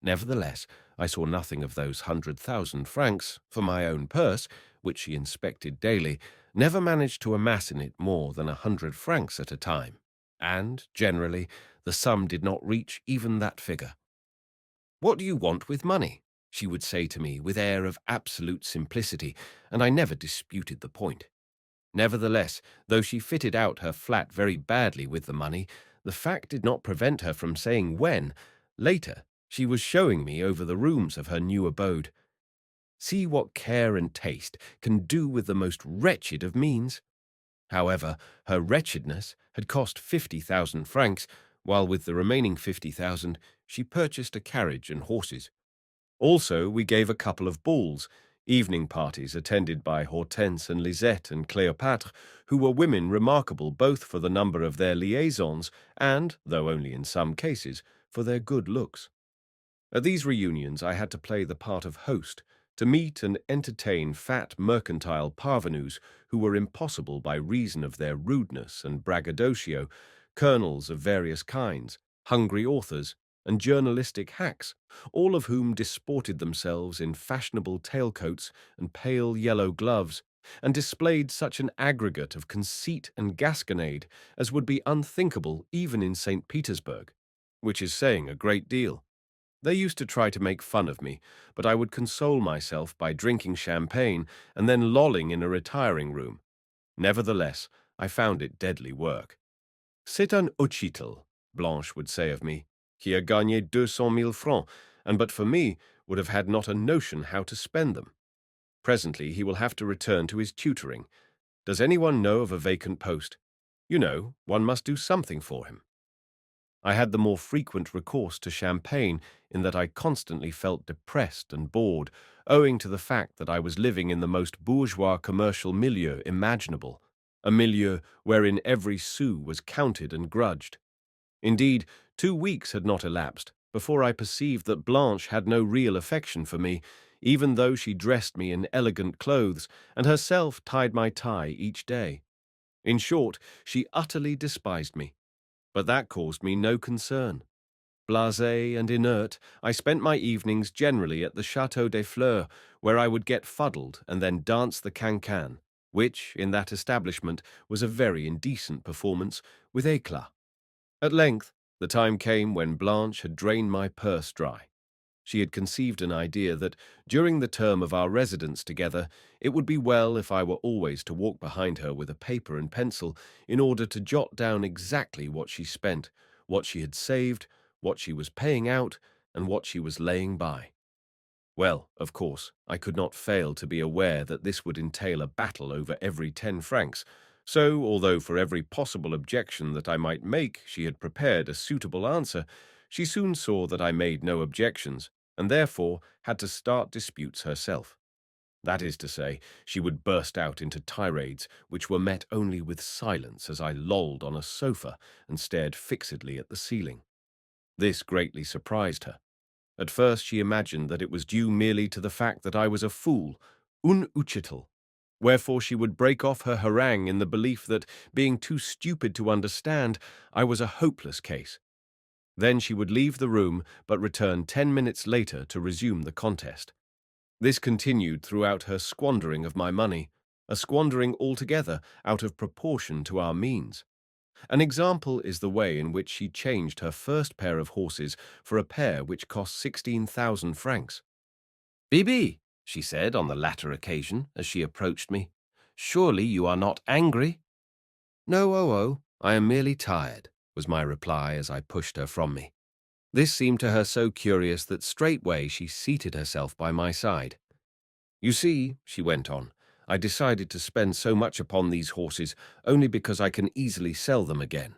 Nevertheless, I saw nothing of those 100,000 francs, for my own purse, which she inspected daily, never managed to amass in it more than 100 francs at a time, and, generally, the sum did not reach even that figure. "What do you want with money?" she would say to me with air of absolute simplicity, and I never disputed the point. Nevertheless, though she fitted out her flat very badly with the money, the fact did not prevent her from saying when, later, she was showing me over the rooms of her new abode, "See what care and taste can do with the most wretched of means." However, her wretchedness had cost 50,000 francs, while with the remaining 50,000 she purchased a carriage and horses. Also, we gave a couple of balls, evening parties attended by Hortense and Lisette and Cléopâtre, who were women remarkable both for the number of their liaisons and, though only in some cases, for their good looks. At these reunions I had to play the part of host, to meet and entertain fat mercantile parvenus who were impossible by reason of their rudeness and braggadocio, colonels of various kinds, hungry authors, and journalistic hacks, all of whom disported themselves in fashionable tailcoats and pale yellow gloves, and displayed such an aggregate of conceit and gasconade as would be unthinkable even in St. Petersburg, which is saying a great deal. They used to try to make fun of me, but I would console myself by drinking champagne and then lolling in a retiring room. Nevertheless, I found it deadly work. "C'est un ochitel," Blanche would say of me, "qui a gagné 200,000 francs, and but for me would have had not a notion how to spend them. Presently he will have to return to his tutoring. Does anyone know of a vacant post? You know, one must do something for him." I had the more frequent recourse to champagne in that I constantly felt depressed and bored, owing to the fact that I was living in the most bourgeois commercial milieu imaginable, a milieu wherein every sou was counted and grudged. Indeed, 2 weeks had not elapsed before I perceived that Blanche had no real affection for me, even though she dressed me in elegant clothes and herself tied my tie each day. In short, she utterly despised me. But that caused me no concern. Blasé and inert, I spent my evenings generally at the Château des Fleurs, where I would get fuddled and then dance the cancan, which, in that establishment, was a very indecent performance, with éclat. At length, the time came when Blanche had drained my purse dry. She had conceived an idea that, during the term of our residence together, it would be well if I were always to walk behind her with a paper and pencil in order to jot down exactly what she spent, what she had saved, what she was paying out, and what she was laying by. Well, of course, I could not fail to be aware that this would entail a battle over every 10 francs, so, although for every possible objection that I might make she had prepared a suitable answer, she soon saw that I made no objections, and therefore had to start disputes herself. That is to say, she would burst out into tirades, which were met only with silence as I lolled on a sofa and stared fixedly at the ceiling. This greatly surprised her. At first she imagined that it was due merely to the fact that I was a fool, un uchitel, wherefore she would break off her harangue in the belief that, being too stupid to understand, I was a hopeless case. Then she would leave the room, but return 10 minutes later to resume the contest. This continued throughout her squandering of my money, a squandering altogether out of proportion to our means. An example is the way in which she changed her first pair of horses for a pair which cost 16,000 francs. "Bibi," she said on the latter occasion as she approached me, "surely you are not angry?" "No, oh, I am merely tired," was my reply as I pushed her from me. This seemed to her so curious that straightway she seated herself by my side. "You see," she went on, "I decided to spend so much upon these horses only because I can easily sell them again.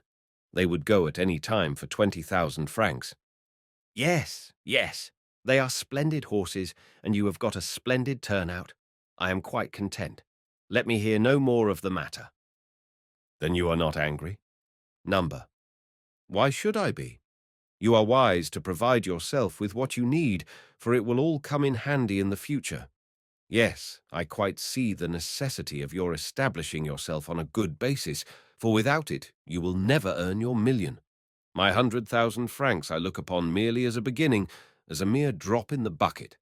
They would go at any time for 20,000 francs. Yes, yes, they are splendid horses, and you have got a splendid turnout. I am quite content. Let me hear no more of the matter." "Then you are not angry?" "Number. Why should I be? You are wise to provide yourself with what you need, for it will all come in handy in the future. Yes, I quite see the necessity of your establishing yourself on a good basis, for without it you will never earn your million. My 100,000 francs I look upon merely as a beginning, as a mere drop in the bucket."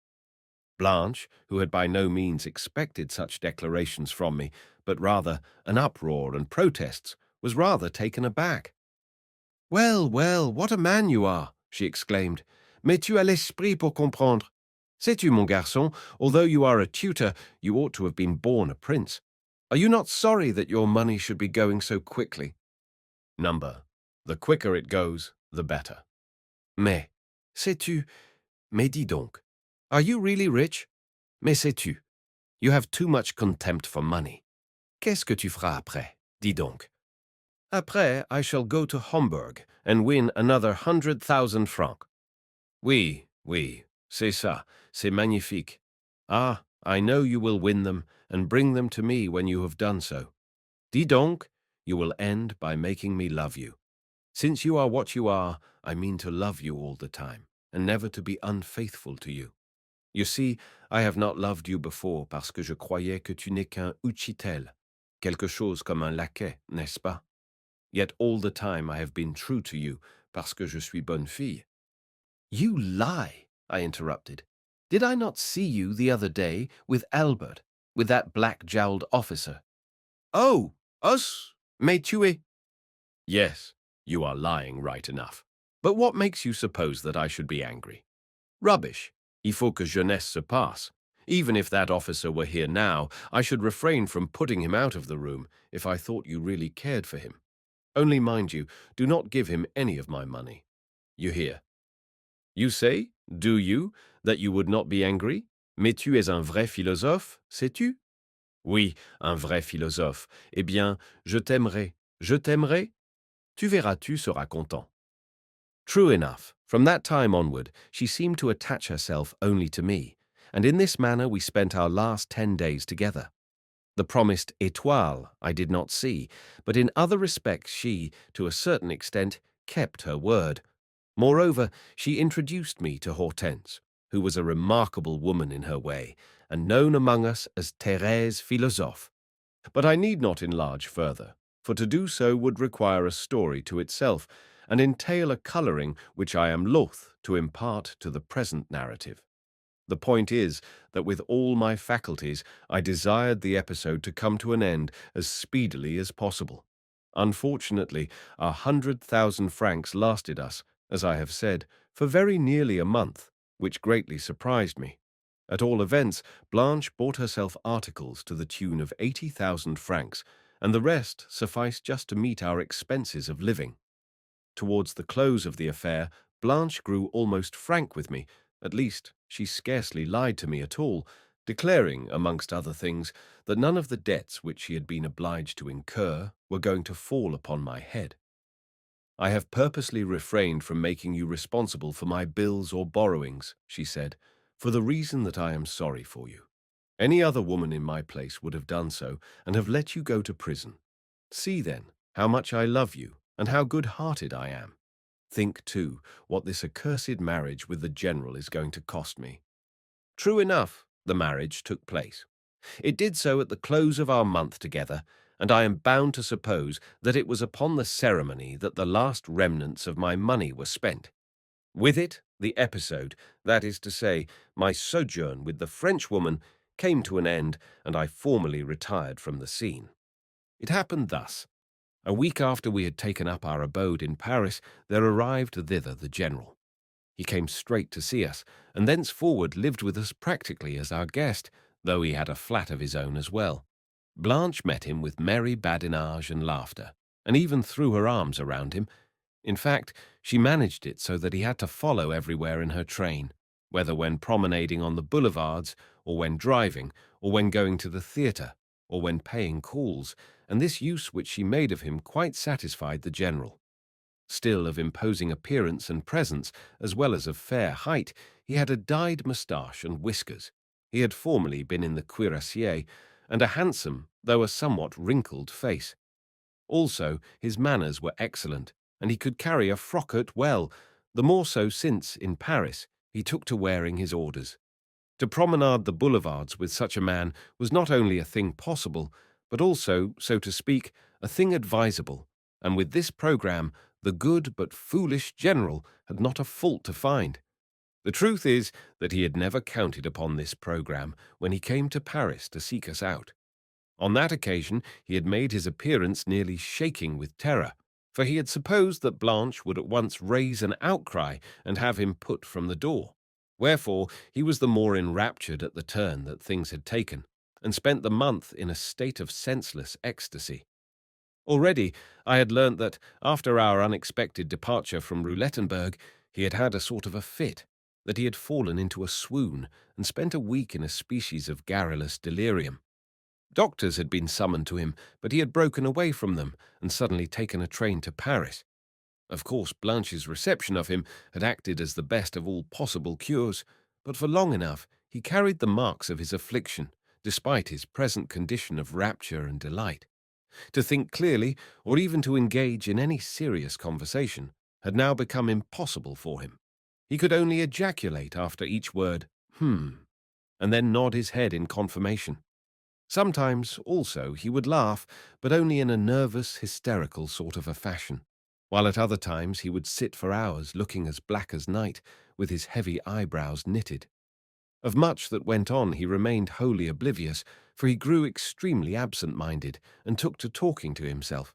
Blanche, who had by no means expected such declarations from me, but rather an uproar and protests, was rather taken aback. "Well, well, what a man you are!" she exclaimed. Mais tu as l'esprit pour comprendre. Sais-tu, mon garçon, although you are a tutor, you ought to have been born a prince. Are you not sorry that your money should be going so quickly? Number. The quicker it goes, the better. Mais, sais-tu, mais dis donc, are you really rich? Mais sais-tu, you have too much contempt for money. Qu'est-ce que tu feras après? Dis donc. Après, I shall go to Hamburg and win another 100,000 francs. Oui, oui, c'est ça, c'est magnifique. Ah, I know you will win them and bring them to me when you have done so. Dis donc, you will end by making me love you. Since you are what you are, I mean to love you all the time, and never to be unfaithful to you. You see, I have not loved you before parce que je croyais que tu n'es qu'un uchitel, quelque chose comme un laquais, n'est-ce pas? Yet all the time I have been true to you parce que je suis bonne fille. You lie, I interrupted. Did I not see you the other day with Albert, with that black-jowled officer? Oh, us? Mais tu es... Yes, you are lying right enough. But what makes you suppose that I should be angry? Rubbish. Il faut que jeunesse se passe. Even if that officer were here now, I should refrain from putting him out of the room if I thought you really cared for him. Only mind you, do not give him any of my money. You hear? You say, do you, that you would not be angry? Mais tu es un vrai philosophe, sais-tu? Oui, un vrai philosophe. Eh bien, je t'aimerai. Je t'aimerai? Tu verras, tu seras content. True enough, from that time onward, she seemed to attach herself only to me, and in this manner we spent our last 10 days together. The promised étoile I did not see, but in other respects she, to a certain extent, kept her word. Moreover, she introduced me to Hortense, who was a remarkable woman in her way, and known among us as Thérèse Philosophe. But I need not enlarge further, for to do so would require a story to itself, and entail a colouring which I am loath to impart to the present narrative. The point is that with all my faculties I desired the episode to come to an end as speedily as possible. Unfortunately, 100,000 francs lasted us, as I have said, for very nearly a month, which greatly surprised me. At all events, Blanche bought herself articles to the tune of 80,000 francs, and the rest sufficed just to meet our expenses of living. Towards the close of the affair, Blanche grew almost frank with me. At least, she scarcely lied to me at all, declaring, amongst other things, that none of the debts which she had been obliged to incur were going to fall upon my head. I have purposely refrained from making you responsible for my bills or borrowings, she said, for the reason that I am sorry for you. Any other woman in my place would have done so and have let you go to prison. See, then, how much I love you and how good-hearted I am. Think, too, what this accursed marriage with the general is going to cost me. True enough, the marriage took place. It did so at the close of our month together, and I am bound to suppose that it was upon the ceremony that the last remnants of my money were spent. With it, the episode, that is to say, my sojourn with the Frenchwoman, came to an end, and I formally retired from the scene. It happened thus. A week after we had taken up our abode in Paris, there arrived thither the general. He came straight to see us, and thenceforward lived with us practically as our guest, though he had a flat of his own as well. Blanche met him with merry badinage and laughter, and even threw her arms around him. In fact, she managed it so that he had to follow everywhere in her train, whether when promenading on the boulevards, or when driving, or when going to the theatre, or when paying calls, and this use which she made of him quite satisfied the general. Still, of imposing appearance and presence, as well as of fair height, he had a dyed moustache and whiskers. He had formerly been in the cuirassiers, and a handsome, though a somewhat wrinkled face. Also, his manners were excellent, and he could carry a frockcoat well, the more so since, in Paris, he took to wearing his orders. To promenade the boulevards with such a man was not only a thing possible, but also, so to speak, a thing advisable, and with this programme, the good but foolish general had not a fault to find. The truth is that he had never counted upon this programme when he came to Paris to seek us out. On that occasion he had made his appearance nearly shaking with terror, for he had supposed that Blanche would at once raise an outcry and have him put from the door. Wherefore he was the more enraptured at the turn that things had taken, and spent the month in a state of senseless ecstasy. Already I had learnt that, after our unexpected departure from Roulettenberg, he had had a sort of a fit, that he had fallen into a swoon and spent a week in a species of garrulous delirium. Doctors had been summoned to him, but he had broken away from them and suddenly taken a train to Paris. Of course, Blanche's reception of him had acted as the best of all possible cures, but for long enough he carried the marks of his affliction, despite his present condition of rapture and delight. To think clearly, or even to engage in any serious conversation, had now become impossible for him. He could only ejaculate after each word, and then nod his head in confirmation. Sometimes, also, he would laugh, but only in a nervous, hysterical sort of a fashion, while at other times he would sit for hours looking as black as night, with his heavy eyebrows knitted. Of much that went on he remained wholly oblivious, for he grew extremely absent-minded and took to talking to himself.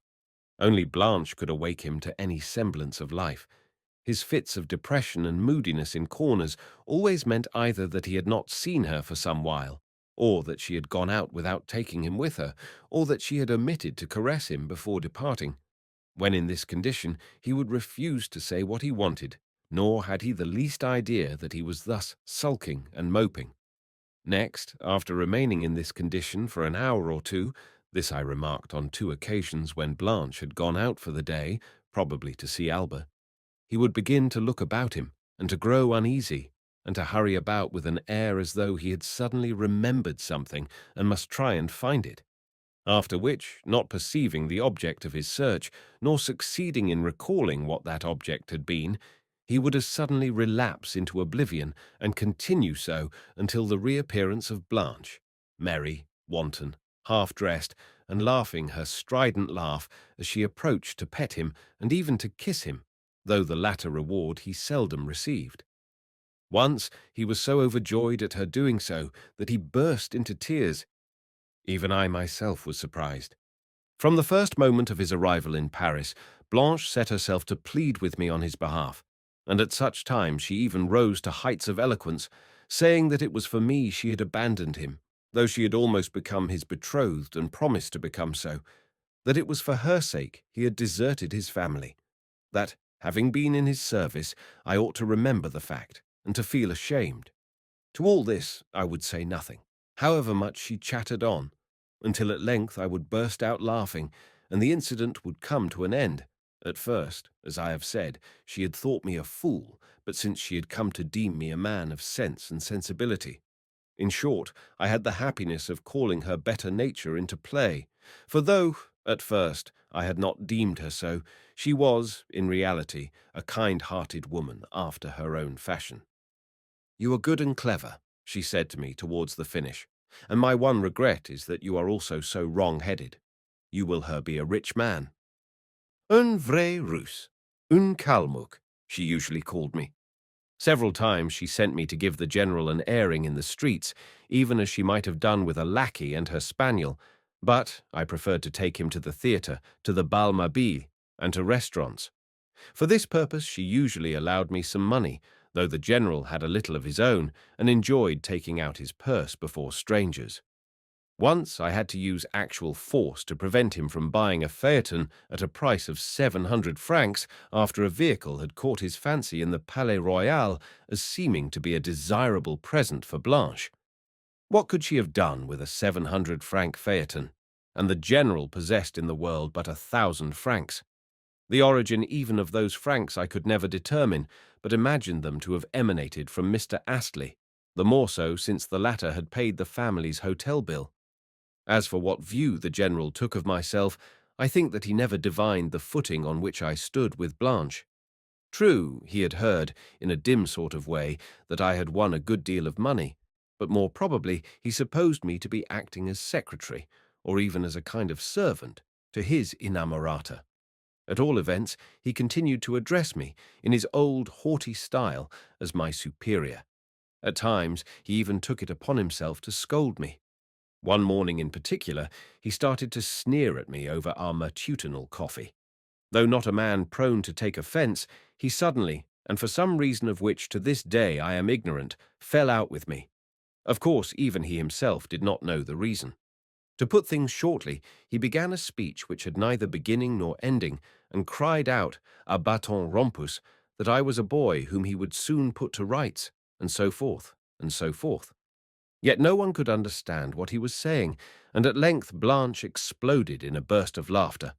Only Blanche could awake him to any semblance of life. His fits of depression and moodiness in corners always meant either that he had not seen her for some while, or that she had gone out without taking him with her, or that she had omitted to caress him before departing. When in this condition, he would refuse to say what he wanted, nor had he the least idea that he was thus sulking and moping. Next, after remaining in this condition for an hour or two, this I remarked on 2 occasions when Blanche had gone out for the day, probably to see Alba, he would begin to look about him, and to grow uneasy, and to hurry about with an air as though he had suddenly remembered something and must try and find it. After which, not perceiving the object of his search, nor succeeding in recalling what that object had been, he would as suddenly relapse into oblivion and continue so until the reappearance of Blanche, merry, wanton, half-dressed, and laughing her strident laugh as she approached to pet him and even to kiss him, though the latter reward he seldom received. Once he was so overjoyed at her doing so that he burst into tears. Even I myself was surprised. From the first moment of his arrival in Paris, Blanche set herself to plead with me on his behalf, and at such times she even rose to heights of eloquence, saying that it was for me she had abandoned him, though she had almost become his betrothed and promised to become so, that it was for her sake he had deserted his family, that, having been in his service, I ought to remember the fact, and to feel ashamed. To all this I would say nothing, however much she chattered on, until at length I would burst out laughing, and the incident would come to an end. At first, as I have said, she had thought me a fool, but since she had come to deem me a man of sense and sensibility. In short, I had the happiness of calling her better nature into play, for though, at first, I had not deemed her so, she was, in reality, a kind-hearted woman after her own fashion. "You are good and clever," she said to me towards the finish, "and my one regret is that you are also so wrong-headed. You will be a rich man." Un vrai Russe, un Kalmuk, she usually called me. Several times she sent me to give the general an airing in the streets, even as she might have done with a lackey and her spaniel, but I preferred to take him to the theatre, to the bal mobile, and to restaurants. For this purpose she usually allowed me some money, though the general had a little of his own and enjoyed taking out his purse before strangers. Once I had to use actual force to prevent him from buying a phaeton at a price of 700 francs after a vehicle had caught his fancy in the Palais Royal as seeming to be a desirable present for Blanche. What could she have done with a 700-franc phaeton, and the general possessed in the world but 1,000 francs? The origin even of those francs I could never determine, but imagined them to have emanated from Mr. Astley, the more so since the latter had paid the family's hotel bill. As for what view the general took of myself, I think that he never divined the footing on which I stood with Blanche. True, he had heard, in a dim sort of way, that I had won a good deal of money, but more probably he supposed me to be acting as secretary, or even as a kind of servant, to his inamorata. At all events, he continued to address me, in his old haughty style, as my superior. At times, he even took it upon himself to scold me. One morning in particular, he started to sneer at me over our matutinal coffee. Though not a man prone to take offence, he suddenly, and for some reason of which to this day I am ignorant, fell out with me. Of course, even he himself did not know the reason. To put things shortly, he began a speech which had neither beginning nor ending, and cried out, a bâton rompus, that I was a boy whom he would soon put to rights, and so forth, and so forth. Yet no one could understand what he was saying, and at length Blanche exploded in a burst of laughter.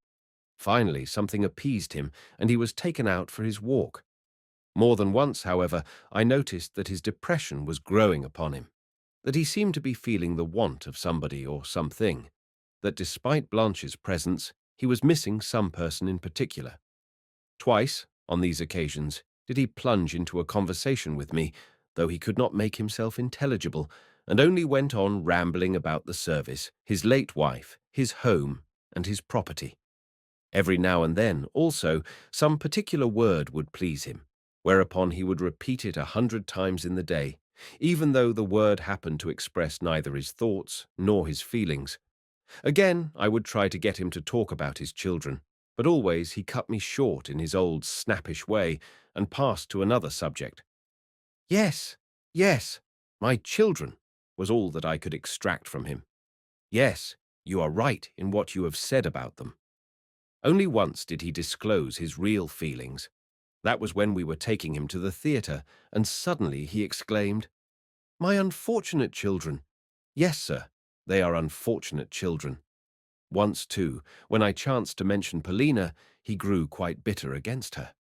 Finally, something appeased him, and he was taken out for his walk. More than once, however, I noticed that his depression was growing upon him, that he seemed to be feeling the want of somebody or something, that despite Blanche's presence, he was missing some person in particular. Twice, on these occasions, did he plunge into a conversation with me, though he could not make himself intelligible, and only went on rambling about the service, his late wife, his home, and his property. Every now and then, also, some particular word would please him, whereupon he would repeat it 100 times in the day, even though the word happened to express neither his thoughts nor his feelings. Again, I would try to get him to talk about his children, but always he cut me short in his old snappish way and passed to another subject. Yes, yes, my children, was all that I could extract from him. Yes, you are right in what you have said about them. Only once did he disclose his real feelings. That was when we were taking him to the theatre, and suddenly he exclaimed, "My unfortunate children! Yes, sir, they are unfortunate children." Once, too, when I chanced to mention Paulina, he grew quite bitter against her.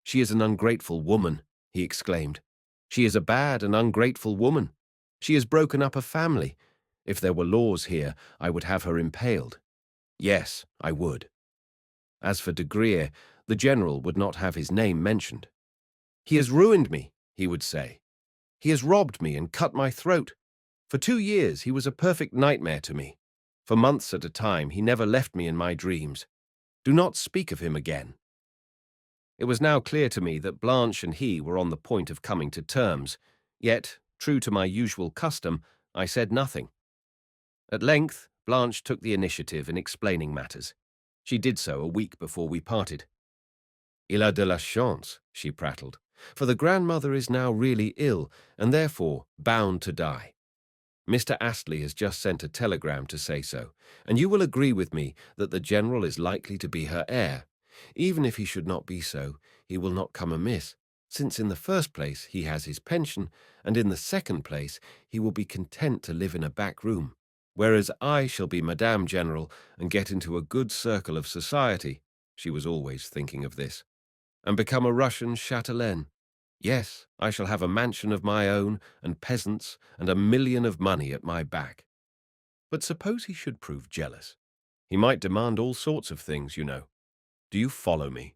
"She is an ungrateful woman," he exclaimed. "She is a bad and ungrateful woman. She has broken up a family. If there were laws here, I would have her impaled. Yes, I would." As for de Griers, the general would not have his name mentioned. "He has ruined me," he would say. "He has robbed me and cut my throat. For 2 years he was a perfect nightmare to me. For months at a time he never left me in my dreams. Do not speak of him again." It was now clear to me that Blanche and he were on the point of coming to terms, yet, true to my usual custom, I said nothing. At length, Blanche took the initiative in explaining matters. She did so a week before we parted. "Il a de la chance," she prattled, "for the grandmother is now really ill, and therefore bound to die. Mr. Astley has just sent a telegram to say so, and you will agree with me that the general is likely to be her heir. Even if he should not be so, he will not come amiss, since in the first place he has his pension, and in the second place he will be content to live in a back room, whereas I shall be Madame General and get into a good circle of society," she was always thinking of this, "and become a Russian chatelaine. Yes, I shall have a mansion of my own, and peasants, and 1 million of money at my back." But suppose he should prove jealous? He might demand all sorts of things, you know. Do you follow me?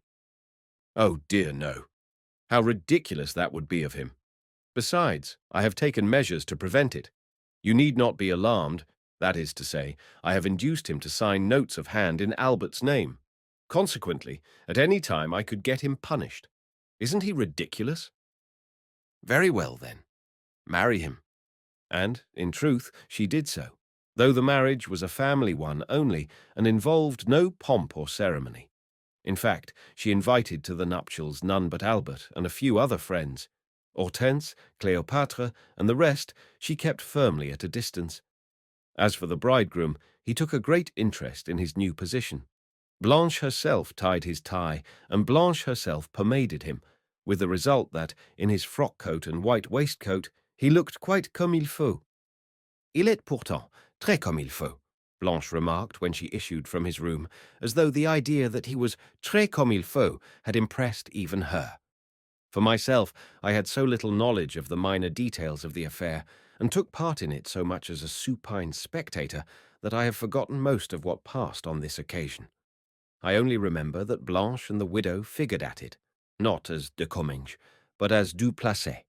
Oh dear, no. How ridiculous that would be of him. Besides, I have taken measures to prevent it. You need not be alarmed. That is to say, I have induced him to sign notes of hand in Albert's name. Consequently, at any time I could get him punished. Isn't he ridiculous? Very well, then. Marry him. And, in truth, she did so, though the marriage was a family one only and involved no pomp or ceremony. In fact, she invited to the nuptials none but Albert and a few other friends. Hortense, Cléopâtre, and the rest she kept firmly at a distance. As for the bridegroom, he took a great interest in his new position. Blanche herself tied his tie, and Blanche herself pomaded him, with the result that, in his frock-coat and white waistcoat, he looked quite comme il faut. "Il est pourtant très comme il faut," Blanche remarked when she issued from his room, as though the idea that he was très comme il faut had impressed even her. For myself, I had so little knowledge of the minor details of the affair, and took part in it so much as a supine spectator, that I have forgotten most of what passed on this occasion. I only remember that Blanche and the widow figured at it, not as de Comminges, but as du Placet.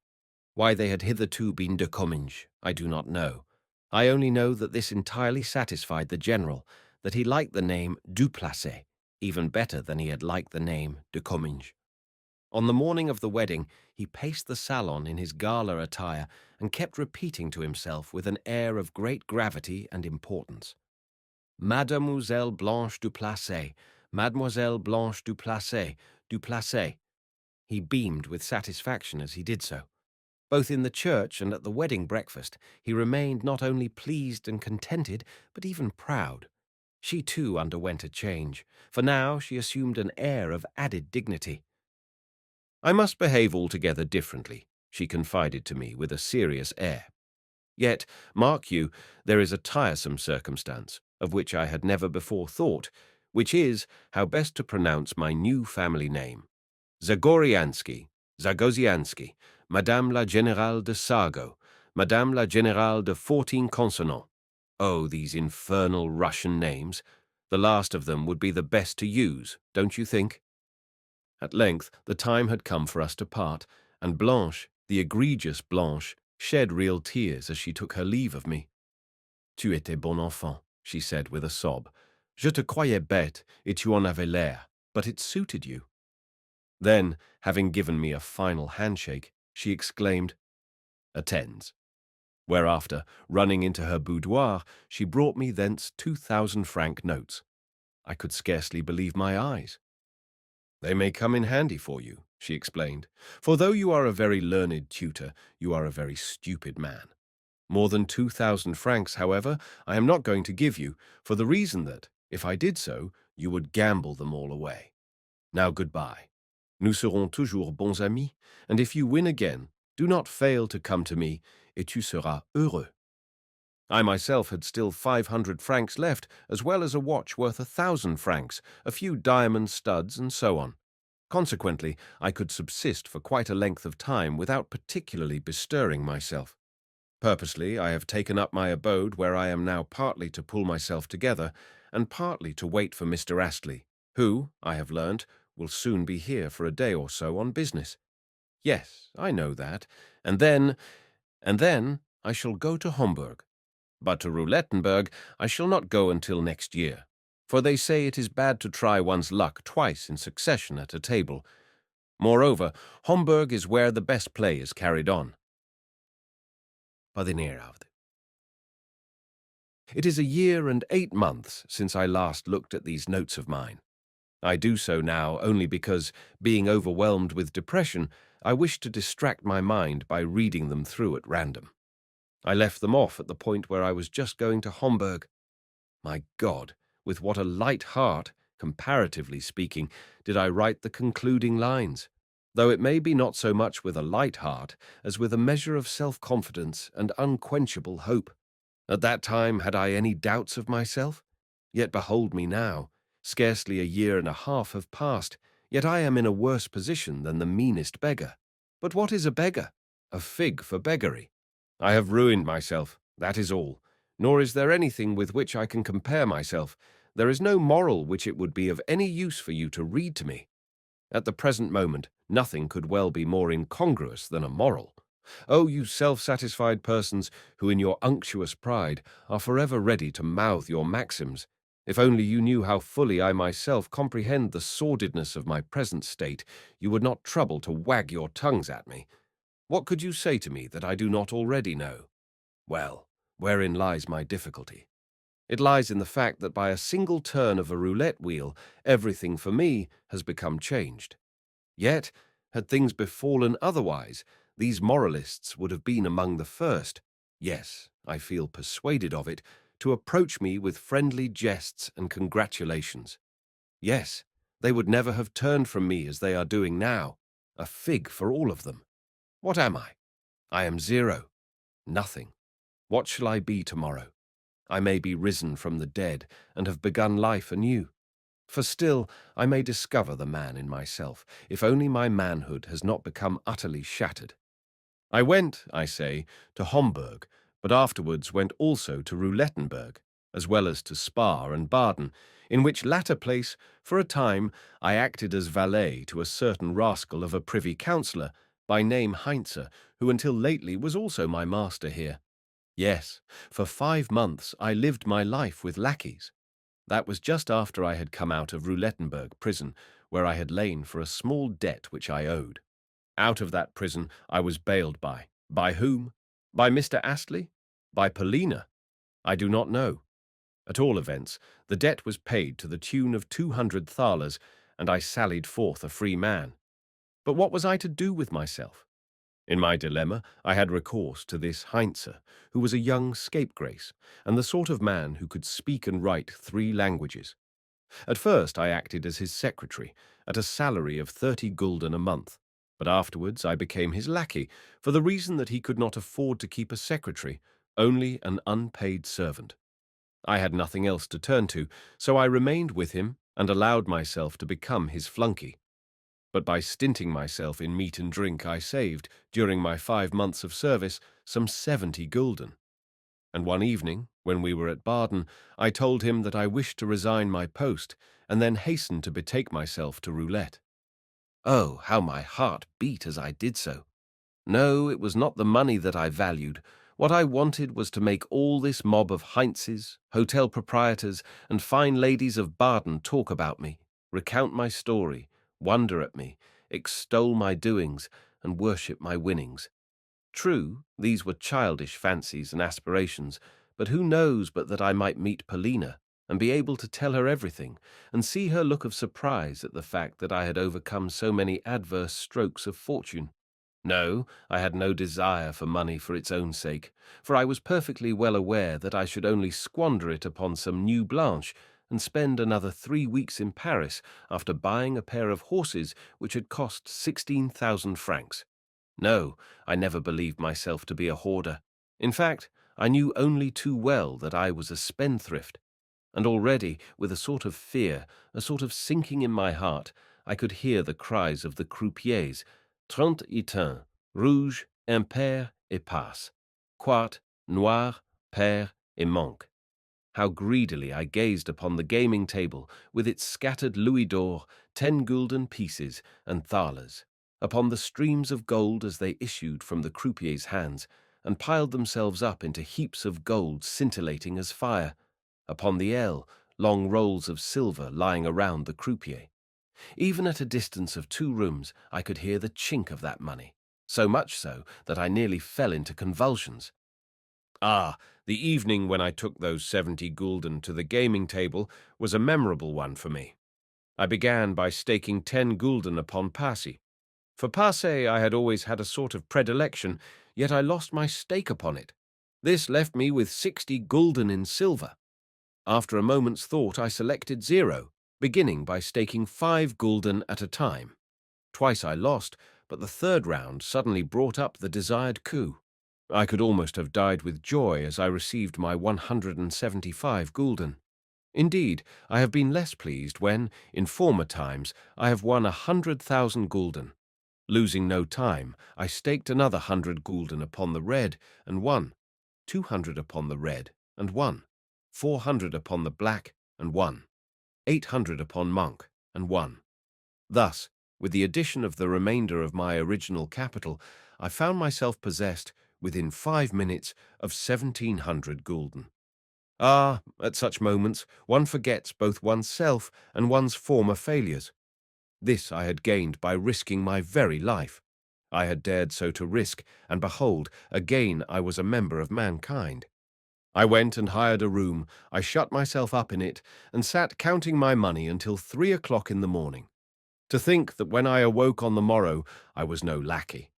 Why they had hitherto been de Comminges, I do not know. I only know that this entirely satisfied the general, that he liked the name du Placet even better than he had liked the name de Comminges. On the morning of the wedding, he paced the salon in his gala attire and kept repeating to himself with an air of great gravity and importance, "Mademoiselle Blanche du Placet, Mademoiselle Blanche Duplessis. He beamed with satisfaction as he did so. Both in the church and at the wedding breakfast, he remained not only pleased and contented, but even proud. She too underwent a change, for now she assumed an air of added dignity. "I must behave altogether differently," she confided to me with a serious air. "Yet, mark you, there is a tiresome circumstance, of which I had never before thought, which is how best to pronounce my new family name. Zagoziansky, Madame la Générale de Sargo, Madame la Générale de 14 Consonants. Oh, these infernal Russian names! The last of them would be the best to use, don't you think?" At length the time had come for us to part, and Blanche, the egregious Blanche, shed real tears as she took her leave of me. "Tu étais bon enfant," she said with a sob. "Je te croyais bête, et tu en avais l'air, but it suited you." Then, having given me a final handshake, she exclaimed, "Attends." Whereafter, running into her boudoir, she brought me thence 2,000-franc notes. I could scarcely believe my eyes. "They may come in handy for you," she explained, "for though you are a very learned tutor, you are a very stupid man. More than 2,000 francs, however, I am not going to give you, for the reason that, if I did so, you would gamble them all away. Now goodbye. Nous serons toujours bons amis, and if you win again, do not fail to come to me, et tu seras heureux." I myself had still 500 francs left, as well as a watch worth 1,000 francs, a few diamond studs, and so on. Consequently, I could subsist for quite a length of time without particularly bestirring myself. Purposely, I have taken up my abode where I am now partly to pull myself together, and partly to wait for Mr. Astley, who, I have learnt, will soon be here for a day or so on business. Yes, I know that. And then I shall go to Homburg. But to Roulettenberg I shall not go until next year, for they say it is bad to try one's luck twice in succession at a table. Moreover, Homburg is where the best play is carried on. Padineravd. It is a year and 8 months since I last looked at these notes of mine. I do so now only because, being overwhelmed with depression, I wish to distract my mind by reading them through at random. I left them off at the point where I was just going to Homburg. My God, with what a light heart, comparatively speaking, did I write the concluding lines, though it may be not so much with a light heart as with a measure of self-confidence and unquenchable hope. At that time had I any doubts of myself? Yet behold me now. Scarcely a year and a half have passed, yet I am in a worse position than the meanest beggar. But what is a beggar? A fig for beggary. I have ruined myself, that is all, nor is there anything with which I can compare myself. There is no moral which it would be of any use for you to read to me. At the present moment, nothing could well be more incongruous than a moral. Oh, you self-satisfied persons who in your unctuous pride are forever ready to mouth your maxims, if only you knew how fully I myself comprehend the sordidness of my present state, you would not trouble to wag your tongues at me. What could you say to me that I do not already know? Well, wherein lies my difficulty? It lies in the fact that by a single turn of a roulette wheel, everything for me has become changed. Yet, had things befallen otherwise, these moralists would have been among the first, yes, I feel persuaded of it, to approach me with friendly jests and congratulations. Yes, they would never have turned from me as they are doing now. A fig for all of them. What am I? I am zero. Nothing. What shall I be tomorrow? I may be risen from the dead and have begun life anew. For still I may discover the man in myself, if only my manhood has not become utterly shattered. I went, I say, to Homburg, but afterwards went also to Roulettenberg, as well as to Spa and Baden, in which latter place, for a time, I acted as valet to a certain rascal of a privy councillor, by name Heinze, who until lately was also my master here. Yes, for 5 months I lived my life with lackeys. That was just after I had come out of Roulettenberg prison, where I had lain for a small debt which I owed. Out of that prison I was bailed by whom? By Mr. Astley? By Paulina? I do not know. At all events, the debt was paid to the tune of 200 thalers, and I sallied forth a free man. But what was I to do with myself? In my dilemma, I had recourse to this Heinze, who was a young scapegrace, and the sort of man who could speak and write 3 languages. At first I acted as his secretary, at a salary of 30 gulden a month, but afterwards I became his lackey, for the reason that he could not afford to keep a secretary, only an unpaid servant. I had nothing else to turn to, so I remained with him and allowed myself to become his flunky. But by stinting myself in meat and drink, I saved, during my 5 months of service, some 70 gulden. And one evening, when we were at Baden, I told him that I wished to resign my post, and then hastened to betake myself to roulette. Oh, how my heart beat as I did so! No, it was not the money that I valued. What I wanted was to make all this mob of Heinzes, hotel proprietors, and fine ladies of Baden talk about me, recount my story, wonder at me, extol my doings, and worship my winnings. True, these were childish fancies and aspirations, but who knows but that I might meet Paulina, and be able to tell her everything, and see her look of surprise at the fact that I had overcome so many adverse strokes of fortune. No, I had no desire for money for its own sake, for I was perfectly well aware that I should only squander it upon some new blanche, and spend another 3 weeks in Paris after buying a pair of horses which had cost 16,000 francs. No, I never believed myself to be a hoarder. In fact, I knew only too well that I was a spendthrift, and already, with a sort of fear, a sort of sinking in my heart, I could hear the cries of the croupiers, 30 étain, rouge, impair et passe, quart, noir, pair et manque. How greedily I gazed upon the gaming table, with its scattered louis d'or, 10 gulden pieces, and thalers, upon the streams of gold as they issued from the croupier's hands, and piled themselves up into heaps of gold scintillating as fire, upon the ell, long rolls of silver lying around the croupier. Even at a distance of 2 rooms, I could hear the chink of that money, so much so that I nearly fell into convulsions. Ah, the evening when I took those 70 gulden to the gaming table was a memorable one for me. I began by staking 10 gulden upon Passy. For Passy I had always had a sort of predilection, yet I lost my stake upon it. This left me with 60 gulden in silver. After a moment's thought I selected 0, beginning by staking 5 gulden at a time. Twice I lost, but the 3rd round suddenly brought up the desired coup. I could almost have died with joy as I received my 175 gulden. Indeed, I have been less pleased when, in former times, I have won 100,000 gulden. Losing no time, I staked another 100 gulden upon the red, and won, 200 upon the red, and won, 400 upon the black, and won, 800 upon monk, and won. Thus, with the addition of the remainder of my original capital, I found myself possessed, within 5 minutes, of 1,700 gulden. Ah, at such moments, one forgets both oneself and one's former failures. This I had gained by risking my very life. I had dared so to risk, and behold, again I was a member of mankind. I went and hired a room, I shut myself up in it, and sat counting my money until 3 o'clock in the morning. To think that when I awoke on the morrow, I was no lackey.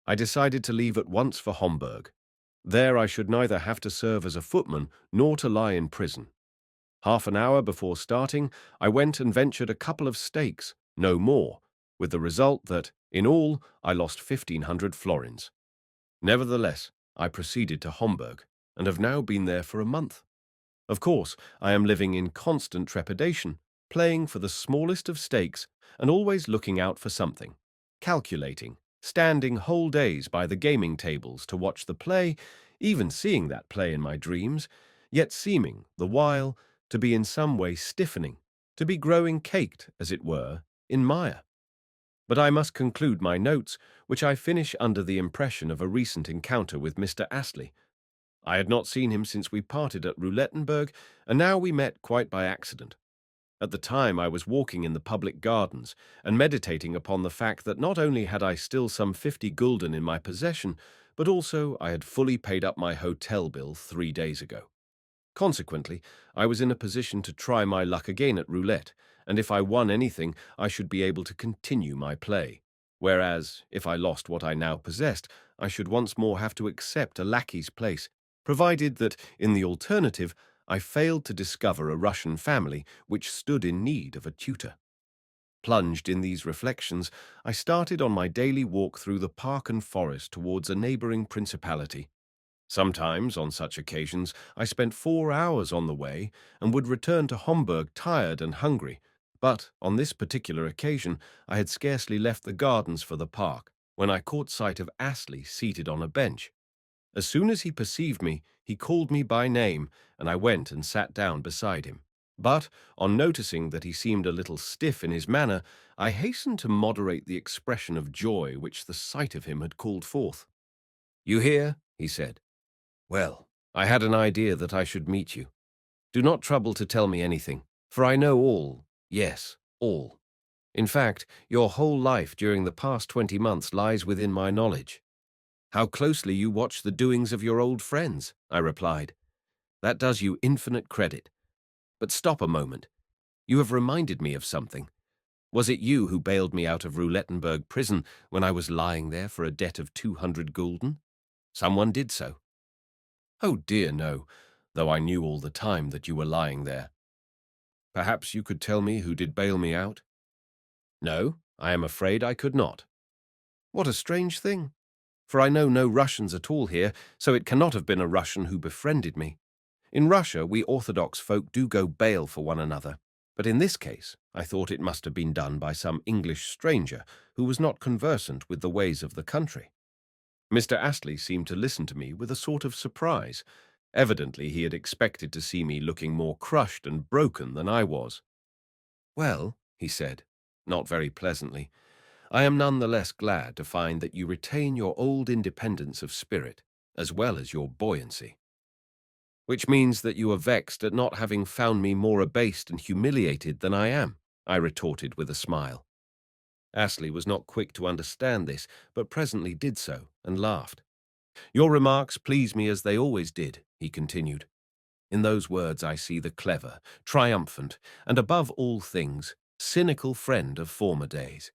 I decided to leave at once for Homburg. There I should neither have to serve as a footman nor to lie in prison. Half an hour before starting, I went and ventured a couple of stakes, no more, with the result that, in all, I lost 1,500 florins. Nevertheless, I proceeded to Homburg, and have now been there for a month. Of course, I am living in constant trepidation, playing for the smallest of stakes, and always looking out for something, calculating, standing whole days by the gaming tables to watch the play, even seeing that play in my dreams, yet seeming, the while, to be in some way stiffening, to be growing caked, as it were, in mire. But I must conclude my notes, which I finish under the impression of a recent encounter with Mr. Astley. I had not seen him since we parted at Roulettenberg, and now we met quite by accident. At the time I was walking in the public gardens, and meditating upon the fact that not only had I still some 50 gulden in my possession, but also I had fully paid up my hotel bill 3 days ago. Consequently, I was in a position to try my luck again at roulette, and if I won anything, I should be able to continue my play. Whereas, if I lost what I now possessed, I should once more have to accept a lackey's place, provided that, in the alternative, I failed to discover a Russian family which stood in need of a tutor. Plunged in these reflections, I started on my daily walk through the park and forest towards a neighboring principality. Sometimes, on such occasions, I spent 4 hours on the way and would return to Homburg tired and hungry. But on this particular occasion, I had scarcely left the gardens for the park when I caught sight of Astley seated on a bench. As soon as he perceived me, he called me by name, and I went and sat down beside him. But, on noticing that he seemed a little stiff in his manner, I hastened to moderate the expression of joy which the sight of him had called forth. "You here?" he said. "Well, I had an idea that I should meet you. Do not trouble to tell me anything, for I know all, yes, all. In fact, your whole life during the past 20 months lies within my knowledge." "How closely you watch the doings of your old friends," I replied. "That does you infinite credit. But stop a moment. You have reminded me of something. Was it you who bailed me out of Roulettenberg prison when I was lying there for a debt of 200 gulden? Someone did so." "Oh dear, no, though I knew all the time that you were lying there." "Perhaps you could tell me who did bail me out?" "No, I am afraid I could not." "What a strange thing, for I know no Russians at all here, so it cannot have been a Russian who befriended me. In Russia, we Orthodox folk do go bail for one another, but in this case, I thought it must have been done by some English stranger who was not conversant with the ways of the country." Mr. Astley seemed to listen to me with a sort of surprise. Evidently, he had expected to see me looking more crushed and broken than I was. "Well," he said, not very pleasantly, "I am none the less glad to find that you retain your old independence of spirit, as well as your buoyancy." "Which means that you are vexed at not having found me more abased and humiliated than I am," I retorted with a smile. Astley was not quick to understand this, but presently did so, and laughed. "Your remarks please me as they always did," he continued. "In those words I see the clever, triumphant, and above all things, cynical friend of former days.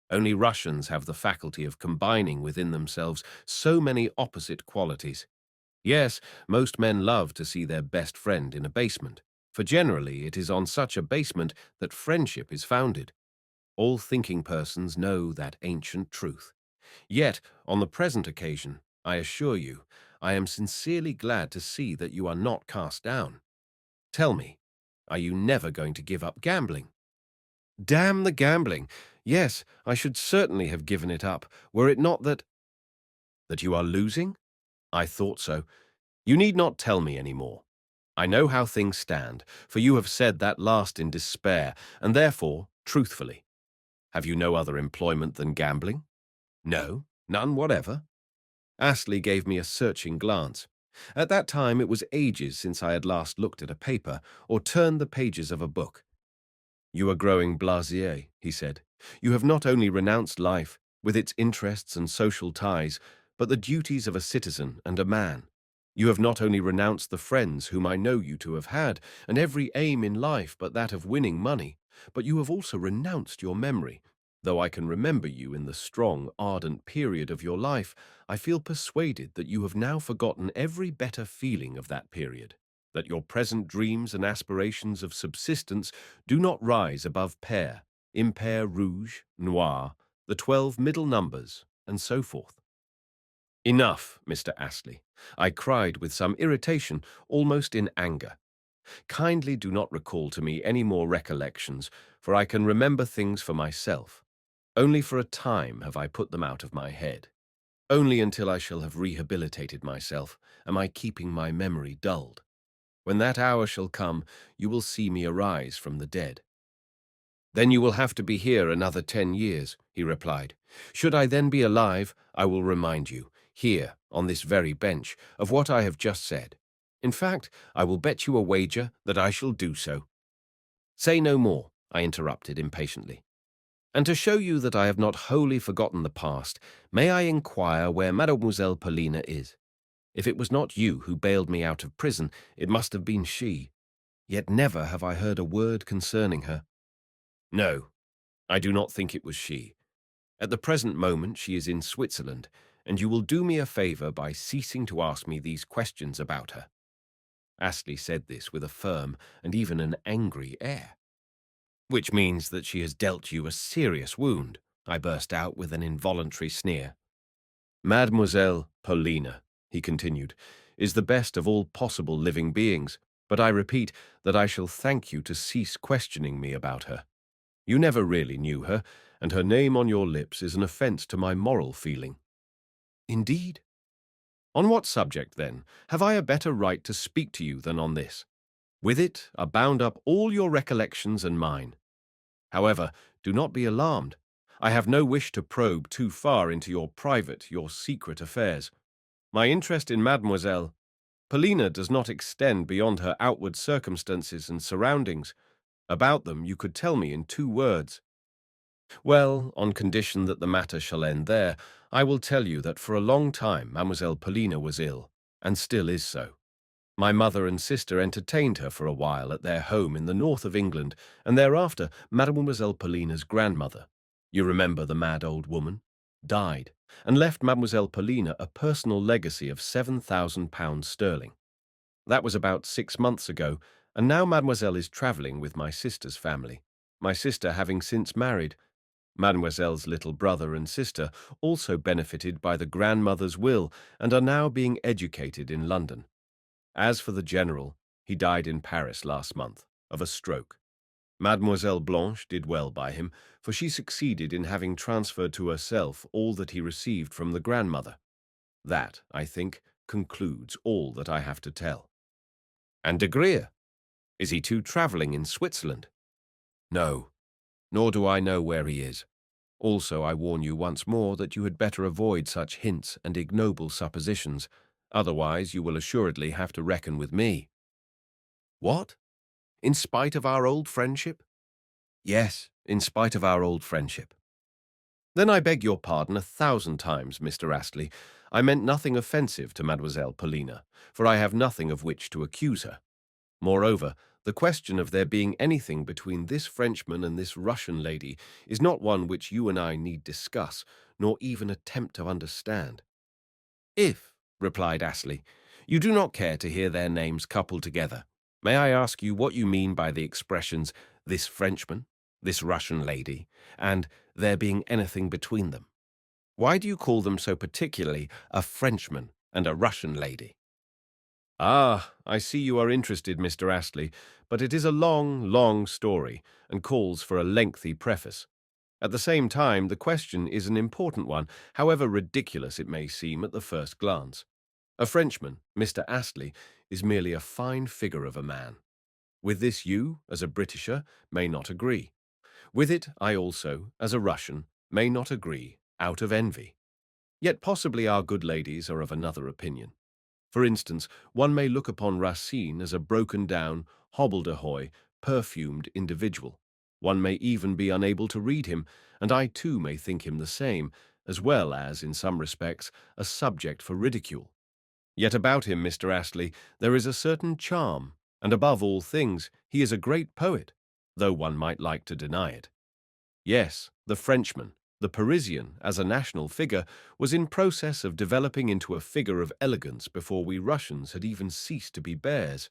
Only Russians have the faculty of combining within themselves so many opposite qualities. Yes, most men love to see their best friend in abasement, for generally it is on such abasement that friendship is founded. All thinking persons know that ancient truth. Yet, on the present occasion, I assure you, I am sincerely glad to see that you are not cast down. Tell me, are you never going to give up gambling?" "Damn the gambling! Yes, I should certainly have given it up, were it not that—" "That you are losing? I thought so. You need not tell me any more. I know how things stand, for you have said that last in despair, and therefore, truthfully. Have you no other employment than gambling?" "No, none whatever." Astley gave me a searching glance. At that time it was ages since I had last looked at a paper or turned the pages of a book. "You are growing blasé," he said. "You have not only renounced life, with its interests and social ties, but the duties of a citizen and a man. You have not only renounced the friends whom I know you to have had, and every aim in life but that of winning money, but you have also renounced your memory. Though I can remember you in the strong, ardent period of your life, I feel persuaded that you have now forgotten every better feeling of that period, that your present dreams and aspirations of subsistence do not rise above pair, impair, rouge, noir, the 12 middle numbers, and so forth." "Enough, Mr. Astley," I cried with some irritation, almost in anger. "Kindly do not recall to me any more recollections, for I can remember things for myself. Only for a time have I put them out of my head. Only until I shall have rehabilitated myself am I keeping my memory dulled. When that hour shall come, you will see me arise from the dead." "Then you will have to be here another 10 years, he replied. "Should I then be alive, I will remind you, here, on this very bench, of what I have just said. In fact, I will bet you a wager that I shall do so." "Say no more," I interrupted impatiently. "And to show you that I have not wholly forgotten the past, may I inquire where Mademoiselle Paulina is?" If it was not you who bailed me out of prison, it must have been she. Yet never have I heard a word concerning her. No, I do not think it was she. At the present moment she is in Switzerland, and you will do me a favour by ceasing to ask me these questions about her." Astley said this with a firm and even an angry air. "Which means that she has dealt you a serious wound," I burst out with an involuntary sneer. "Mademoiselle Paulina," he continued, "is the best of all possible living beings, but I repeat that I shall thank you to cease questioning me about her. You never really knew her, and her name on your lips is an offence to my moral feeling." "Indeed? On what subject, then, have I a better right to speak to you than on this? With it are bound up all your recollections and mine. However, do not be alarmed. I have no wish to probe too far into your private, your secret affairs. My interest in Mademoiselle Paulina does not extend beyond her outward circumstances and surroundings. About them you could tell me in 2 words. Well, on condition that the matter shall end there, I will tell you that for a long time Mademoiselle Paulina was ill, and still is so. My mother and sister entertained her for a while at their home in the north of England, and thereafter Mademoiselle Paulina's grandmother, you remember the mad old woman, died, and left Mademoiselle Paulina a personal legacy of £7,000 sterling. That was about 6 months ago, and now Mademoiselle is travelling with my sister's family, my sister having since married. Mademoiselle's little brother and sister also benefited by the grandmother's will and are now being educated in London. As for the general, he died in Paris last month, of a stroke. Mademoiselle Blanche did well by him, for she succeeded in having transferred to herself all that he received from the grandmother. That, I think, concludes all that I have to tell. And de Griers? Is he too travelling in Switzerland? No, nor do I know where he is. Also, I warn you once more that you had better avoid such hints and ignoble suppositions. Otherwise, you will assuredly have to reckon with me." "What? In spite of our old friendship?" "Yes, in spite of our old friendship." "Then I beg your pardon 1,000 times, Mr. Astley. I meant nothing offensive to Mademoiselle Paulina, for I have nothing of which to accuse her. Moreover, the question of there being anything between this Frenchman and this Russian lady is not one which you and I need discuss, nor even attempt to understand." "If," replied Astley, "you do not care to hear their names coupled together, may I ask you what you mean by the expressions, 'this Frenchman,' 'this Russian lady,' and 'there being anything between them'? Why do you call them so particularly a Frenchman and a Russian lady?" "Ah, I see you are interested, Mr. Astley, but it is a long, long story, and calls for a lengthy preface. At the same time, the question is an important one, however ridiculous it may seem at the first glance. A Frenchman, Mr. Astley, is merely a fine figure of a man. With this you, as a Britisher, may not agree. With it I also, as a Russian, may not agree, out of envy. Yet possibly our good ladies are of another opinion. For instance, one may look upon Racine as a broken-down, hobbledehoy, perfumed individual. One may even be unable to read him, and I too may think him the same, as well as, in some respects, a subject for ridicule. Yet about him, Mr. Astley, there is a certain charm, and above all things, he is a great poet, though one might like to deny it. Yes, the Frenchman, the Parisian, as a national figure, was in process of developing into a figure of elegance before we Russians had even ceased to be bears.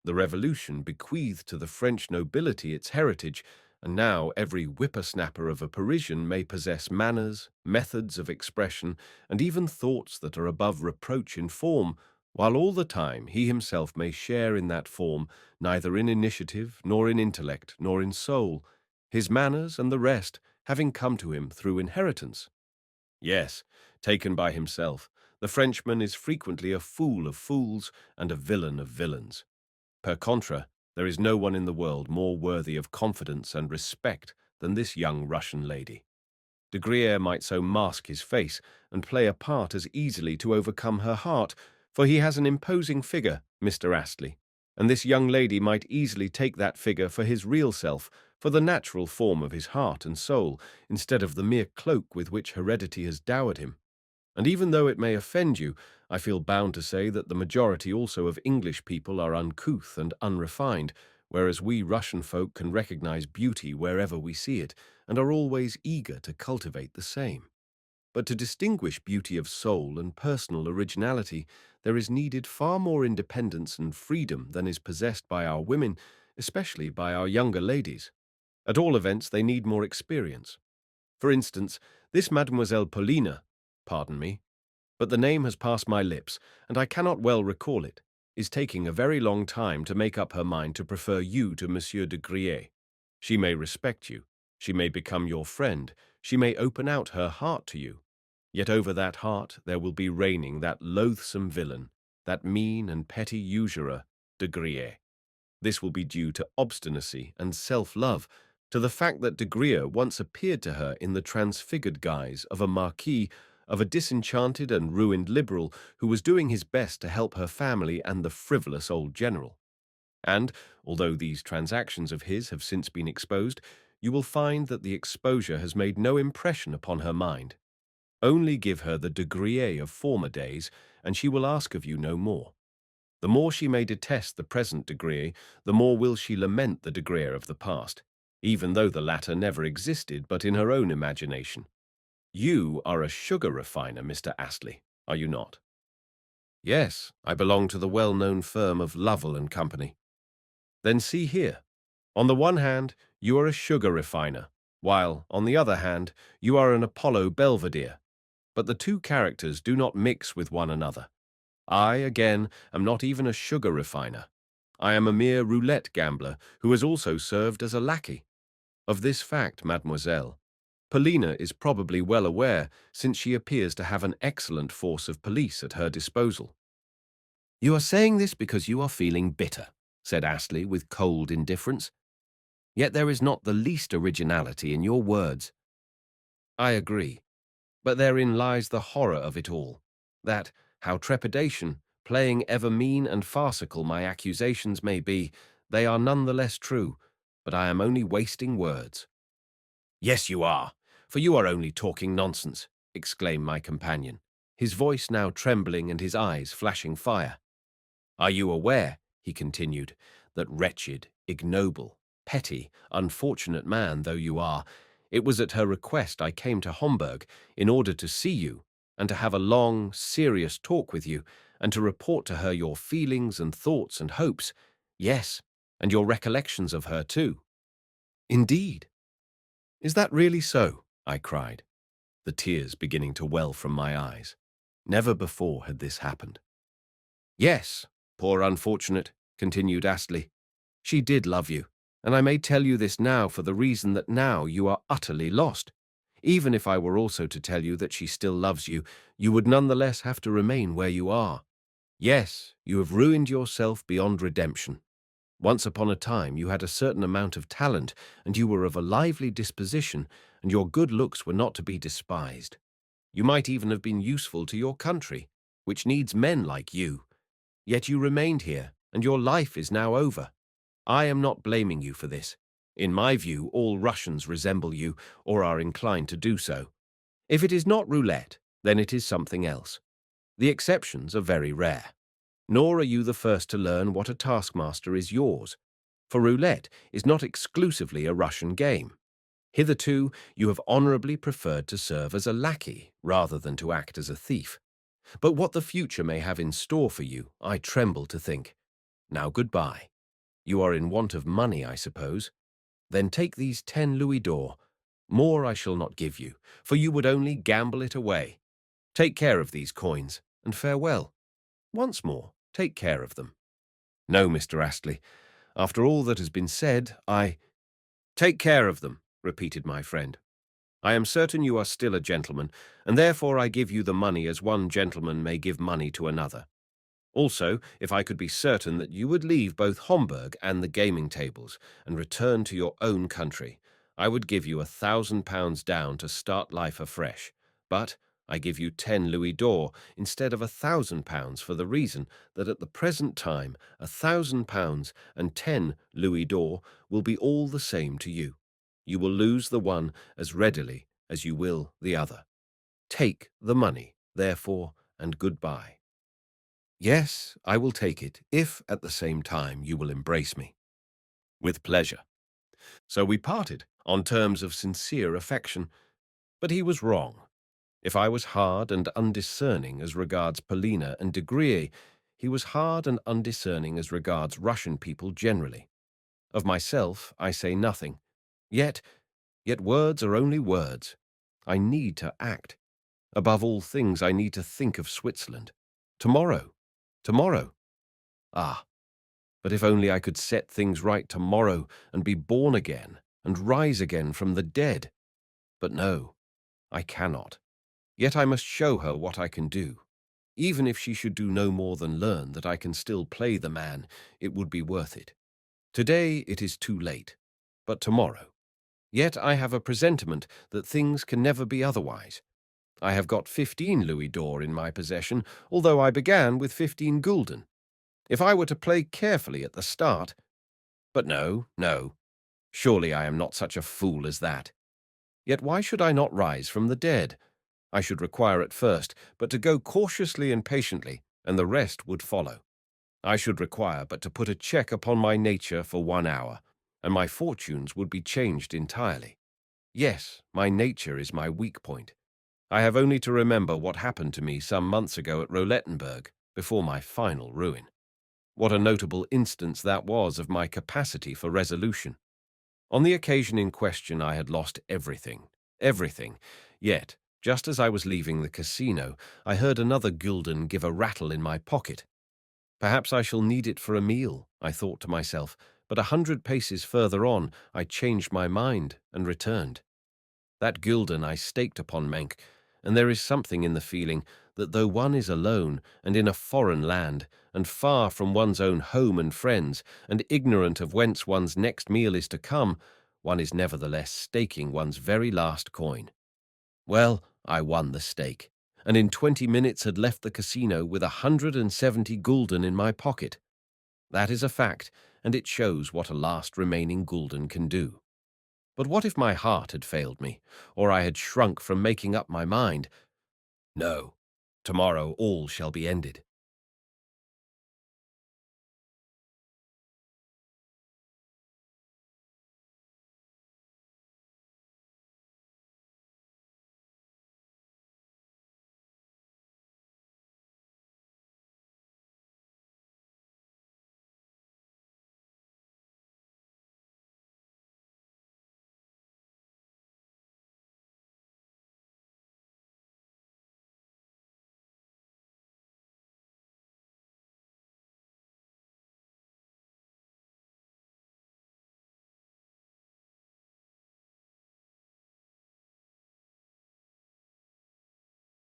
The Revolution bequeathed to the French nobility its heritage, and now every whippersnapper of a Parisian may possess manners, methods of expression, and even thoughts that are above reproach in form, while all the time he himself may share in that form, neither in initiative, nor in intellect, nor in soul, his manners and the rest having come to him through inheritance. Yes, taken by himself, the Frenchman is frequently a fool of fools and a villain of villains. Per contra, there is no one in the world more worthy of confidence and respect than this young Russian lady. De Griers might so mask his face and play a part as easily to overcome her heart, for he has an imposing figure, Mr. Astley, and this young lady might easily take that figure for his real self, for the natural form of his heart and soul, instead of the mere cloak with which heredity has dowered him. And even though it may offend you, I feel bound to say that the majority also of English people are uncouth and unrefined, whereas we Russian folk can recognize beauty wherever we see it and are always eager to cultivate the same. But to distinguish beauty of soul and personal originality, there is needed far more independence and freedom than is possessed by our women, especially by our younger ladies. At all events, they need more experience. For instance, this Mademoiselle Paulina, pardon me, but the name has passed my lips, and I cannot well recall it, is taking a very long time to make up her mind to prefer you to Monsieur de Griers. She may respect you, she may become your friend, she may open out her heart to you. Yet over that heart there will be reigning that loathsome villain, that mean and petty usurer, de Griers. This will be due to obstinacy and self-love, to the fact that de Griers once appeared to her in the transfigured guise of a marquis, of a disenchanted and ruined liberal who was doing his best to help her family and the frivolous old general. And, although these transactions of his have since been exposed, you will find that the exposure has made no impression upon her mind. Only give her the de Griers of former days, and she will ask of you no more. The more she may detest the present de Griers, the more will she lament the de Griers of the past, even though the latter never existed but in her own imagination. You are a sugar refiner, Mr. Astley, are you not? Yes, I belong to the well-known firm of Lovell and Company. Then see here. On the one hand, you are a sugar refiner, while, on the other hand, you are an Apollo Belvedere. But the two characters do not mix with one another. I, again, am not even a sugar refiner. I am a mere roulette gambler who has also served as a lackey. Of this fact, mademoiselle, Paulina is probably well aware, since she appears to have an excellent force of police at her disposal. You are saying this because you are feeling bitter, said Astley with cold indifference. Yet there is not the least originality in your words. I agree, but therein lies the horror of it all, that, how trepidation, playing ever mean and farcical my accusations may be, they are none the less true, but I am only wasting words. Yes, you are, for you are only talking nonsense, exclaimed my companion, his voice now trembling and his eyes flashing fire. Are you aware, he continued, that wretched, ignoble, petty, unfortunate man though you are, it was at her request I came to Homburg in order to see you, and to have a long, serious talk with you, and to report to her your feelings and thoughts and hopes, yes, and your recollections of her too. Indeed. Is that really so? I cried, the tears beginning to well from my eyes. Never before had this happened. Yes, poor unfortunate, continued Astley. She did love you, and I may tell you this now for the reason that now you are utterly lost. Even if I were also to tell you that she still loves you, you would none the less have to remain where you are. Yes, you have ruined yourself beyond redemption. Once upon a time you had a certain amount of talent, and you were of a lively disposition, and your good looks were not to be despised. You might even have been useful to your country, which needs men like you. Yet you remained here, and your life is now over. I am not blaming you for this. In my view, all Russians resemble you, or are inclined to do so. If it is not roulette, then it is something else. The exceptions are very rare. Nor are you the first to learn what a taskmaster is yours, for roulette is not exclusively a Russian game. Hitherto, you have honorably preferred to serve as a lackey rather than to act as a thief. But what the future may have in store for you, I tremble to think. Now goodbye. You are in want of money, I suppose. Then take these 10 louis d'or. More I shall not give you, for you would only gamble it away. Take care of these coins, and farewell. Once more, take care of them. No, Mr. Astley, after all that has been said, Take care of them, repeated my friend. I am certain you are still a gentleman, and therefore I give you the money as one gentleman may give money to another. Also, if I could be certain that you would leave both Homburg and the gaming tables and return to your own country, I would give you £1,000 down to start life afresh. But I give you 10 louis d'or instead of £1,000 for the reason that at the present time £1,000 and 10 louis d'or will be all the same to you. You will lose the one as readily as you will the other. Take the money. therefore, and goodbye. Yes, I will take it, if at the same time you will embrace me. With pleasure. So we parted, on terms of sincere affection. But he was wrong. If I was hard and undiscerning as regards Polina and de Griers, he was hard and undiscerning as regards Russian people generally. Of myself, I say nothing. Yet words are only words. I need to act. Above all things, I need to think of Switzerland. Tomorrow. Tomorrow. Ah, but if only I could set things right tomorrow and be born again and rise again from the dead. But no, I cannot. Yet I must show her what I can do. Even if she should do no more than learn that I can still play the man, it would be worth it. Today it is too late, but tomorrow. Yet I have a presentiment that things can never be otherwise. I have got 15 louis d'or in my possession, although I began with 15 gulden. If I were to play carefully at the start— But no, no. Surely I am not such a fool as that. Yet why should I not rise from the dead? I should require at first but to go cautiously and patiently, and the rest would follow. I should require but to put a check upon my nature for 1 hour, and my fortunes would be changed entirely. Yes, my nature is my weak point. I have only to remember what happened to me some months ago at Rolettenberg, before my final ruin. What a notable instance that was of my capacity for resolution. On the occasion in question I had lost everything, everything. Yet, just as I was leaving the casino, I heard another gulden give a rattle in my pocket. Perhaps I shall need it for a meal, I thought to myself, but 100 paces further on I changed my mind and returned. That gulden I staked upon Menk, and there is something in the feeling that though one is alone and in a foreign land, and far from one's own home and friends, and ignorant of whence one's next meal is to come, one is nevertheless staking one's very last coin. Well, I won the stake, and in 20 minutes had left the casino with 170 gulden in my pocket. That is a fact, and it shows what a last remaining gulden can do. But what if my heart had failed me, or I had shrunk from making up my mind? No, tomorrow all shall be ended.